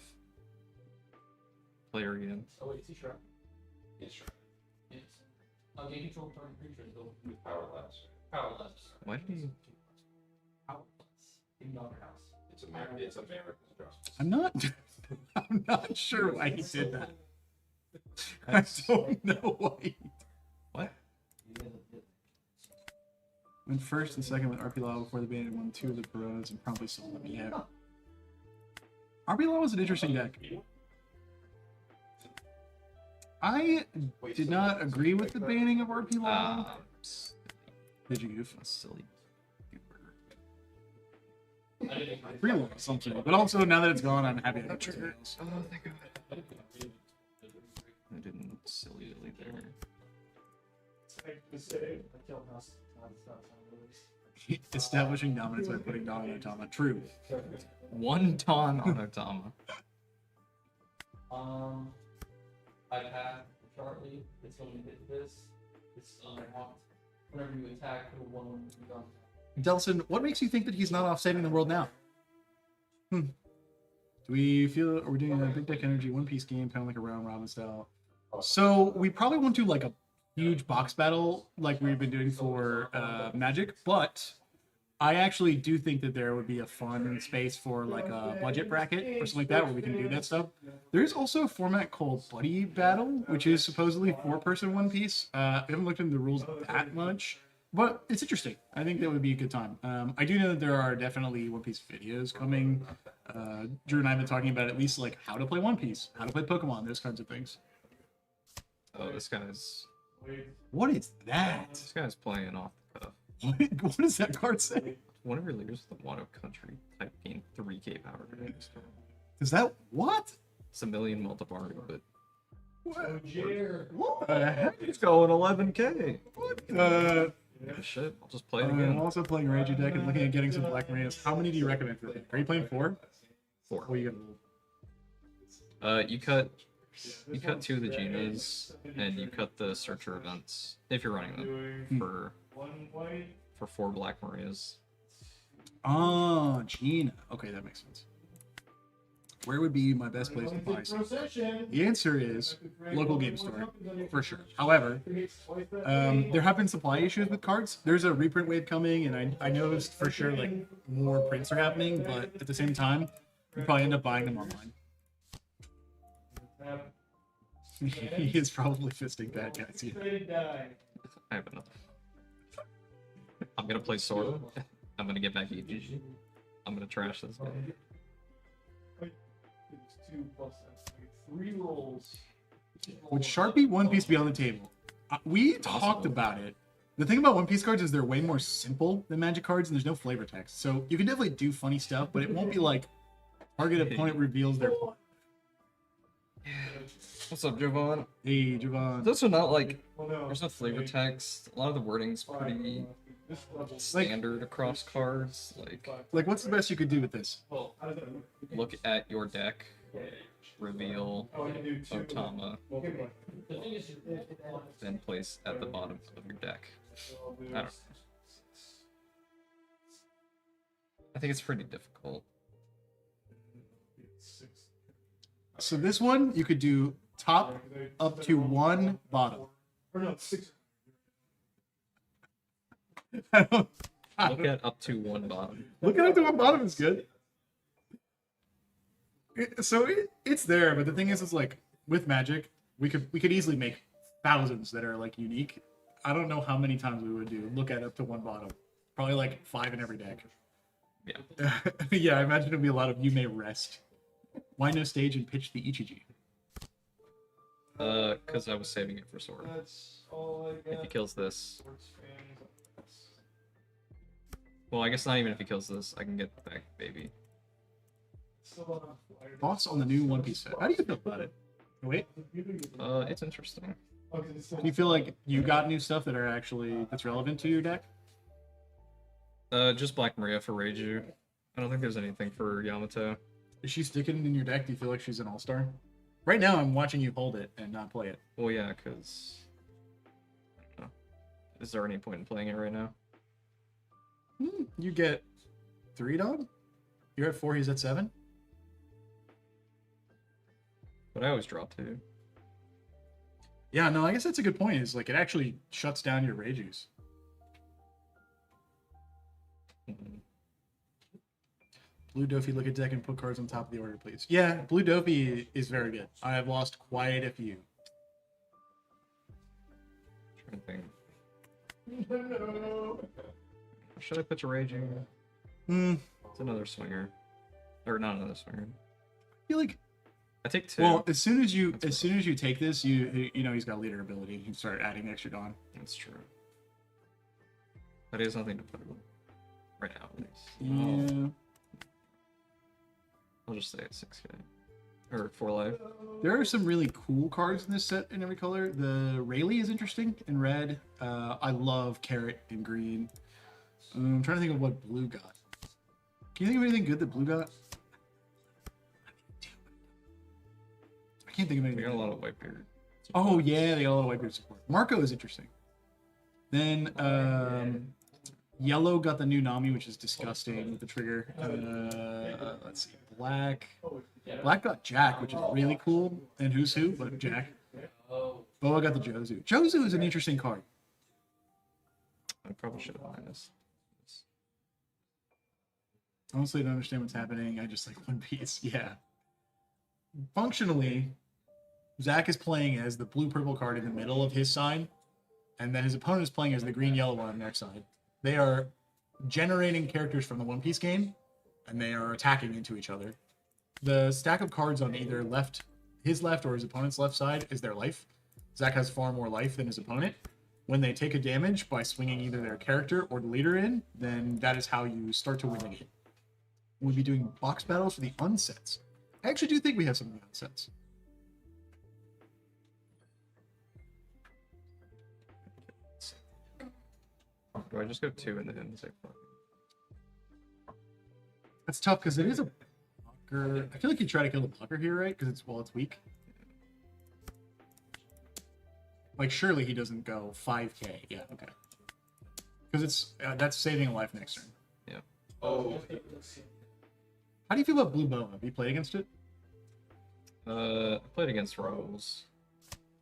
Play her again. Oh wait, is he Shrek? He's Shrek. Yes. Gain control of target creatures though. With powerless. Powerless. Why did he? Powerless. In the other house. It's American justice. I'm not sure why he did that. I don't know why he What? went first and second with RP Law before the ban and won 2 of the Peronas and promptly sold them. Yeah. RP Law was an interesting deck. I did not agree with the banning of RP Law. Did you goof? Silly. Pretty long something. But also, now that it's gone, I'm happy I got trigger. Oh, thank God. I didn't silly there. Establishing dominance by putting Dawn on Otama. True. One Dawn on Otama. I have Charlie. It's going to hit this. It's unlocked. Whenever you attack, put a 1 on the gun. Delson, what makes you think that he's not off saving the world now? Do we feel are we doing a big deck energy One Piece game, kind of like a round robin style? So we probably won't do like a huge box battle like we've been doing for Magic, but I actually do think that there would be a fun space for like a budget bracket or something like that where we can do that stuff. There's also a format called Buddy Battle, which is supposedly 4-person One Piece. I haven't looked into the rules that much, but it's interesting. I think that would be a good time. I do know that there are definitely One Piece videos coming. Drew and I have been talking about at least like how to play One Piece, how to play Pokemon, those kinds of things. Oh, this guy's What is that? playing off the cuff. What does that card say? One of your leaders of the Watto country type gain 3k power today. Is that what? It's a million multiplier, but What the heck? it's going 11k. What? Yeah, shit, I'll just play it I'm again. also playing Ragey deck and looking at getting some Black Marinas. How many do you recommend for me? Are you playing 4? 4. What are you You cut 2 of the Genas, and you cut the Searcher events if you're running them for 4 Black Marias. Oh, Gina. Okay, that makes sense. Where would be my best place to buy some? The answer is local game store, for sure. However, there have been supply issues with cards. There's a reprint wave coming, and I noticed for sure like more prints are happening, but at the same time, you probably end up buying them online. He is probably fisting bad guys. Yeah. I have enough. I'm gonna play Sora. I'm gonna get back EG. I'm gonna trash this guy. Would Sharpie One Piece be on the table? We talked about it. The thing about One Piece cards is they're way more simple than Magic cards, and there's no flavor text. So you can definitely do funny stuff, but it won't be like target opponent reveals their plan. What's up, Jovan? Hey, Javon. Those are not like there's no flavor text. A lot of the wording's pretty standard across cards. Like, what's the best you could do with this? Look at your deck, reveal Otama, then place at the bottom of your deck. I don't know. I think it's pretty difficult. So this one, you could do top up to 1, bottom. I don't- Look at up to 1 bottom. Looking up to 1 bottom is good. It's there, but the thing is like with Magic, we could easily make thousands that are like unique. I don't know how many times we would do look at up to 1 bottom. Probably like 5 in every deck. Yeah. Yeah, I imagine it'd be a lot of you may rest. Why no stage and pitch the Ichiji? Because I was saving it for Sora. If he kills this, well, I guess not even if he kills this, I can get back baby. Thoughts on the new One Piece set? How do you feel about it? Wait, It's interesting. do you feel like you got new stuff that's relevant to your deck? Just Black Maria for Reiju. I don't think there's anything for Yamato. Is she sticking in your deck? Do you feel like she's an all-star? Right now, I'm watching you hold it and not play it. Well, yeah, because I don't know. Is there any point in playing it right now? You get 3, dog? You're at 4, he's at 7? But I always drop 2. Yeah, no, I guess that's a good point. Is like it actually shuts down your Reijus. Blue Dofi, look at deck and put cards on top of the order, please. Yeah, Blue Dofi is very good. I have lost quite a few. Trying to think. Should I pitch a Reiju? It's another swinger. Or not another swinger. I feel like I take 2. well, as soon as you take this, you know he's got leader ability. You can start adding extra Dawn. That's true. But he has nothing to put right now, at least. Yeah. I'll just say it's 6k. Or 4 life. There are some really cool cards in this set in every color. The Rayleigh is interesting in red. I love Carrot in green. I'm trying to think of what blue got. Can you think of anything good that blue got? I can't think of We anything. got a lot of Whitebeard. Oh yeah, they got a lot of Whitebeard support. Marco is interesting. Then yellow got the new Nami, which is disgusting with the trigger. Let's see, black got Jack, which is really cool. And who's who? But Jack. Boa got the Jozu. Jozu is an interesting card. I probably should have minus. Honestly, I don't understand what's happening. I just like One Piece. Yeah. Functionally, Zach is playing as the blue-purple card in the middle of his side, and then his opponent is playing as the green-yellow one on their side. They are generating characters from the One Piece game, and they are attacking into each other. The stack of cards on either his left or his opponent's left side is their life. Zach has far more life than his opponent. When they take a damage by swinging either their character or the leader in, then that is how you start to win the game. We'll be doing box battles for the unsets. I actually do think we have some of the unsets. Do I just go 2 and then say fuck? That's tough because it is a blocker. I feel like you try to kill the blocker here, right? Because it's weak. Like surely he doesn't go 5k. Yeah, okay. Because it's that's saving a life next turn. Yeah. Oh, How do you feel about Blue Bow? Have you played against it? I played against Rolls.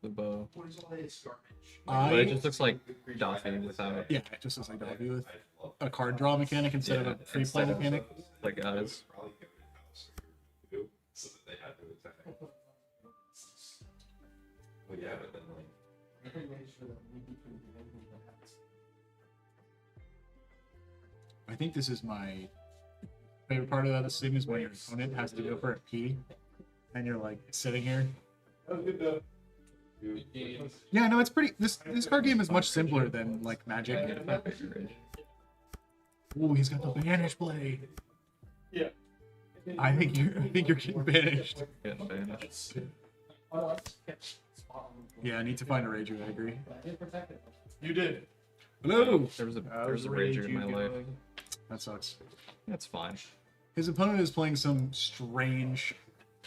Blue Bow. what is all this garbage? But it just looks like Daffy without Yeah, it just looks like Dalby with a card draw mechanic instead of a free play mechanic. like guys. Probably give it a house or two, so that they had to attack. Well, yeah, but then like. I think this is my favorite part of that sim is when your opponent has to go for a P, and you're like sitting here. Yeah, no, it's pretty. This card game is much simpler than like Magic. Ooh, he's got the Banish Blade. Yeah. I think you're getting banished. Getting banished. Yeah, I need to find a Rager. I agree. You did. Hello. There was a Rager in my life. That sucks. That's fine. His opponent is playing some strange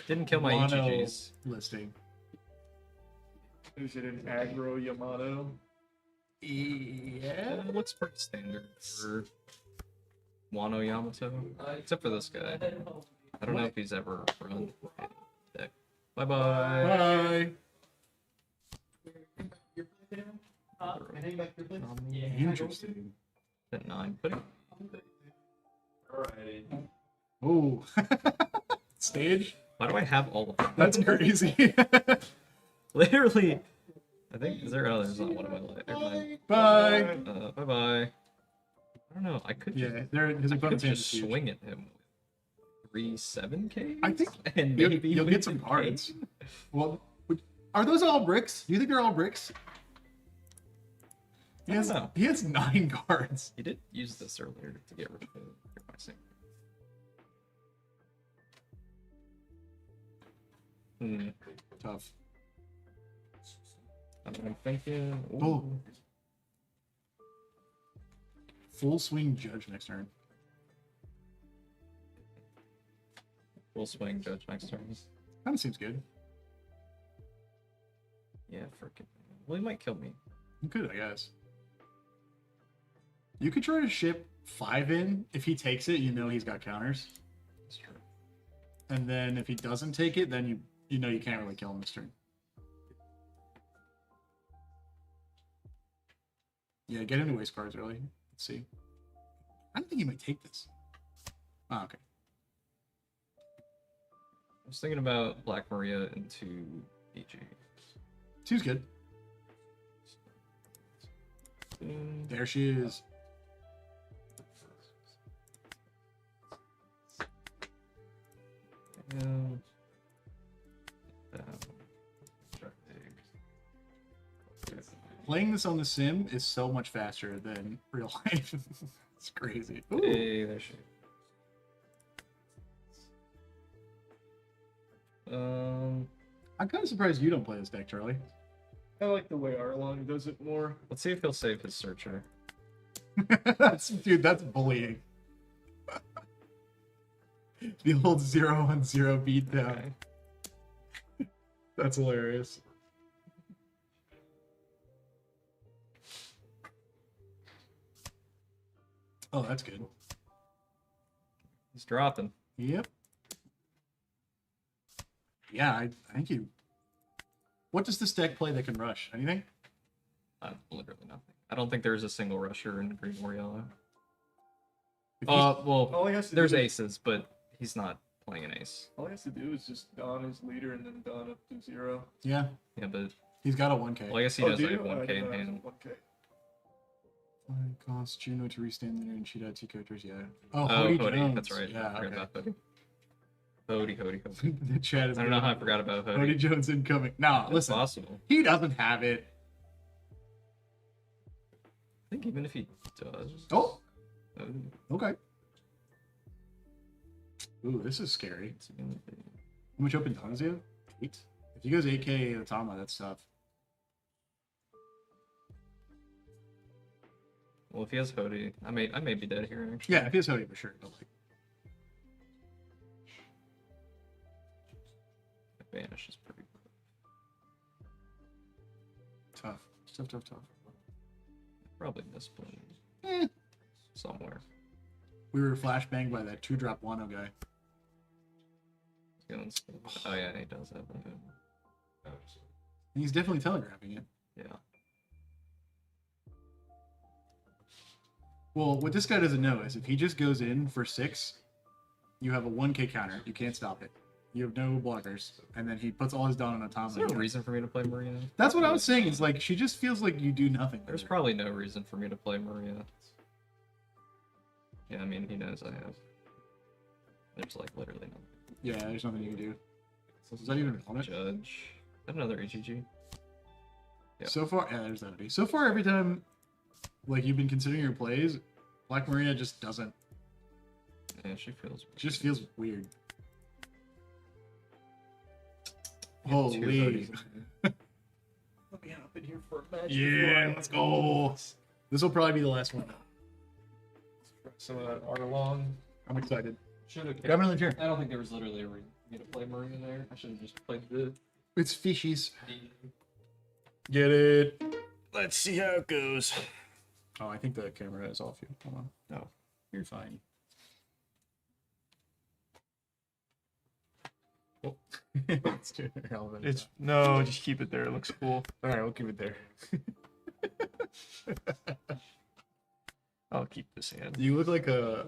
Didn't kill my mono EGGs. listing. Is it an aggro Yamato? Yeah. It looks pretty standard for Wano Yamato. Except for this guy. I don't know if he's ever run a deck. Bye bye. Bye. Interesting. At 9. Put it. Alrighty. Oh. Stage? Why do I have all of them? That's crazy. Literally. I think, is there, oh, there's not one of my life. Bye. Bye bye. I don't know. I could just, Yeah, there his I could opponent's hand just is huge. swing at him with 3-7K. I think and You'll, maybe you'll win get some the cards. game. Well, are those all bricks? Do you think they're all bricks? I don't know. He has 9 cards. He did use this earlier to get rid of it. Tough. I'm thinking. Oh. Full swing judge next turn. We'll swing judge next turn. Kind of seems good. Yeah, freaking. Well, he might kill me. You could, I guess. You could try to ship 5 in. If he takes it, you know he's got counters. That's true. And then if he doesn't take it, then you know you can't really kill him this turn. Yeah, get him to waste cards early. Let's see. I don't think he might take this. Oh, okay. I was thinking about Black Maria into EG. Seems good. There she is. And Playing this on the sim is so much faster than real life. It's crazy. Ooh. hey, there she is. I'm kind of surprised you don't play this deck, Charlie. I like the way Arlong does it more. Let's see if he'll save his searcher. Dude, that's bullying. The old 0-on-0 beatdown. Okay. That's hilarious. Oh, that's good. He's dropping. Yep. Yeah, I think you. What does this deck play that can rush? Anything? Literally nothing. I don't think there's a single rusher in green or yellow. If you- Well, All he has to there's do, aces, but he's not playing an ace. all he has to do is just don his leader and then don up to 0. Yeah, Yeah, but he's got a 1k. well, I guess he Oh, does do like you? I 1k didn't in know it was hand. 1K. Cost Juno to restand leader and shoot out 2 characters. Yeah. Oh, Oh, Hody Cody, Jones. that's right. Yeah. I forgot Okay. about Cody. Hody, Hody, Hody. The chat is I don't know how I forgot about Hody Hody. Jones incoming. Nah, It's listen. possible. He doesn't have it. I think even if he does. Oh, Hody, okay. Ooh, this is scary. it's gonna be- How much open tons do you have? 8? If he goes 8k Atama, that's tough. Well, if he has Hody, I may be dead here actually. Yeah, if he has Hody for sure. But like, Banish is pretty tough. Tough. probably misplaced Eh. somewhere. We were flashbanged by that 2-drop Wano guy. Oh yeah, he does have that. And he's definitely telegraphing it. Yeah. Well, what this guy doesn't know is if he just goes in for 6, you have a 1k counter. You can't stop it. You have no blockers. And then he puts all his down on Atama. Is there a reason for me to play Maria? That's what I was saying. It's like, she just feels like you do nothing. with There's her. probably no reason for me to play Maria. Yeah, I mean, he knows I have. There's like literally nothing. Yeah, there's nothing you can do. Is that even on it? Judge. I have another HEG. Yep. So far, yeah, there's that. So far, every time, like, you've been considering your plays, Black Maria just doesn't. Yeah, she feels. Just feels weird. You have two Holy. Hodies in here. Let me hop in here for a match. Yeah, let's go. This will probably be the last one. Some of that Arlong. I'm excited. Should have. Grab another chair. I don't think there was literally a reason for me to play Marine there. I should have just played the. It's fishies. Get it. Let's see how it goes. Oh, I think the camera is off. Hold on. No, you're fine. Oh. It's too irrelevant. It's no, just keep it there. It looks cool. All right, we'll keep it there. I'll keep this hand. You look like a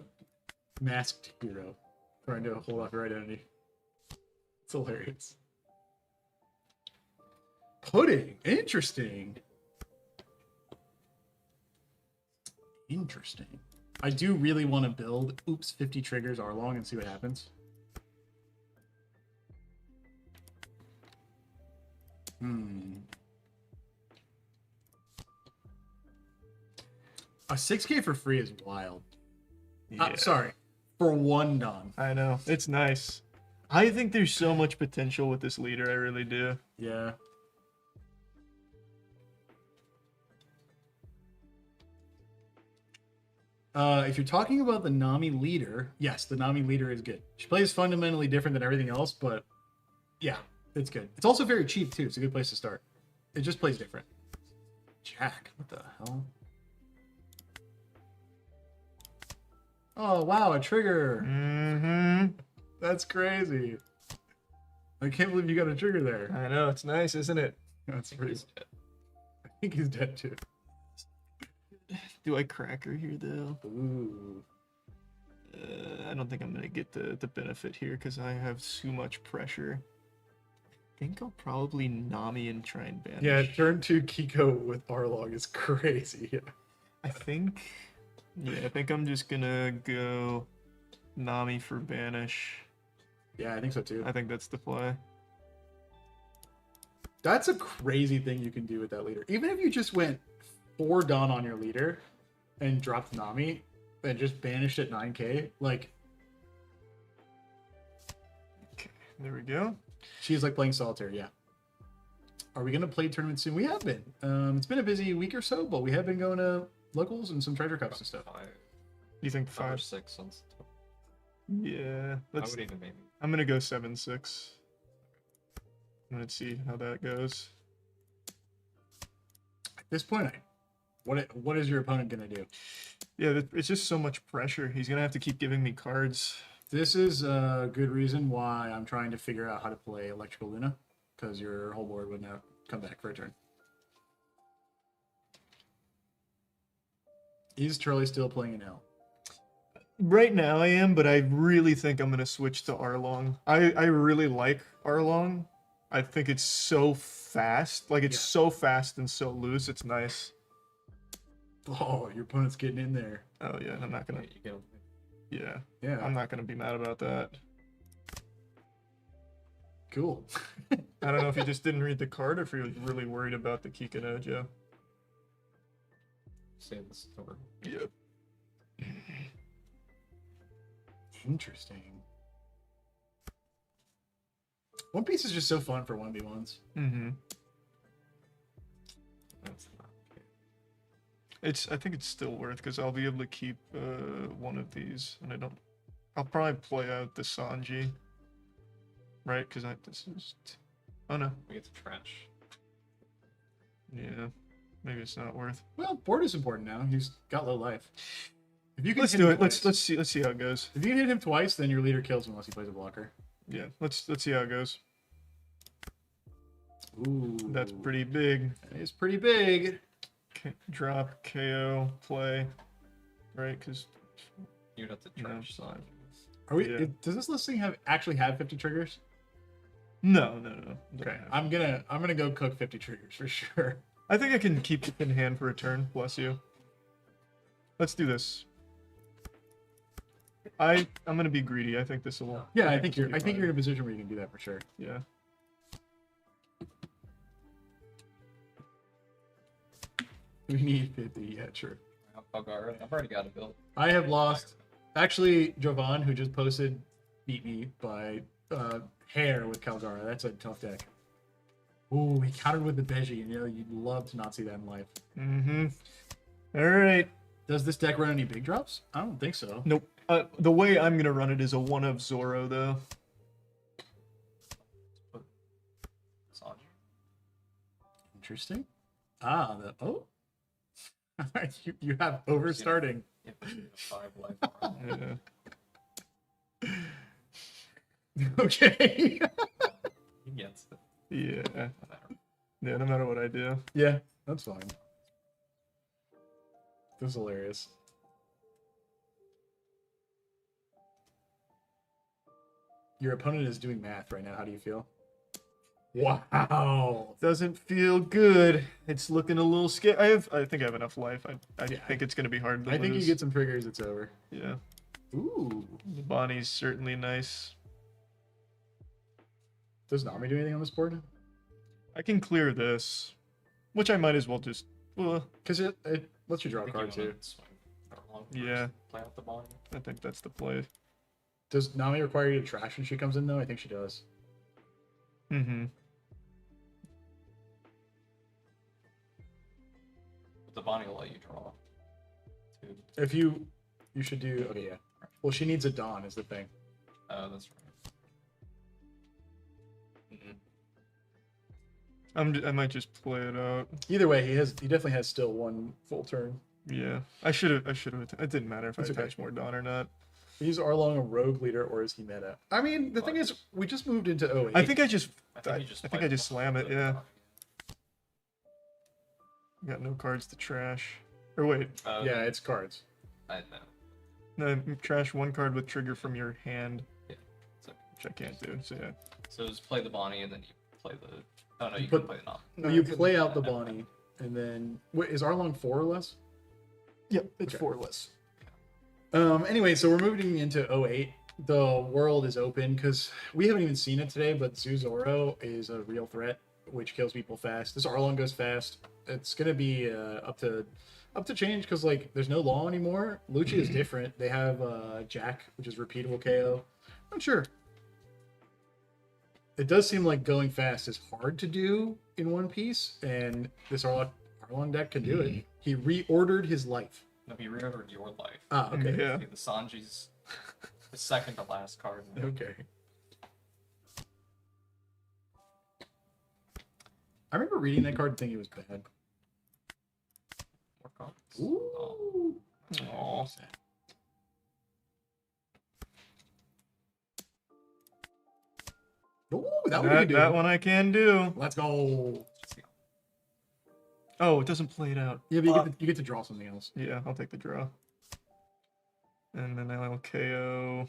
masked hero trying to hold off your identity. It's hilarious. Pudding. Interesting. Interesting. I do really want to build Oops 50 triggers Arlong and see what happens. A 6k for free is wild. Yeah. Sorry. For 1 Don. I know. It's nice. I think there's so much potential with this leader. I really do. Yeah. If you're talking about the Nami leader, yes, the Nami leader is good. She plays fundamentally different than everything else, but yeah, it's good. It's also very cheap too. It's a good place to start. It just plays different. Jack, what the hell? Oh wow, a trigger. Mm-hmm. That's crazy. I can't believe you got a trigger there. I know. It's nice, isn't it? That's pretty. I think he's dead too. Do I crack her here though? Ooh. I don't think I'm gonna get the benefit here because I have too much pressure. I think I'll probably Nami and try and banish. Yeah, turn 2 Kiko with Arlong is crazy. I think I'm just gonna go Nami for banish. Yeah, I think so too. I think that's the play. That's a crazy thing you can do with that leader. Even if you just went 4 Dawn on your leader and dropped Nami and just banished at 9k, like Okay, there we go. she's like playing solitaire, yeah. Are we gonna play tournaments soon? We have been. It's been a busy week or so, but we have been going to locals and some treasure cups and stuff. You think 5 or 5? 6 on. Yeah. I Let's. would even maybe. I'm gonna go 7-6. Let's see how that goes. At this point, what is your opponent gonna do? Yeah, it's just so much pressure. He's gonna have to keep giving me cards. This is a good reason why I'm trying to figure out how to play Electrical Luna, because your whole board would now come back for a turn. Is Charlie still playing an L? Right now I am, but I really think I'm gonna switch to Arlong. I really like Arlong. I think it's so fast. Like it's so fast and so loose. It's nice. Oh, your opponent's getting in there. Oh yeah, I'm not gonna. You go. Yeah, Yeah. I'm not gonna be mad about that. Cool. I don't know if he just didn't read the card or if he was really worried about the Kikanojo. Say this over. Yep. Interesting. One Piece is just so fun for 1v1s. Mm-hmm. That's not okay. I think it's still worth because I'll be able to keep one of these, and I'll probably play out the Sanji. Right? Because this is. Oh no. We get to trash. Yeah. Maybe it's not worth. Well, board is important now. He's got low life. If you can Let's hit do him it. twice- Let's see how it goes. If you can hit him twice, then your leader kills him unless he plays a blocker. Yeah. Let's see how it goes. Ooh, That's pretty big. That is pretty big. Drop, KO, play. Right? Because You'd have to No, trash Sanji. Are we? Yeah. Does this listing actually have 50 triggers? no. Okay, I'm gonna go cook 50 triggers for sure. I think I can keep it in hand for a turn. Bless you. Let's do this. I'm gonna be greedy. I think this will. Yeah, I think this will you're. be I think fine. you're in a position where you can do that for sure. Yeah. We need 50. Yeah, true. I've already got it built. I have lost. Actually, Jovan, who just posted, beat me by hair with Calgara. That's a tough deck. Ooh, he countered with the Beji, and you'd love to not see that in life. Mm-hmm. All right. Does this deck run any big drops? I don't think so. Nope. The way I'm gonna run it is a one of Zoro though. Sanji. Interesting. Ah, you have overstarting. Yeah, but you have 5 life. Yeah. Okay. He gets it. Yeah. No matter. Yeah. No matter what I do. Yeah, that's fine. This is hilarious. Your opponent is doing math right now. How do you feel? Wow. Doesn't feel good. It's looking a little scary. I think I have enough life. I Yeah. think it's gonna be hard to I think you lose. get some triggers, it's over. Yeah. Ooh. The Bonnie's certainly nice. Does Nami do anything on this board? I can clear this, which I might as well just. Because it lets you draw a I think card you wanna too. swing for a long Yeah. first, play out the ball. I think that's the play. Does Nami require you to trash when she comes in though? I think she does. Mm-hmm. But the Bonnie will let you draw. Too. If you should do okay, yeah. Well, she needs a Dawn is the thing. That's right. I might just play it out. Either way, he definitely has still one full turn. Yeah. I should have. It didn't matter if It's I okay. attached more Dawn or not. Is Arlong a rogue leader or is he meta? I mean, the thing is, we just moved into 08. I think I just. I think you just I think play I just the- slam it. the Yeah. Bonnie. Got no cards to trash. Or wait. Yeah, it's cards. I know. No, trash one card with trigger from your hand, So, which I can't do. So yeah. so just play the Bonnie and then you play the. Oh no, You you put- can play the Nom. No, you play out the Bonnie, and then wait, is Arlong 4 or less? Yep. It's Okay. 4 less. Anyway, so we're moving into 08. The world is open because we haven't even seen it today, but Zuzoro is a real threat, which kills people fast. This Arlong goes fast. It's gonna be up to change because like there's no law anymore. Lucia is different. They have Jack, which is repeatable KO. I'm sure. It does seem like going fast is hard to do in One Piece, and this Arlong deck can do it. He reordered his life. No, he reordered your life. Ah, okay. Yeah. The Sanji's the second to last card. Okay. I remember reading that card and thinking it was bad. More cards. Ooh. Aw. Ooh, that one we can do. That one I can do. Let's go. Oh, it doesn't play it out. Yeah, but you get to draw something else. Yeah, I'll take the draw. And then I'll KO.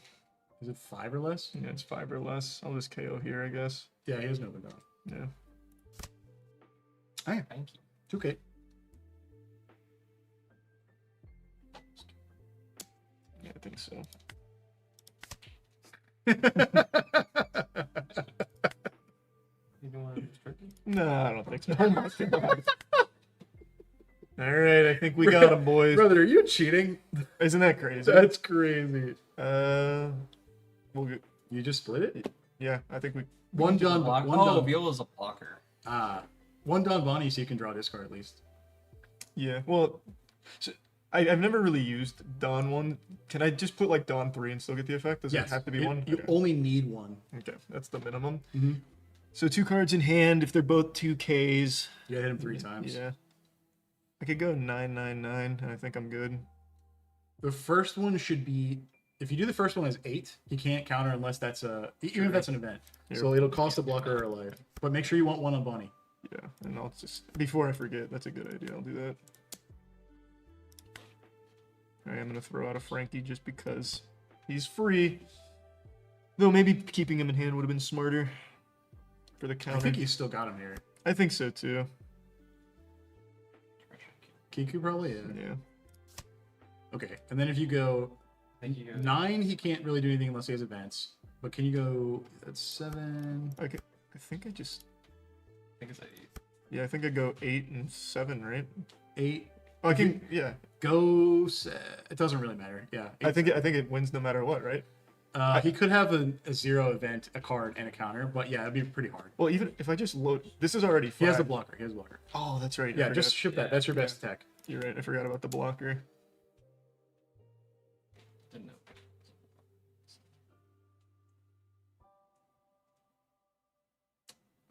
Is it 5 or less? Yeah, it's 5 or less. I'll just KO here, I guess. Yeah, he has no draw. Yeah. Thank you. It's okay. Yeah, I think so. No, I don't think so. Oh my God. All right, I think we got him, boys. Brother, are you cheating? Isn't that crazy? That's crazy. We'll get, You just split it? yeah, I think we. One Don. Block. One Oh, Don. Viola's a blocker. One Don Bonnie, so you can draw this card at least. Yeah, well, so I've never really used Dawn 1. Can I just put like Dawn 3 and still get the effect? Does it have to be one? You Okay. only need one. Okay, that's the minimum. Mm-hmm. So 2 cards in hand if they're both 2Ks. You hit him 3 times. Yeah. I could go 999, and I think I'm good. The first one should be. If you do the first one as 8, you can't counter unless that's even if that's an event. Here. So it'll cost a blocker or a life. But make sure you want one on Bonnie. Yeah, and I'll just before I forget, that's a good idea. I'll do that. Alright, I'm gonna throw out a Frankie just because he's free. Though maybe keeping him in hand would have been smarter for the counter. I think you still got him here. I think so too. Kiku probably, yeah. Yeah. Okay, and then if you go I think you go 9, he can't really do anything unless he has advance. But can you go? That's 7. Okay. I think I just. I think it's 8. Yeah, I think I go 8 and 7, right? 8. Oh, I can. Yeah. Go. It doesn't really matter. Yeah. I think it wins no matter what, right? He could have a 0 event, a card, and a counter, but yeah, it'd be pretty hard. Well, even if I just load, this is already. He has the 5. blocker. He has the blocker. Oh, that's right. I Yeah, forgot. just ship that. Yeah. That's your best attack. You're right. I forgot about the blocker. Didn't know.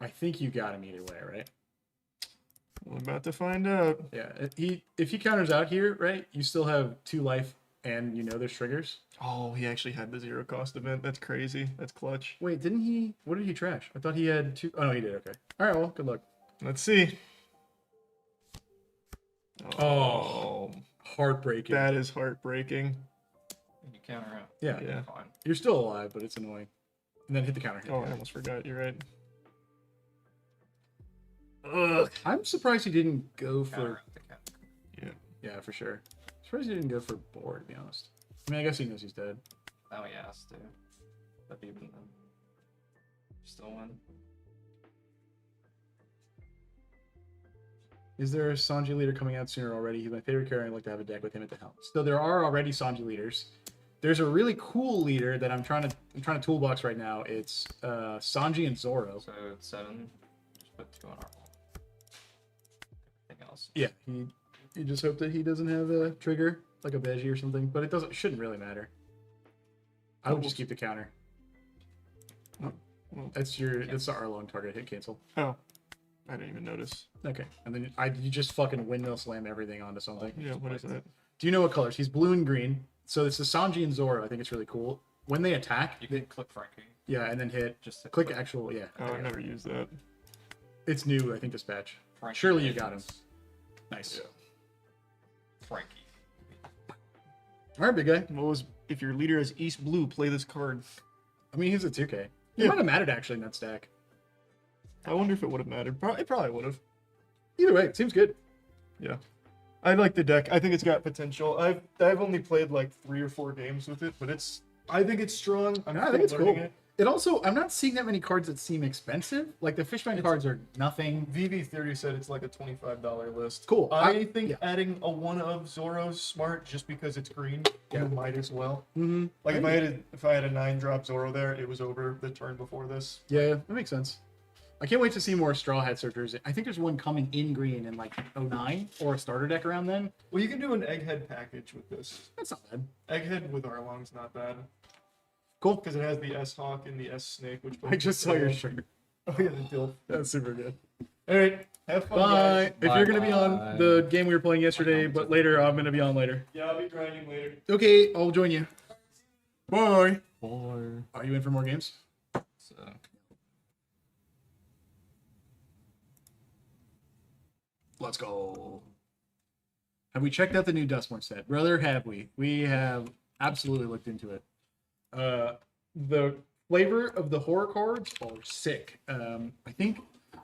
I think you got him either way, right? We're about to find out. Yeah. If he counters out here, right, you still have 2 life, and you know there's triggers. Oh, he actually had the 0 cost event. That's crazy. That's clutch. Wait, didn't he? What did he trash? I thought he had 2. Oh no, he did. Okay. All right. Well, good luck. Let's see. Oh. Heartbreaking. That is heartbreaking. You counter out. Yeah. Yeah. Fine. You're still alive, but it's annoying. And then hit the counter hit. Oh, I almost forgot. You're right. Ugh. I'm surprised he didn't go for. Counter out the counter. Yeah, for sure. Surprised he didn't go for board, to be honest. I mean, I guess he knows he's dead. Now he has to. But even then. Still win. Is there a Sanji leader coming out sooner already? He's my favorite character. I'd like to have a deck with him at the helm. So there are already Sanji leaders. There's a really cool leader that I'm trying to toolbox right now. It's Sanji and Zoro. So it's 7. Just put 2 on our wall. Everything else. Yeah, you just hope that he doesn't have a trigger like a Veggie or something, but it shouldn't really matter. I would just keep the counter. That's the Arlong target hit cancel. Oh, I didn't even notice. Okay, and then you just fucking windmill slam everything onto something. Yeah, what is that? Do you know what colors? He's blue and green. So it's the Sanji and Zoro. I think it's really cool. When they attack, You can click Frankie. yeah, and then hit. Just to Click actual, yeah. Oh, I never used that. It's new, I think, this patch. Frankie Surely you got him. Legends. Nice. Frankie. All right, big guy. What was if your leader is East Blue? Play this card. I mean, he's a 2K. It Yeah. might have mattered actually in that stack. I wonder if it would have mattered. It probably would have. Either way, it seems good. Yeah. I like the deck. I think it's got potential. I've only played like 3 or 4 games with it, but I think it's strong. I think it's still cool. learning It also, I'm not seeing that many cards that seem expensive. Like the Fishman cards are nothing. VV30 said it's like a $25 list. Cool. I think yeah. adding a one of Zoro's smart just because it's green. Yeah. You might as well. Mm-hmm. Like if I had a 9-drop Zoro there, it was over the turn before this. Yeah, that makes sense. I can't wait to see more Straw Hat Searchers. I think there's one coming in green in like 09 or a starter deck around then. Well, you can do an Egghead package with this. That's not bad. Egghead with Arlong's not bad Cool. because it has the S-Hawk and the S-Snake, which I just saw your shirt. Oh yeah, the Dilf. That's super good. All right, have fun, Bye. guys. If you're gonna be on Bye. the game we were playing yesterday, but later I'm gonna be on later. Yeah, I'll be grinding later. Okay, I'll join you. Bye. Or Are you in for more games? so. Let's go. Have we checked out the new Dustborn set? Brother, have we? We have absolutely looked into it. The flavor of the horror cards are sick. I think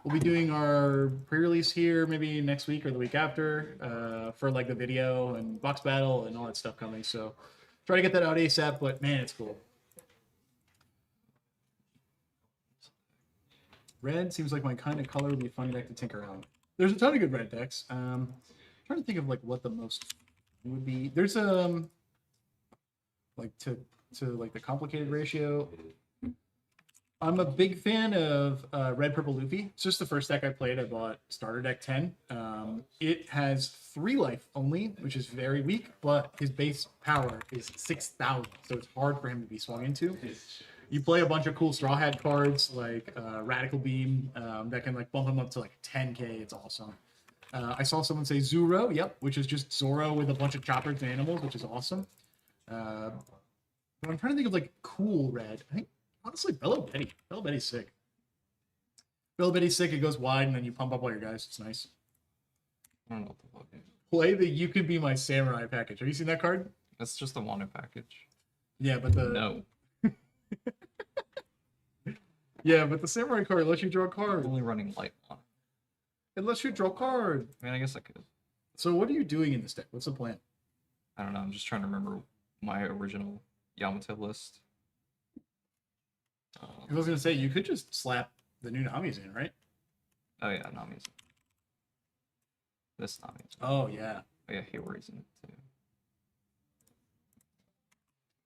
we'll be doing our pre-release here maybe next week or the week after for like the video and box battle and all that stuff coming. So try to get that out ASAP, but man, it's cool. Red seems like my kind of color would be a fun deck to tinker around. There's a ton of good red decks. Trying to think of like what the most would be. There's like to like the complicated ratio. I'm a big fan of Red Purple Luffy. It's just the first deck I played. I bought Starter Deck 10. It has 3 life only, which is very weak, but his base power is 6,000, so it's hard for him to be swung into. You play a bunch of cool Straw Hat cards like Radical Beam that can like bump him up to like 10k. It's awesome. I saw someone say Zoro, yep, which is just Zoro with a bunch of choppers and animals, which is awesome. But I'm trying to think of like cool red. I think honestly, Bello Betty. Bello Betty's sick. Bello Betty's sick. It goes wide, and then you pump up all your guys. It's nice. I don't know what the fuck. Play the You Could Be My Samurai package. Have you seen that card? That's just the Wano package. Yeah, but the No. yeah, but the Samurai card lets you draw a I'm card. only running light Wano. It lets you draw a card. I mean, I guess I could. So what are you doing in this deck? What's the plan? I don't know. I'm just trying to remember my original Yamato list. 'Cause I was gonna say you could just slap the new Namis in, right? Oh yeah, Nami's. This Nami's. Oh yeah, Oh yeah, Hiyori's in it too.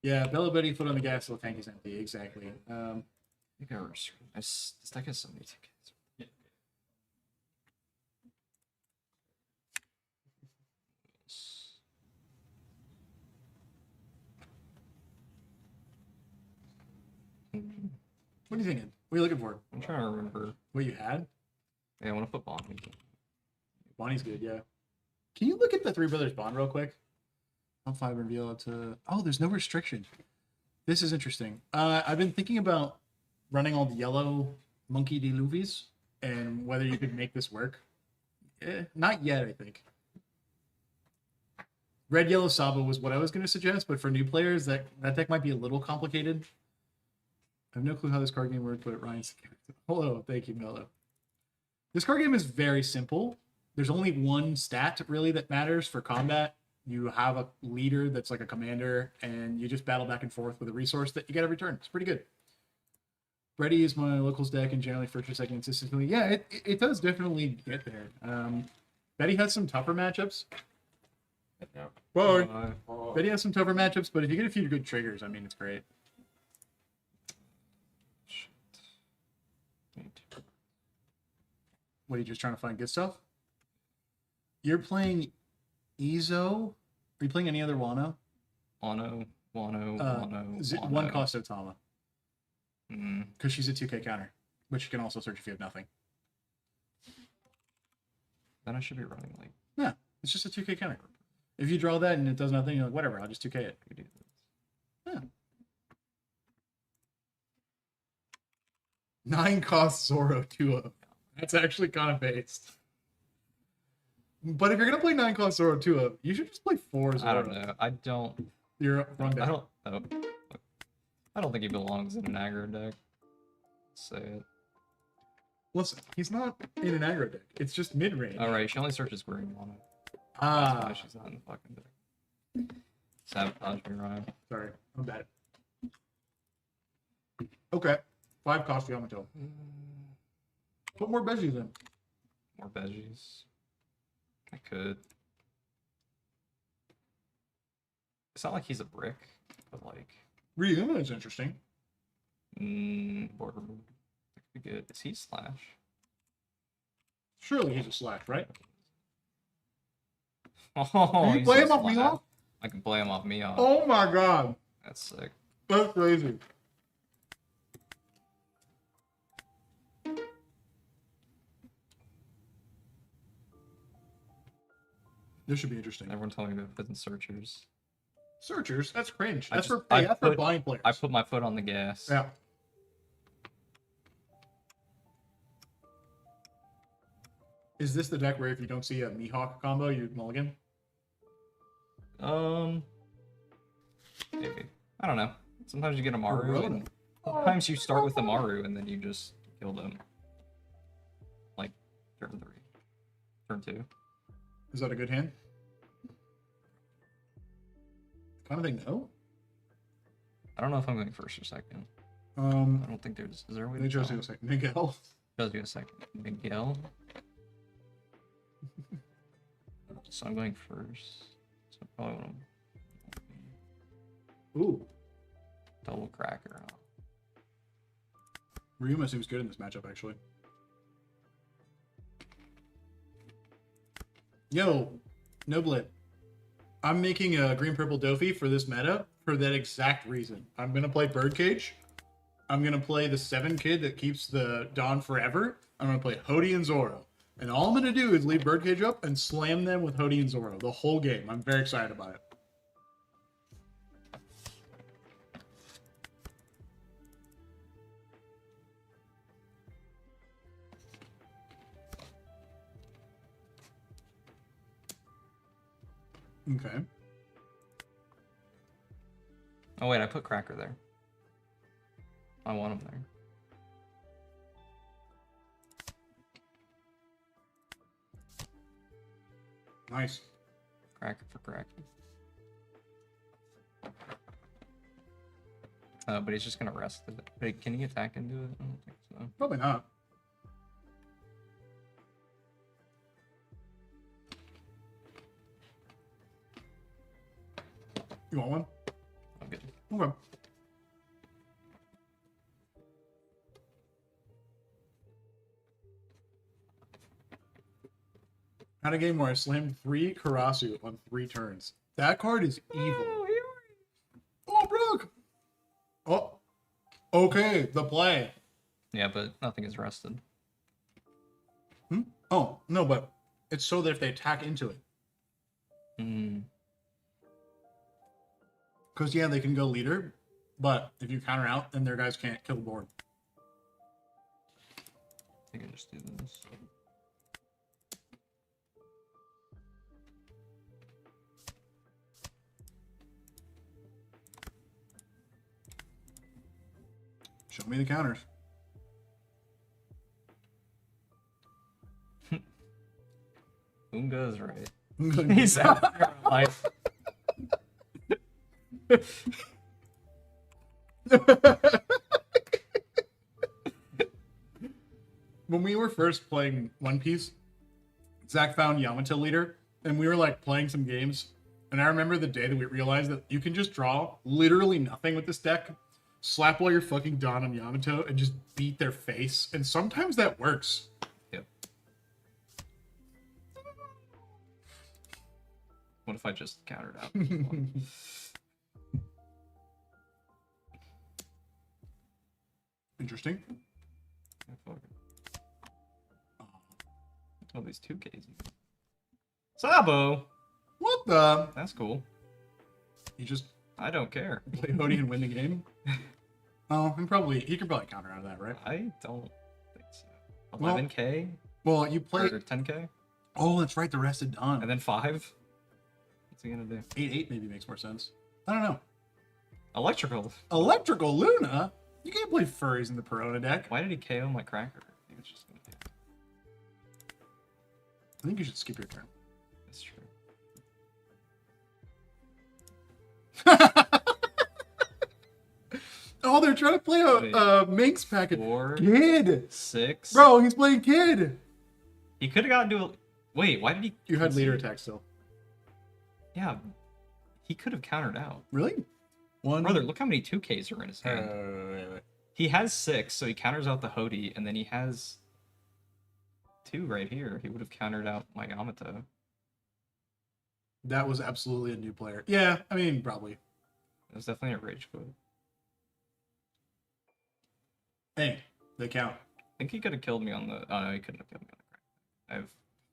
yeah. Bello Betty, foot on the gas, till the tank is empty. Exactly. I think I was. This deck has so many tickets. What are you thinking? What are you looking for? I'm trying to remember. What you had? Yeah, I want to put Bonnie. Bonnie's good, yeah. Can you look at the Three Brothers Bond real quick? I'll 5 reveal it to. Oh, there's no restriction. This is interesting. I've been thinking about running all the yellow Monkey D. Luffy's and whether you could make this work. Not yet, I think. Red Yellow Sabo was what I was going to suggest, but for new players, that deck might be a little complicated. I have no clue how this card game works, but Ryan's. Hello, thank you, Mello. This card game is very simple. There's only one stat really that matters for combat. You have a leader that's like a commander, and you just battle back and forth with a resource that you get every turn. It's pretty good. Brady is my locals deck, and generally first or second consistently. Yeah, it does definitely get there. Betty has some tougher matchups. Bye. Betty has some tougher matchups, but if you get a few good triggers, I mean, it's great. What, are you just trying to find good stuff? You're playing Ezo? Are you playing any other Wano? Wano. One cost Otama. Mm. Because she's a 2k counter, but you can also search if you have nothing. Then I should be running like. Yeah, it's just a 2k counter. If you draw that and it does nothing, you're like, whatever, I'll just 2k it. We do this. Yeah. 9 cost Zoro 2-0. That's actually kind of based. But if you're gonna play 9 cost Zoro 2-0, you should just play 4 Zoro. I don't know. I don't. You're run down. I don't. Oh. I don't think he belongs in an aggro deck. Say it. Listen, he's not in an aggro deck. It's just mid range. All right, she only searches green Wano. That's Ah, why she's not in the fucking deck. Sabotage me, Ryan. sorry, I'm bad. Okay, 5 cost Yamato. Put more veggies in. More veggies. I could. It's not like he's a brick, but like. Ryuma is interesting. Border move. That could be good. Is he slash? Surely he's a slash, right? Oh, Can you he's play a him off me slash. off? I can play him off me off. Oh my god, That's sick. that's crazy. This should be interesting. Everyone told me to put in searchers. Searchers, that's cringe. I That's just- for I that's for put- blind players. I put my foot on the gas. Yeah. Is this the deck where if you don't see a Mihawk combo, you mulligan? Maybe. I don't know. Sometimes you get a Maru, really? and sometimes you start with the Maru, and then you just kill them. Like, turn 3. Turn 2. Is that a good hand? Kind of thing, no. I don't know if I'm going first or second. I Um, don't think there's... Is there a way let me to just tell? do a second. Miguel. Does you a second. Miguel. So I'm going first. So I probably want to Ooh, double cracker. Ryuma seems good in this matchup, actually. Yo, Noblet. I'm making a green-purple Dofi for this meta for that exact reason. I'm going to play Birdcage. I'm going to play the 7 kid that keeps the Dawn forever. I'm going to play Hody and Zoro. And all I'm going to do is leave Birdcage up and slam them with Hody and Zoro the whole game. I'm very excited about it. Okay. Oh wait, I put cracker there. I want him there. Nice. Cracker for cracker. But he's just gonna rest it. Wait, can he attack into it? I don't think so. Probably not. You want one? I'm good. Okay. Had a game where I slammed 3 Karasu on 3 turns. That card is evil. Oh, Brooke! Oh, okay, the play. Yeah, but nothing is rested. Hmm? Oh, no, but it's so that if they attack into it. Hmm. Because, yeah, they can go leader, but if you counter out, then their guys can't kill the board. I think I just do this. Show me the counters. Unga is right. He's out there on life. When we were first playing One Piece, Zach found Yamato leader, and we were like playing some games. And I remember the day that we realized that you can just draw literally nothing with this deck, slap all your fucking Dawn on Yamato, and just beat their face. And sometimes that works. Yep. What if I just countered out? Interesting. Yeah, fuck it. Oh, these 2Ks. Sabo! What the? That's cool. You just I don't care. play Hody and win the game? Oh, he could probably counter out of that, right? I don't think so. Well- 11K? Well, you play. Or 10K? Oh, that's right. The rested Dawn. And then 5? What's he gonna do? 8/8 maybe makes more sense. I don't know. Electrical. Electrical Luna? You can't play furries in the Perona deck. Why did he KO my cracker? He was just gonna do it. I think you should skip your turn. That's true. Oh, they're trying to play Wait. a Minx packet. 4, Kid! 6. Bro, he's playing Kid! He could have gotten to a... Wait, why did he... You had leader attack still. Yeah. He could have countered out. Really? One. Brother, look how many 2Ks are in his hand. Wait. He has 6, so he counters out the Hody, and then he has 2 right here. He would have countered out my Yamato. That was absolutely a new player. Yeah, I mean, probably. It was definitely a rage quit. Hey, they count. I think he could have killed me on the... Oh, no, he couldn't have killed me on the crack. I have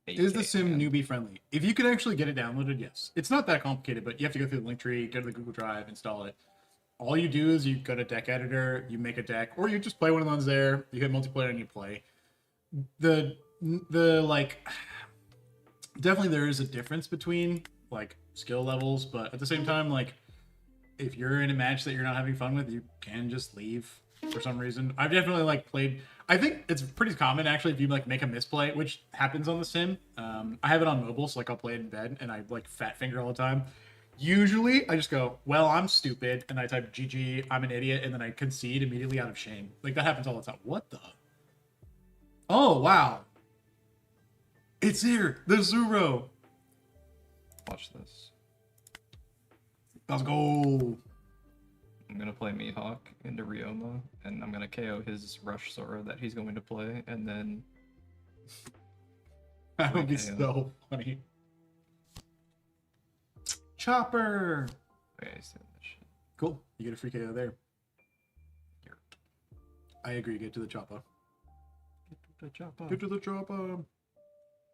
8K Is the sim in hand. newbie friendly? If you can actually get it downloaded, yes. It's not that complicated, but you have to go through the link tree, go to the Google Drive, install it. All you do is you go to deck editor, you make a deck, or you just play one of those there. You hit multiplayer and you play. The like, definitely there is a difference between like skill levels, but at the same time, like, if you're in a match that you're not having fun with, you can just leave for some reason. I've definitely like played. I think it's pretty common actually if you like make a misplay, which happens on the sim. I have it on mobile, so like I'll play it in bed and I like fat finger all the time. Usually I just go, well, I'm stupid, and I type GG, I'm an idiot, and then I concede immediately out of shame. Like that happens all the time. What the? Oh, wow. It's here. The Zuro. Watch this. Let's go. I'm gonna play Mihawk into Ryoma, and I'm gonna KO his Rush Sora that he's going to play, and then That would be Okay, so funny. Chopper. okay, he's doing that shit. Cool. You get a free KO there. Here. I agree. Get to the chopper. Get to the chopper. Get to the chopper.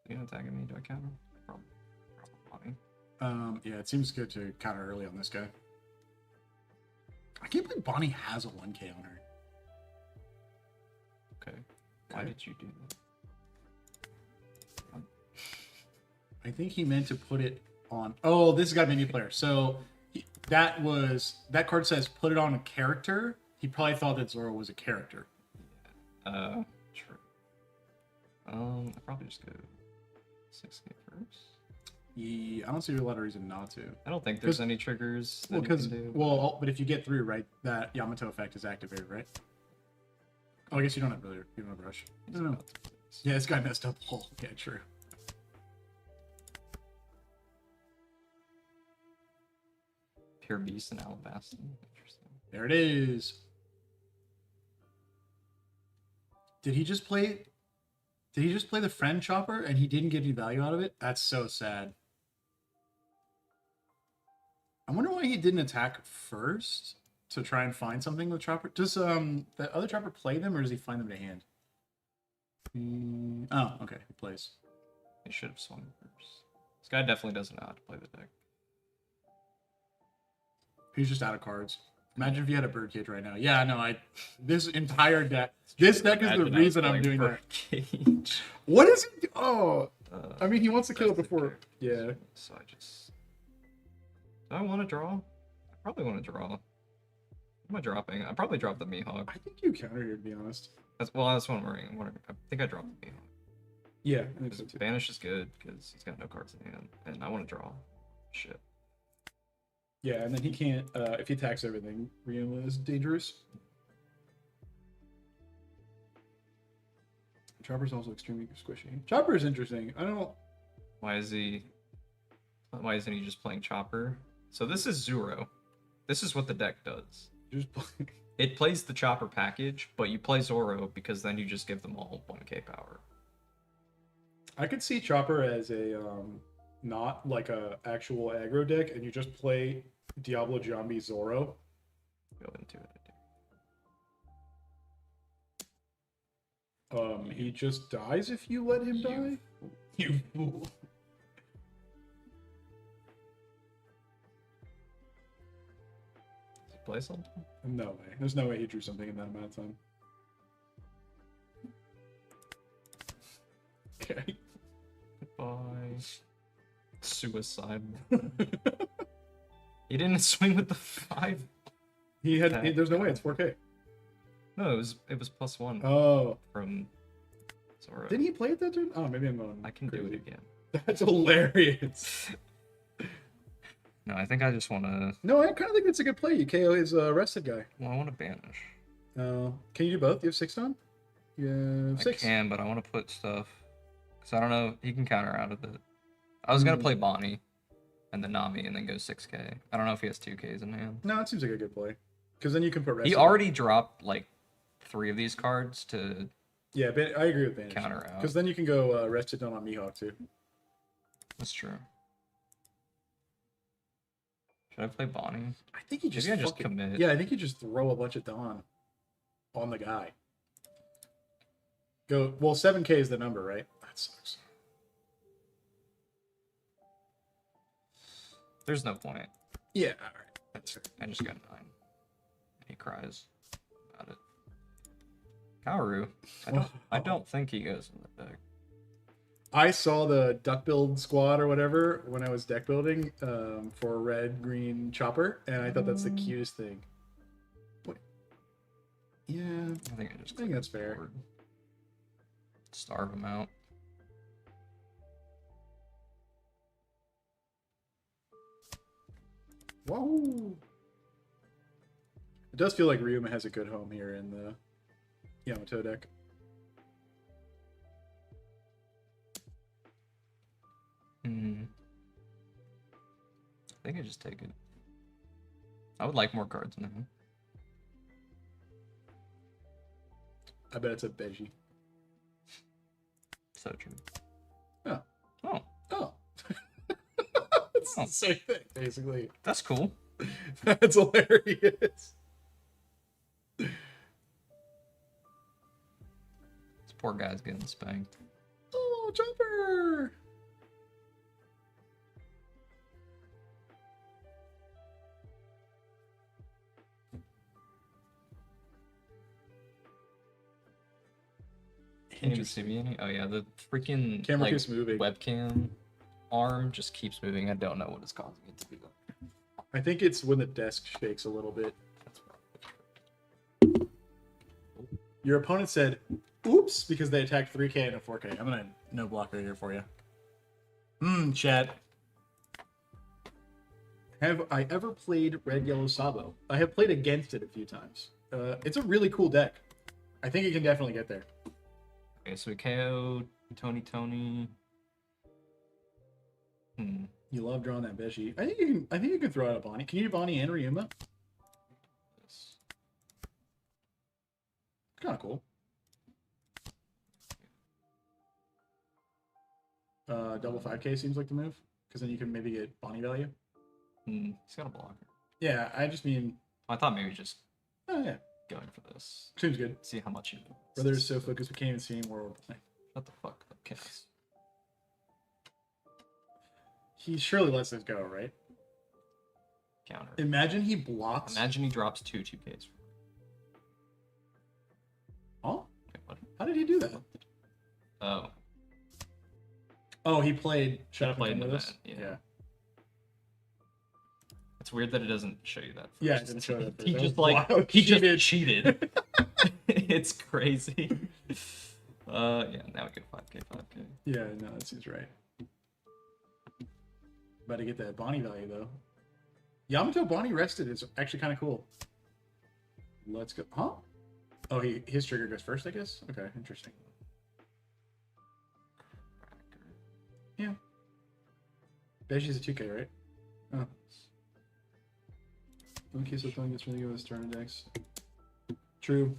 You know, tagging me? Do I count him? Probably. Yeah, it seems good to counter early on this guy. I can't believe Bonnie has a 1K on her. Okay. Why did you do that? I think he meant to put it on. Oh, this got menu player. So that card says put it on a character. He probably thought that Zoro was a character. True. I'll probably just go 6K first. Yeah, I don't see a lot of reason not to. I don't think there's any triggers that Well, you because can do. but if you get through, right, that Yamato effect is activated, right? Oh, I guess you don't have you don't have rush. I don't know. Yeah, this guy messed up. Oh, yeah, true. Pure Beast and Alabasta. Interesting. There it is. Did he just play the friend chopper and he didn't get any value out of it? That's so sad. I wonder why he didn't attack first to try and find something with chopper. Does the other chopper play them or does he find them to hand? Oh, okay, he plays. He should have swung first. This guy definitely doesn't know how to play the deck. He's just out of cards. Imagine if you had a birdcage right now. Yeah, no, this entire deck. This deck is the Imagine I was reason I'm playing doing that. Birdcage. What is he? Oh, Uh, I mean, he wants to kill it that's the before. character. Yeah. So I just. Do I want to draw? I probably want to draw. What am I dropping? I probably dropped the Mihawk. I think you counter here, to be honest. That's what I'm worrying. I think I dropped the Mihawk. Yeah, I think so Because too. Banish is good because he's got no cards in hand, and I want to draw. Shit. Yeah, and then he can't. If he attacks everything, Ryoma is dangerous. Chopper's also extremely squishy. Chopper is interesting. I don't. Why isn't he just playing Chopper? So this is Zuro. This is what the deck does. Just play. It plays the Chopper package, but you play Zoro because then you just give them all 1k power. I could see Chopper as a not like a actual aggro deck, and you just play Diablo Jambi Zoro. Go into it. He just dies if you let him You die. You fool. Does he play something? No way. There's no way he drew something in that amount of time. Okay. Goodbye. Suicide. He didn't swing with the 5. There's no way. It's 4K. No, it was +1 Oh. from Zoro. Didn't he play it that turn? Oh, maybe I'm going. I can do crazy. it again. That's hilarious. No, I think I just want to. No, I kind of think that's a good play. You KO his arrested guy. Well, I want to banish. Can you do both? You have 6 on? You have 6. I can, but I want to put stuff because I don't know. He can counter out of it. I was gonna play Bonnie, and then Nami, and then go 6k. I don't know if he has 2ks in hand. No, it seems like a good play. Because then you can put arrested. He already dropped like 3 of these cards to Yeah, but I agree with Banish. counter out. Because then you can go arrested on Mihawk too. That's true. Should I play Bonnie? I think he just Maybe I just fucking- commit. Yeah, I think you just throw a bunch of Dawn on the guy. Go. Well, 7K is the number, right? That sucks. There's no point. Yeah. All right. I just got 9. He cries about it. Kaoru. I don't think he goes in the deck. I saw the duck build squad or whatever when I was deck building for red green chopper, and I thought that's the cutest thing. What? Yeah, I think I just think that's fair. board. Starve him out. Whoa! It does feel like Ryuma has a good home here in the Yamato deck. Hmm. I think I just take it. I would like more cards now. I bet it's a Beji. So true. Oh. Oh, Oh. It's the same thing, basically. that's cool. That's hilarious. This poor guy's getting spanked. Oh, jumper! Can't even see me any. Oh yeah, the freaking Camera like, keeps moving. webcam arm just keeps moving. I don't know what is causing it to be though. I think it's when the desk shakes a little bit. Your opponent said, oops, because they attacked 3K and a 4K. I'm gonna no blocker here for you. Chat. Have I ever played Red Yellow Sabo? I have played against it a few times. It's a really cool deck. I think it can definitely get there. Okay, so we KO'd Tony. You love drawing that Beshi. I think you can throw out a Bonnie. Can you do Bonnie and Ryuma? This. Kind of cool. Double 5K seems like the move, because then you can maybe get Bonnie value. He's got a blocker. Yeah, I just mean, I thought maybe just oh yeah, going for this. seems good. See how much you. Brother is so focused we can't even see anymore. We're playing. Shut the fuck up, Cass. He surely lets this go, right? Counter. Imagine he blocks. Imagine he drops 2/2Ks. Oh, Wait, what? how did he do that? Oh, Oh, he played Shut Up played and Come in with the us. event, Yeah. yeah. It's weird that it doesn't show you that. First. Yeah, it didn't show that first. He That just was like wild. he just cheated. It's crazy. Yeah. Now we get 5K. Yeah, no, that seems right. About to get that Bonnie value though. Yamato Bonnie rested is actually kind of cool. Let's go. Huh? Oh, his trigger goes first, I guess. Okay, interesting. Yeah. Beji's a 2K, right? Oh. In case the thing gets really good with starter decks. True.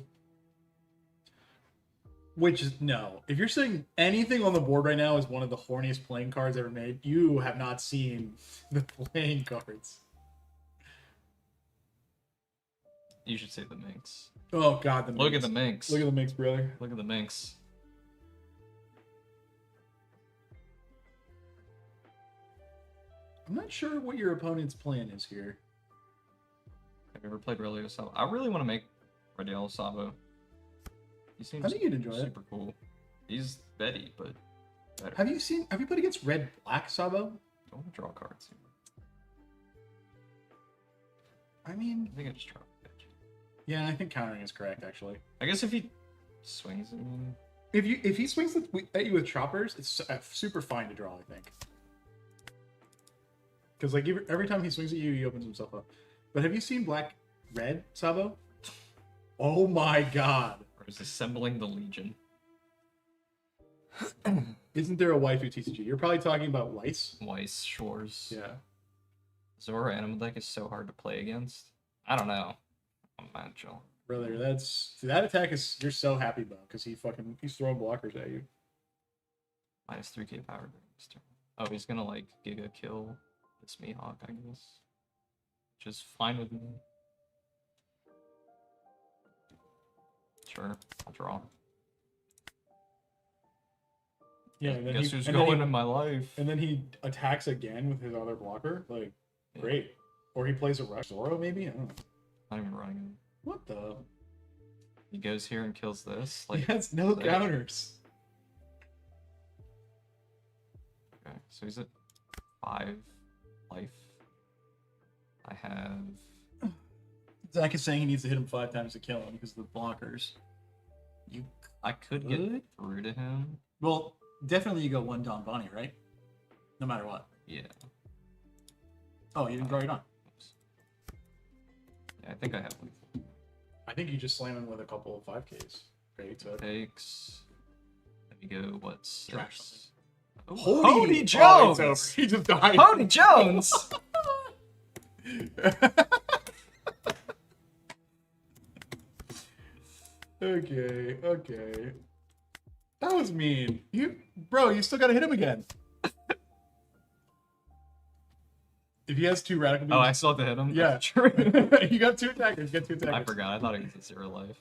Which is no. If you're saying anything on the board right now is one of the horniest playing cards ever made, you have not seen the playing cards. You should say the Minx. Oh god, the Look Minx. at the Minx. Look at the Minx, brother. Look at the Minx. I'm not sure what your opponent's plan is here. Have you ever played Red Yellow Sabo? I really want to make Red Yellow Sabo. He seems I think you'd enjoy it. super cool. He's Betty, but better. Have you played against Red Black Sabo? I want to draw cards here. I mean, I think I just draw Betty. yeah, I think countering is correct actually. I guess if he swings, I mean, If he swings at you with choppers, it's super fine to draw, I think. Because like every time he swings at you, he opens himself up. But have you seen Black Red Sabo? Oh my god! or is assembling the Legion. Isn't there a waifu TCG? You're probably talking about Weiss. Weiss, Shores. Yeah. Zora Animal Deck is so hard to play against. I don't know. I'm mad, Joel. Brother, that attack is you're so happy about because he's throwing blockers at you. Minus 3K power. Oh, he's gonna like Giga kill this Mihawk, I guess. Which is fine with me. Sure, I'll draw. Yeah, and then Guess he, who's and then going he- in my life? And then he attacks again with his other blocker. Like, Yeah. great. Or he plays a Rush Zoro, maybe? I don't know. Not even running him. What the? He goes here and kills this. He Like, has no like- counters. okay, so he's at 5 life. I have. Zach is saying he needs to hit him 5 times to kill him because of the blockers. I could get through to him. Well, definitely you go 1 Don Bonnie, right? No matter what. Yeah. Oh, you didn't draw your Don. Oops. Yeah, I think I have lethal. I think you just slam him with a couple of 5Ks. Great, so Takes. Let me go. What? Trash 6? Hody Oh, Jones! it's over. He just died. Hody Jones! Okay, okay. That was mean. Bro, you still gotta hit him again. If he has 2 radical beams, Oh, I still have to hit him? yeah. That's true. You got 2 attackers. You got 2 attackers. I forgot. I thought he was at 0 life.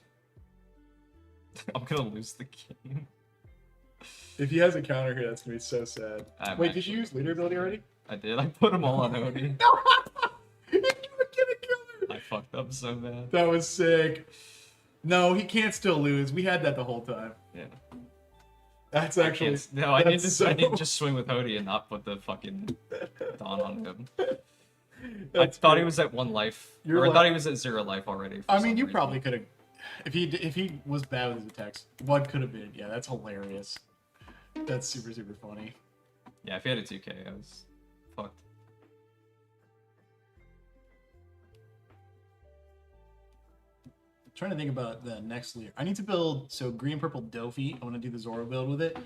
I'm gonna lose the game. If he has a counter here, that's gonna be so sad. I'm Wait, did actually- you use leader ability already? I did. I put them all on Hody. You were gonna kill him. I fucked up so bad. That was sick. No, he can't still lose. We had that the whole time. Yeah. That's I actually can't, no, I need that's to. I need so- to just swing with Hody and not put the fucking Dawn on him. I That's thought great. he was at 1 life, You're or I like- thought he was at 0 life already. for I some mean, you reason. probably could have. If he was bad with his attacks, what could have been? Yeah, that's hilarious. That's super funny. Yeah, if he had a 2K, I was fucked. Trying to think about the next leader. I need to build green purple Dofi. I want to do the Zoro build with it.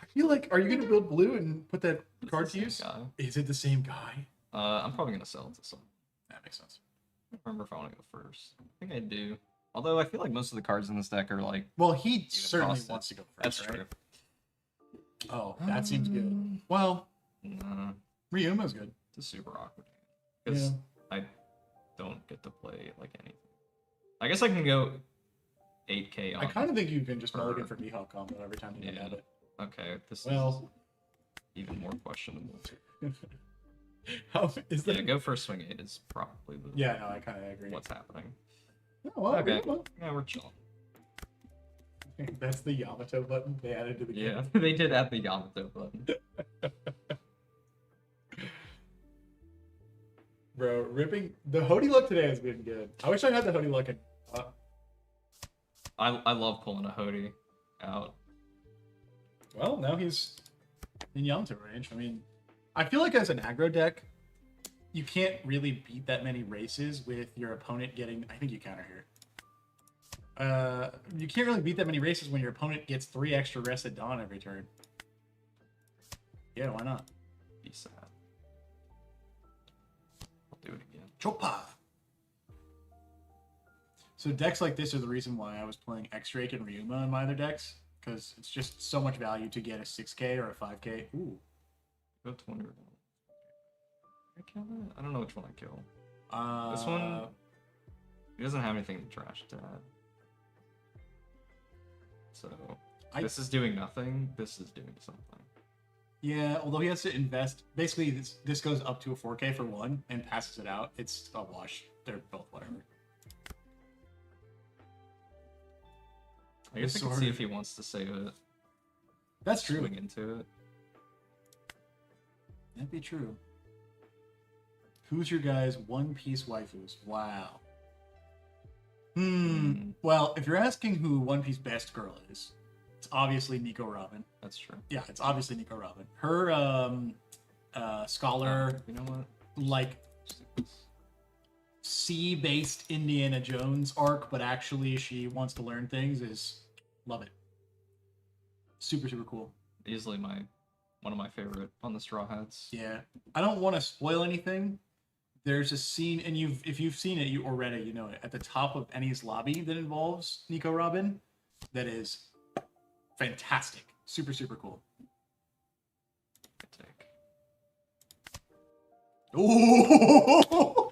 I feel like, are you gonna build blue and put that It's card the to same use? guy. Is it the same guy? I'm probably gonna sell it to some. That makes sense. I don't remember if I want to go first. I think I do. Although I feel like most of the cards in this deck are like. Well, he certainly costed. wants to go first. That's right? true. Oh, that seems good. Well, Nah, Ryuma's good. it's a super awkward because Yeah. I don't get to play like anything. I guess I can go 8K on. I kind of think you can just for- mulligan for Mihawk combo every time you Yeah. have it. Okay, this Well, is even more questionable. how is that? Yeah, go first swing 8 is probably the, Yeah, no, I kind of agree. what's happening. Oh, well, Okay. well, Yeah, we're chilling. that's the Yamato button they added to the game. Yeah, they did add the Yamato button. Bro, ripping the Hody luck today has been good. I wish I had the Hody luck in. I love pulling a Hody out. Well, now he's in Yamato range. I mean, I feel like as an aggro deck, you can't really beat that many races with your opponent getting. I think you counter here. You can't really beat that many races when your opponent gets 3 extra rests at dawn every turn. Yeah, why not? Be sad. I'll do it again. Chopa. So decks like this are the reason why I was playing X-Drake and Ryuma in my other decks, because it's just so much value to get a 6K or a 5K. Ooh. Go to Wonder. I kill that? I don't know which one I kill. Uh, This one, he doesn't have anything to trash to add. So this is doing nothing. This is doing something. Yeah, although he has to invest. Basically, this goes up to a 4K for one and passes it out. It's a wash. They're both whatever. I guess I can Sword. see if he wants to save it. That's true. Swing into it. That'd be true. Who's your guys' One Piece waifus? Wow. Well, if you're asking who One Piece best girl is, it's obviously Nico Robin. That's true. Yeah, it's obviously Nico Robin. Her scholar, You know what? like Just do this. sea-based Indiana Jones arc, but actually she wants to learn things, is love it. Super cool. Easily one of my favorite on the Straw Hats. Yeah, I don't want to spoil anything. There's a scene, and if you've seen it, you already you know it, at the top of Ennie's lobby that involves Nico Robin. That is fantastic. Super cool. Good take. Ooh.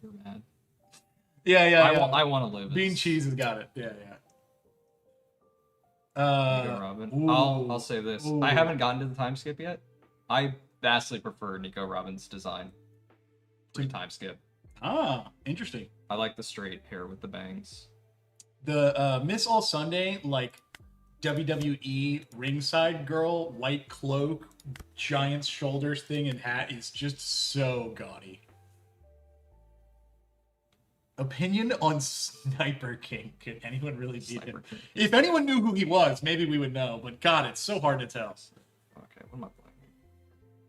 You're mad. Yeah. I want to live. Bean as cheese has got it. Yeah. Nico Robin. I'll say this. ooh. I haven't gotten to the time skip yet. I vastly prefer Nico Robin's design. Free time skip. Interesting. I like the straight hair with the bangs. The Miss All Sunday, like WWE ringside girl, white cloak, giant shoulders thing and hat is just so gaudy. Opinion on Sniper King. Could anyone really beat him? Sniper King. If anyone knew who he was, maybe we would know. But God, it's so hard to tell. Okay, what am I playing?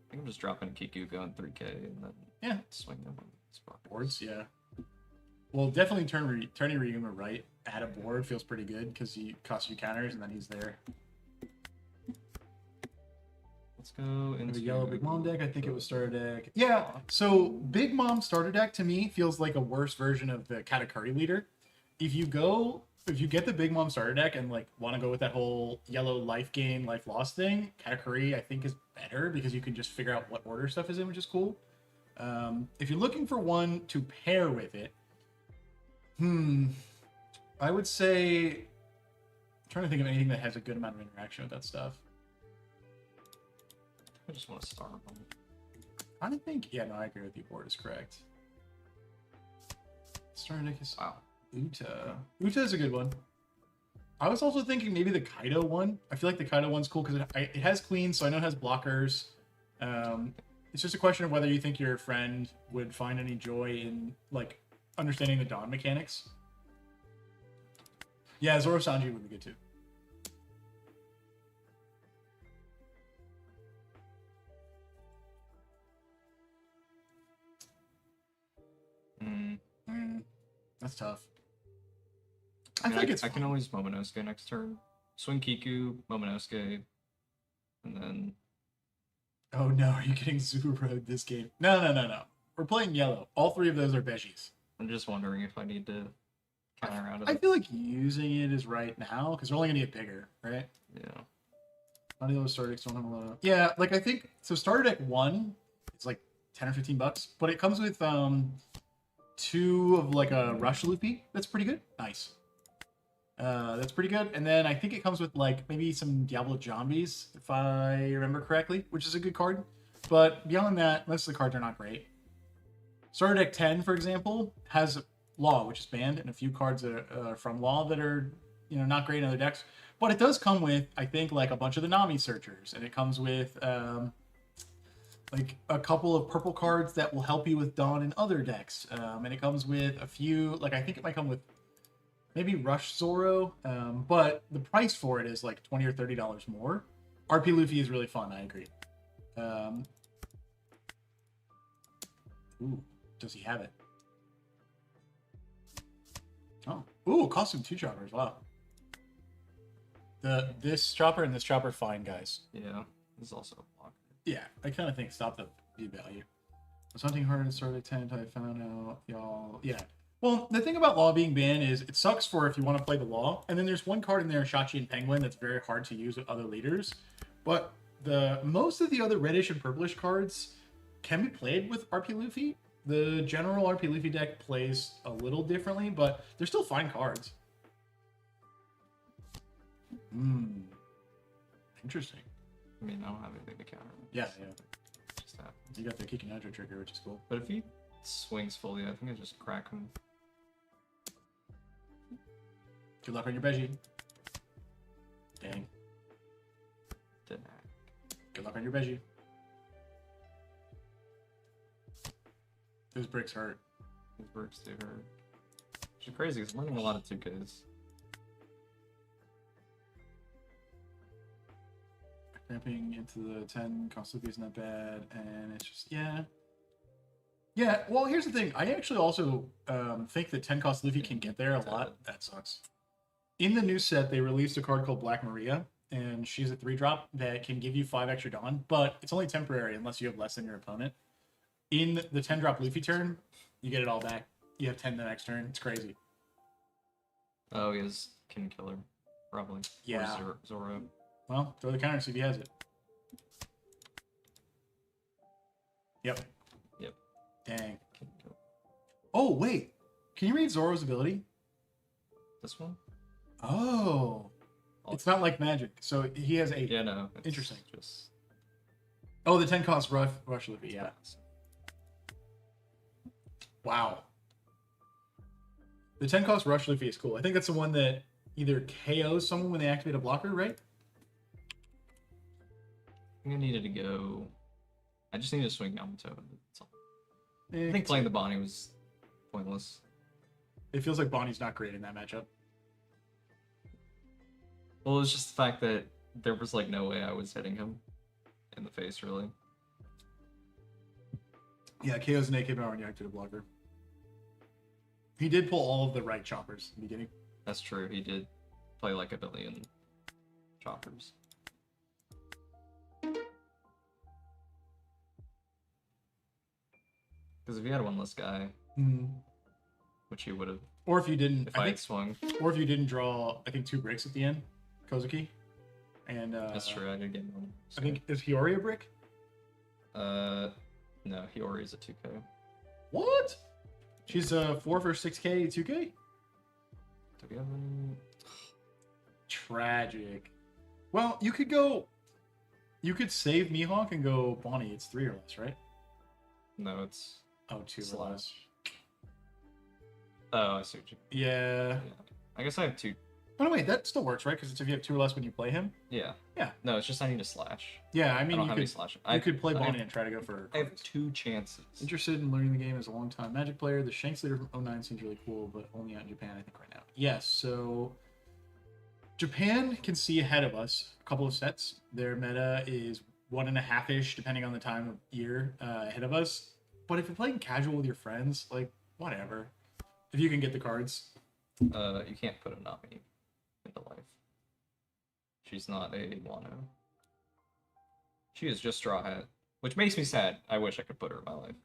I think I'm just dropping Kiku going 3K and then Yeah. swing them on spark Boards, yeah. Well, definitely turning Ryuma right at a board feels pretty good because he costs you counters and then he's there. Let's go The into yellow Big Mom deck, I think it was starter deck. Yeah, so Big Mom starter deck to me feels like a worse version of the Katakuri leader. If you get the Big Mom starter deck and like want to go with that whole yellow life gain, life loss thing, Katakuri I think is better because you can just figure out what order stuff is in, which is cool. If you're looking for one to pair with it, I would say, I'm trying to think of anything that has a good amount of interaction with that stuff. I just want to start them. I don't think. Yeah, no, I agree with you. Board is correct. Starter deck is Wow. Uta. Uta is a good one. I was also thinking maybe the Kaido one. I feel like the Kaido one's cool because it has queens, so I know it has blockers. It's just a question of whether you think your friend would find any joy in like understanding the Dawn mechanics. Yeah, Zoro Sanji would be good too. That's tough. I think it's I can fine. always Momonosuke next turn. Swing Kiku, Momonosuke, and then Oh no, are you getting Zuru this game? No. We're playing yellow. All three of those are veggies. I'm just wondering if I need to counter out of I it. feel like using it is right now because we're only gonna get bigger, right? Yeah. None of those starter decks don't have a lot of... Yeah, like I think so. Starter deck 1, it's like $10 or $15, but it comes with 2 of like a Rush Luffy. That's pretty good. Nice. That's pretty good. And then I think it comes with like maybe some Diablo Zombies, if I remember correctly, which is a good card. But beyond that, most of the cards are not great. Starter deck 10, for example, has Law, which is banned, and a few cards from Law that are not great in other decks. But it does come with, I think, like a bunch of the Nami searchers, and it comes with like a couple of purple cards that will help you with Dawn in other decks. And it comes with a few, like I think it might come with maybe Rush Zoro, but the price for it is like $20 or $30 more. RP Luffy is really fun, I agree. Ooh, does he have it? Oh, ooh, costume 2 choppers, wow. This chopper and this chopper, fine, guys. Yeah. This is also a block. Yeah, I kind of think stop the V value. I was hunting hard and started 10 until I found out y'all. Yeah. Well, the thing about Law being banned is it sucks for if you want to play the Law. And then there's one card in there, Shachi and Penguin, that's very hard to use with other leaders. But most of the other reddish and purplish cards can be played with RP Luffy. The general RP Luffy deck plays a little differently, but they're still fine cards. Interesting. I mean, I don't have anything to counter. Yeah. It just happens. You got the Kikinadra trigger, which is cool. But if he swings fully, I think I just crack him. Good luck on your Beji. Dang. Didn't hack. Good luck on your Beji. Those bricks hurt. His works do hurt. Which is crazy, because I'm running a lot of 2Ks. Ramping into the 10 cost Luffy isn't that bad, and it's just yeah. Well, here's the thing. I actually also think that 10 cost Luffy can get there a lot. That sucks. In the new set, they released a card called Black Maria, and she's a 3-drop that can give you 5 extra Dawn, but it's only temporary unless you have less than your opponent. In the 10-drop Luffy turn, you get it all back. You have 10 the next turn. It's crazy. Oh, he has Kin Killer, probably. Yeah. Or Zoro. Well, throw the counter, see if he has it. Yep. Dang. Kin Killer. Oh, wait. Can you read Zoro's ability? This one? Oh. It's not like magic. So he has 8. Yeah, no. It's Interesting. Just... Oh, the 10 cost Rush Luffy, yeah. Wow. The 10 cost Rush Luffy is cool. I think that's the one that either KOs someone when they activate a blocker, right? I think I needed to go... I just needed to swing Yamato. That's all. I I think playing the Bonnie was pointless. It feels like Bonnie's not great in that matchup. Well, it's just the fact that there was like no way I was hitting him in the face, really. Yeah, KO's an AK power when you activate a blocker. He did pull all of the right choppers in the beginning. That's true. He did play like a billion choppers. Because if you had one less guy, which you would have Or if you didn't, if I had swung. or if you didn't draw, I think 2 bricks at the end, Kozuki, and That's true. I did get one. I think is Hiyori a brick? No, Hiyori is a 2K. What? She's 4 for 6K, 2K. Do we have any? Tragic. Well, you could go. You could save Mihawk and go Bonnie. It's 3 or less, right? No, it's 2 or Slash. less. Oh, I see what you. Yeah. Yeah. I guess I have 2. Oh no, wait, that still works, right? Because it's if you have 2 or less when you play him. Yeah. Yeah. No, it's just I need a slash. Yeah, I I mean, don't you have any could, slash. you could play I Bonnie have, and try to go for. I have cards. 2 chances. Interested in learning the game as a long-time Magic player. The Shanks leader from 09 seems really cool, but only out in Japan, I think, right now. Yes, so Japan can see ahead of us a couple of sets. Their meta is 1.5-ish, depending on the time of year, ahead of us. But if you're playing casual with your friends, like, whatever. If you can get the cards. You can't put a Nami into life. She's not a Wano. She is just Straw Hat, which makes me sad. I wish I could put her in my life.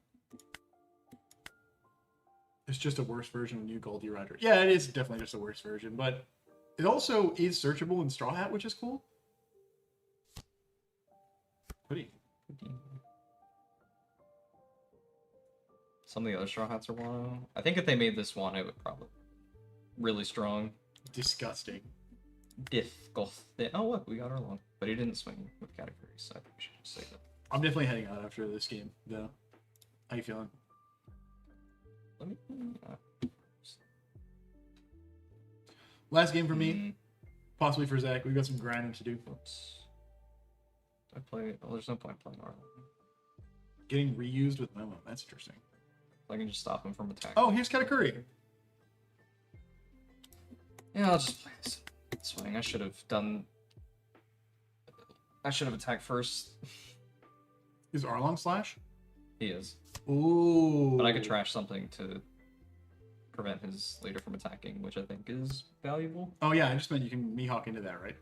It's just a worse version of New Goldie Rider. Yeah, it is definitely just a worse version, but it also is searchable in Straw Hat, which is cool. Pretty. Some of the other Straw Hats are Wano. I think if they made this Wano, it would probably really strong. Disgusting. Disgusting. Oh look, we got our long, but he didn't swing with categories, so I think we should just save it. I'm definitely heading out after this game, though. How you feeling? Let me. Last game for me, possibly for Zach. We've got some grinding to do. Oops. I play. Well, there's no point playing Arlen. Getting reused with Momo. That's interesting. I can just stop him from attacking. Oh, here's Katakuri. Yeah, I'll just play this swing. I should have done. I should have attacked first. Is Arlong Slash? He is. Ooh. But I could trash something to prevent his leader from attacking, which I think is valuable. Oh, yeah, I just meant you can Mihawk into that, right?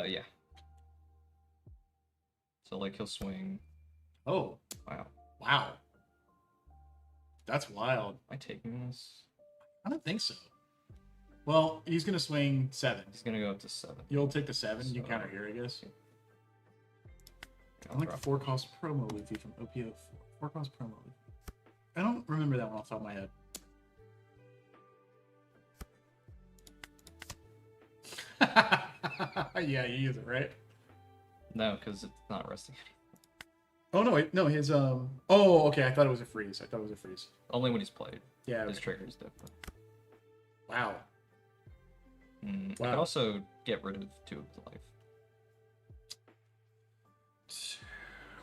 Yeah. So, like, he'll swing. Oh. Wow. Wow. That's wild. Am I taking this? I don't think so. Well, he's going to swing 7. He's gonna go up to 7. You'll take the 7. You So- counter here, I guess. I I'll like the drop 4-cost promo Luffy from OP08. 4-cost promo Luffy. I don't remember that one off the top of my head. Yeah, you use it, right? No, because it's not resting. Oh no, wait, no, his Oh, okay, I thought it was a freeze. Only when he's played. Yeah. His Okay. trigger is different. Wow. I Wow. could also get rid of 2 of the life.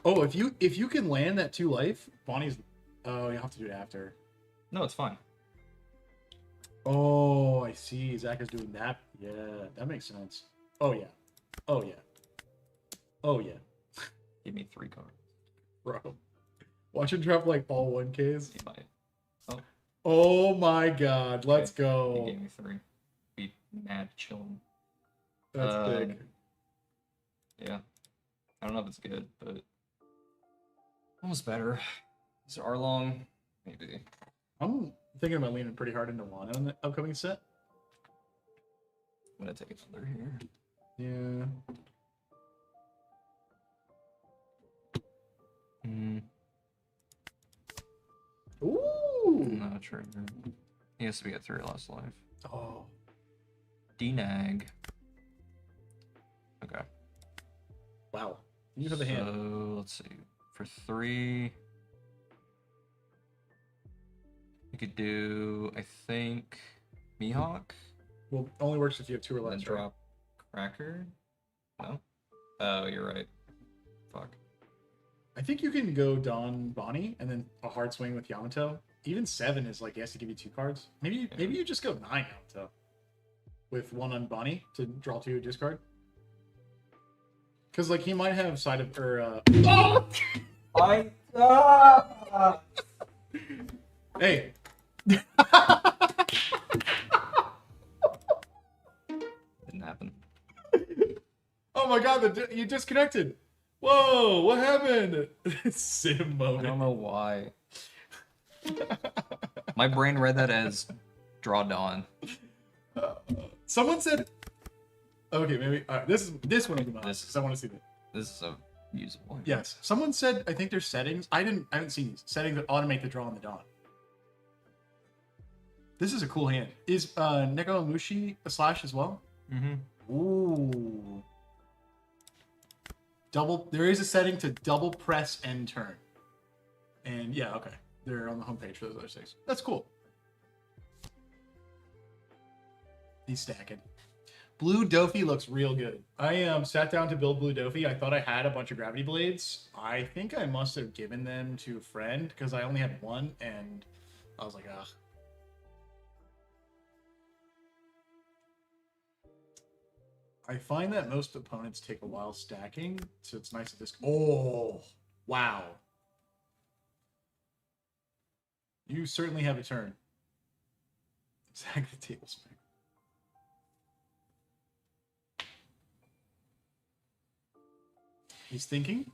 Oh, if you can land that 2 life, Bonnie's. Oh, you have to do it after. No, it's fine. Oh, I see. Zach is doing that. Yeah, that makes sense. Oh yeah. Oh yeah. Oh yeah. Give me 3 cards. Bro. Watch him drop like all 1Ks. He might. Oh my god, let's He go. gave me 3. Be mad chilling. That's big. Yeah. I don't know if it's good, but almost better. Is it Arlong? Maybe. I'm thinking about leaning pretty hard into Wano in the upcoming set. I'm gonna take another here. Yeah. Ooh. No trigger. He has to be at 3 or less life. Oh. Denag. Okay. Wow. You have the hand. So let's see. For 3, we could do, I think, Mihawk. Well, it only works if you have 2 or And then less. Right? drop Cracker. No. Oh, you're right. Fuck. I think you can go Don Bonnie and then a hard swing with Yamato. Even 7 is like he has to give you 2 cards. Maybe you just go 9 Yamato with 1 on Bonnie to draw 2 discard. Because like he might have side of or oh! Hey. Didn't happen. Oh my god, you disconnected. Whoa, what happened? Sim I moment. don't know why. My brain read that as draw dawn. Someone said. Okay, maybe this one will be mine because I want to see that. This is a usable. Yes, someone said I think there's settings. I haven't seen these settings that automate the draw on the dawn. This is a cool hand. Is Nekomushi a slash as well? Mm-hmm. Ooh. There is a setting to double press and turn. And yeah, okay. They're on the homepage for those other things. That's cool. He's stacking. Blue Dofi looks real good. I sat down to build Blue Dofi. I thought I had a bunch of gravity blades. I think I must have given them to a friend because I only had one, and I was like, ugh. I find that most opponents take a while stacking, so it's nice at this. Oh, wow. You certainly have a turn. Zag the tablespoon. He's thinking.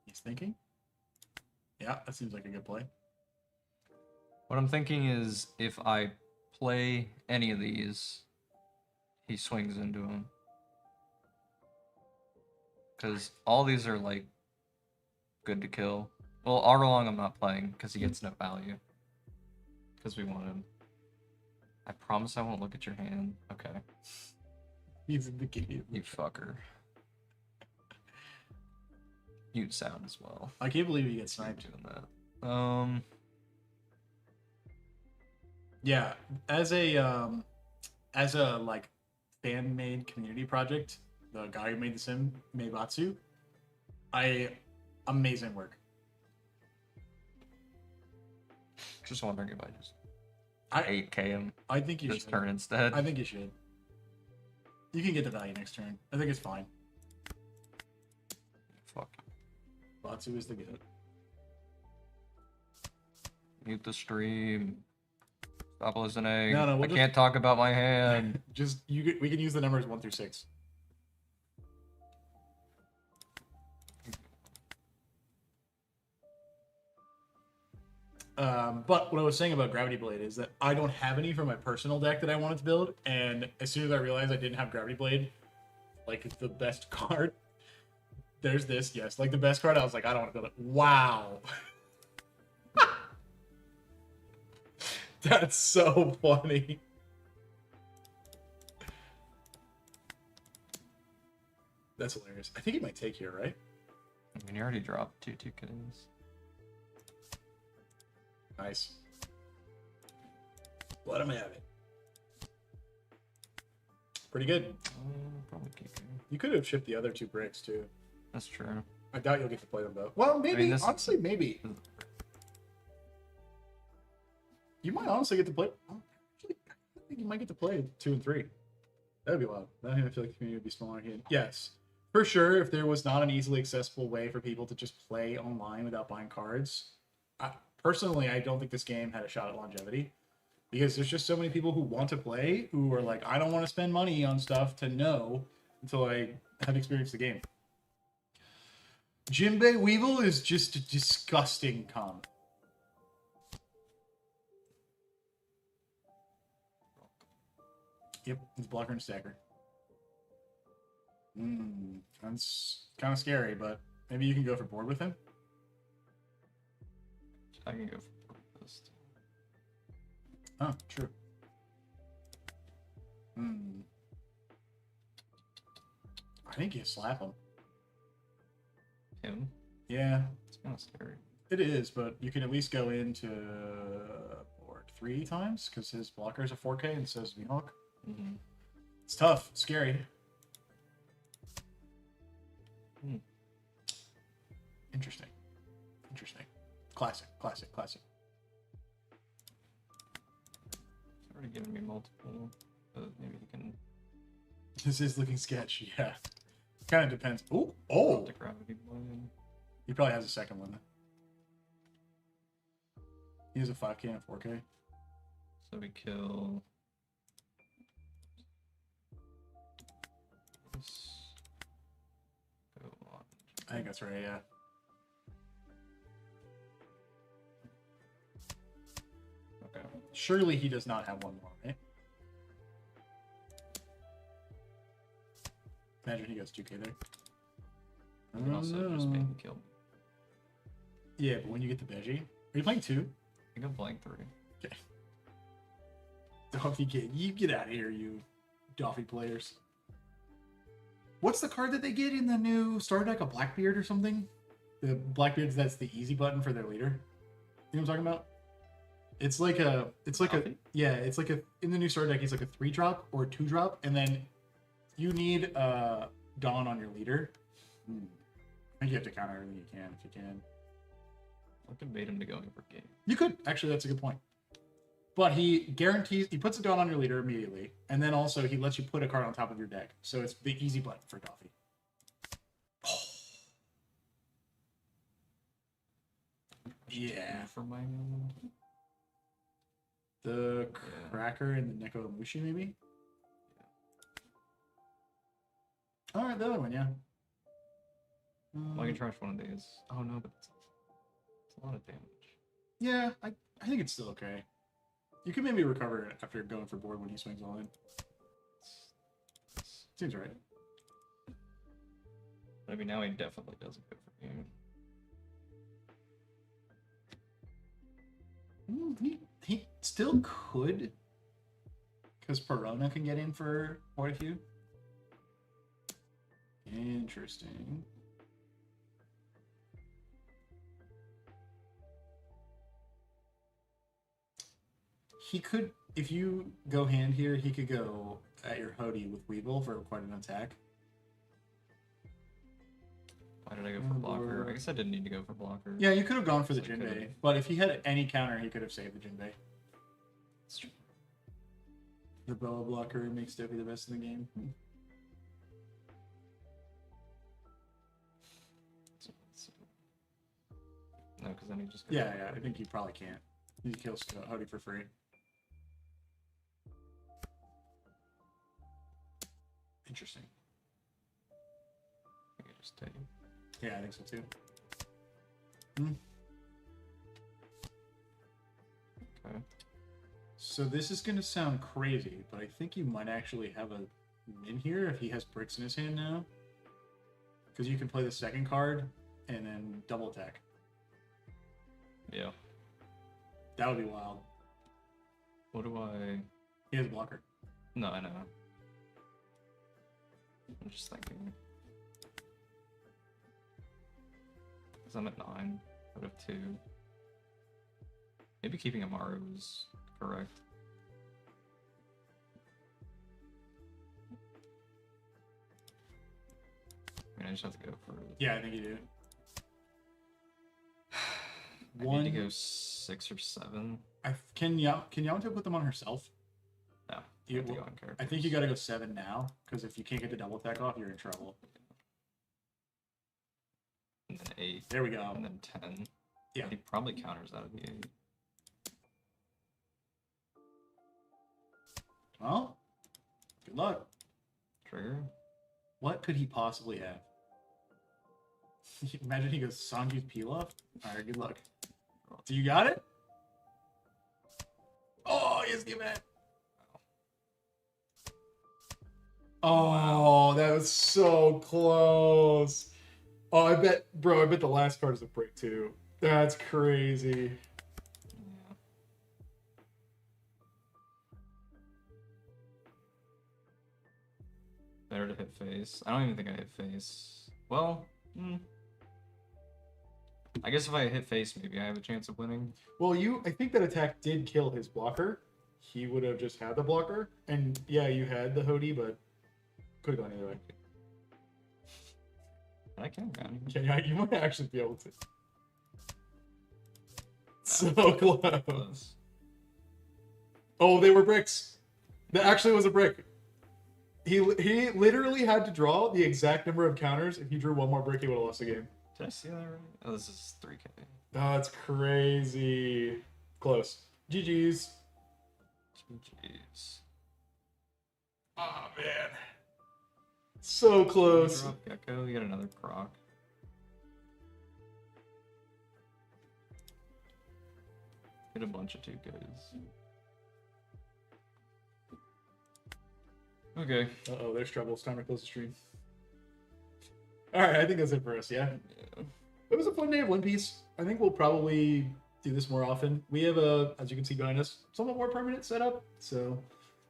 He's thinking. Yeah, that seems like a good play. What I'm thinking is if I play any of these, he swings into him. Because all these are like good to kill. Well, Arlong I'm not playing because he gets no value. Because we want him. I promise I won't look at your hand. Okay. He's in the game. You fucker. Mute sound as well. I can't believe he gets sniped. Doing that. Yeah, as a like fan-made community project, the guy who made the sim, Meibatsu, amazing work. Just wondering if I just 8k him I think you this should. turn instead. I think you should. You can get the value next turn. I think it's fine. Fuck. Batsu is the good. Mute the stream. Stop listening. No, I can't talk about my hand. We can use the numbers 1 through 6. But what I was saying about Gravity Blade is that I don't have any for my personal deck that I wanted to build, and as soon as I realized I didn't have Gravity Blade, like it's the best card. There's this, yes, like the best card. I was like, I don't want to build it. Wow, that's so funny. That's hilarious. I think he might take here, right? I mean, you already dropped 2 2Ks. Nice. Let him have it. Pretty good. Probably keep it. You could have shipped the other 2 bricks too. That's true. I doubt you'll get to play them though. Well, maybe. this- Honestly, maybe. You might honestly get to play. Actually, I think you might get to play 2 and 3. That'd be wild. I feel like the community would be smaller here. Yes, for sure. If there was not an easily accessible way for people to just play online without buying cards, personally, I don't think this game had a shot at longevity. Because there's just so many people who want to play who are like, I don't want to spend money on stuff to know until I have experienced the game. Jinbei Weevil is just a disgusting comp. Yep, it's blocker and stacker. That's kind of scary, but maybe you can go for board with him. I can go for this. Oh, true. I think you slap him. Him? Yeah, It's kind of scary. it is, but you can at least go into board 3 times because his blocker is a 4K and so is Mihawk. Mm-hmm. It's tough, scary. Interesting. Interesting. Classic, classic, classic. It's already given me multiple, but maybe you can This is looking sketchy, yeah. Kind of depends. Ooh, oh! the gravity blade. He probably has a second one. He has a 5K and a 4K. So we kill this. Go on. I think that's right, yeah. Surely he does not have one more, right? Imagine he goes 2k there. You can also just make me kill me. Yeah, but when you get the veggie, are you playing 2? I think I'm playing 3. Okay. Doffy kid, you get out of here, you Doffy players. What's the card that they get in the new starter deck? A Blackbeard or something? The Blackbeards, that's the easy button for their leader. You know what I'm talking about? It's like a, in the new starter deck, he's like a 3-drop or a 2-drop, and then you need Dawn on your leader. I think you have to counter everything you can if you can. I could bait him to going for game. You could. Actually, that's a good point. But he guarantees, he puts it down on your leader immediately, and then also he lets you put a card on top of your deck. So it's the easy button for Doffy. Yeah. For my The Cracker and the Neko Mushi, maybe? Alright, the other one, yeah. Well, I can trash one of these. Oh no, but it's a lot of damage. Yeah, I think it's still okay. You can maybe recover it after going for board when he swings all in. Seems right. I mean, now he definitely doesn't go for game. He still could, because Perona can get in for quite a few. Interesting. He could, if you go hand here, he could go at your Hody with Weevil for quite an attack. Why did I go for blocker? I guess I didn't need to go for blocker. Yeah, you could have gone for the So I could've- Jinbei, but if he had any counter, he could have saved the Jinbei. It's true. The Boa blocker makes Debbie the best in the game. No, because then he just. Yeah, I think you probably can't. You kill Hody for free. Interesting. I can just take. Yeah, I think so too. Okay. So this is gonna sound crazy, but I think you might actually have a min here if he has bricks in his hand now. Because you can play the second card and then double attack. Yeah. That would be wild. What do I? He has a blocker. No, I know. I'm just thinking. Because I'm at 9 out of 2. Maybe keeping Amaru is correct. I mean, I just have to go for. Yeah, I think you do. I need to go 6 or 7. Can Yamato put them on herself? No, You- have to go on character. I think you gotta go 7 now, because if you can't get the double attack off, you're in trouble. And then 8. There we go. And then 10. Yeah. He probably counters out of the 8. Well, good luck. Trigger. What could he possibly have? Imagine he goes Sanju's peel off. Alright, good luck. So you got it? Oh, he's giving it. Oh, that was so close. Oh, I bet the last card is a break too. That's crazy. Yeah. Better to hit face. I don't even think I hit face. Well, I guess if I hit face, maybe I have a chance of winning. Well, I think that attack did kill his blocker. He would have just had the blocker. And yeah, you had the Hody, but could have gone either way. I can go. Yeah, you might actually be able to. So Close. close. Oh, they were bricks. That actually was a brick. He literally had to draw the exact number of counters. If he drew one more brick, he would have lost the game. Did I see that right? Oh, this is 3K. That's crazy. Close. GG's. Jeez. Oh, man. So close. Drop Gecko, you get another Croc. Get a bunch of 2Ks. Okay. Uh-oh, there's trouble. It's time to close the stream. Alright, I think that's it for us, yeah? It was a fun day of One Piece. I think we'll probably do this more often. We have a, as you can see behind us, somewhat more permanent setup. So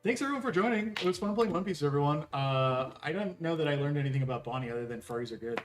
thanks everyone for joining. It was fun playing One Piece, everyone. I don't know that I learned anything about Bonnie other than furries are good.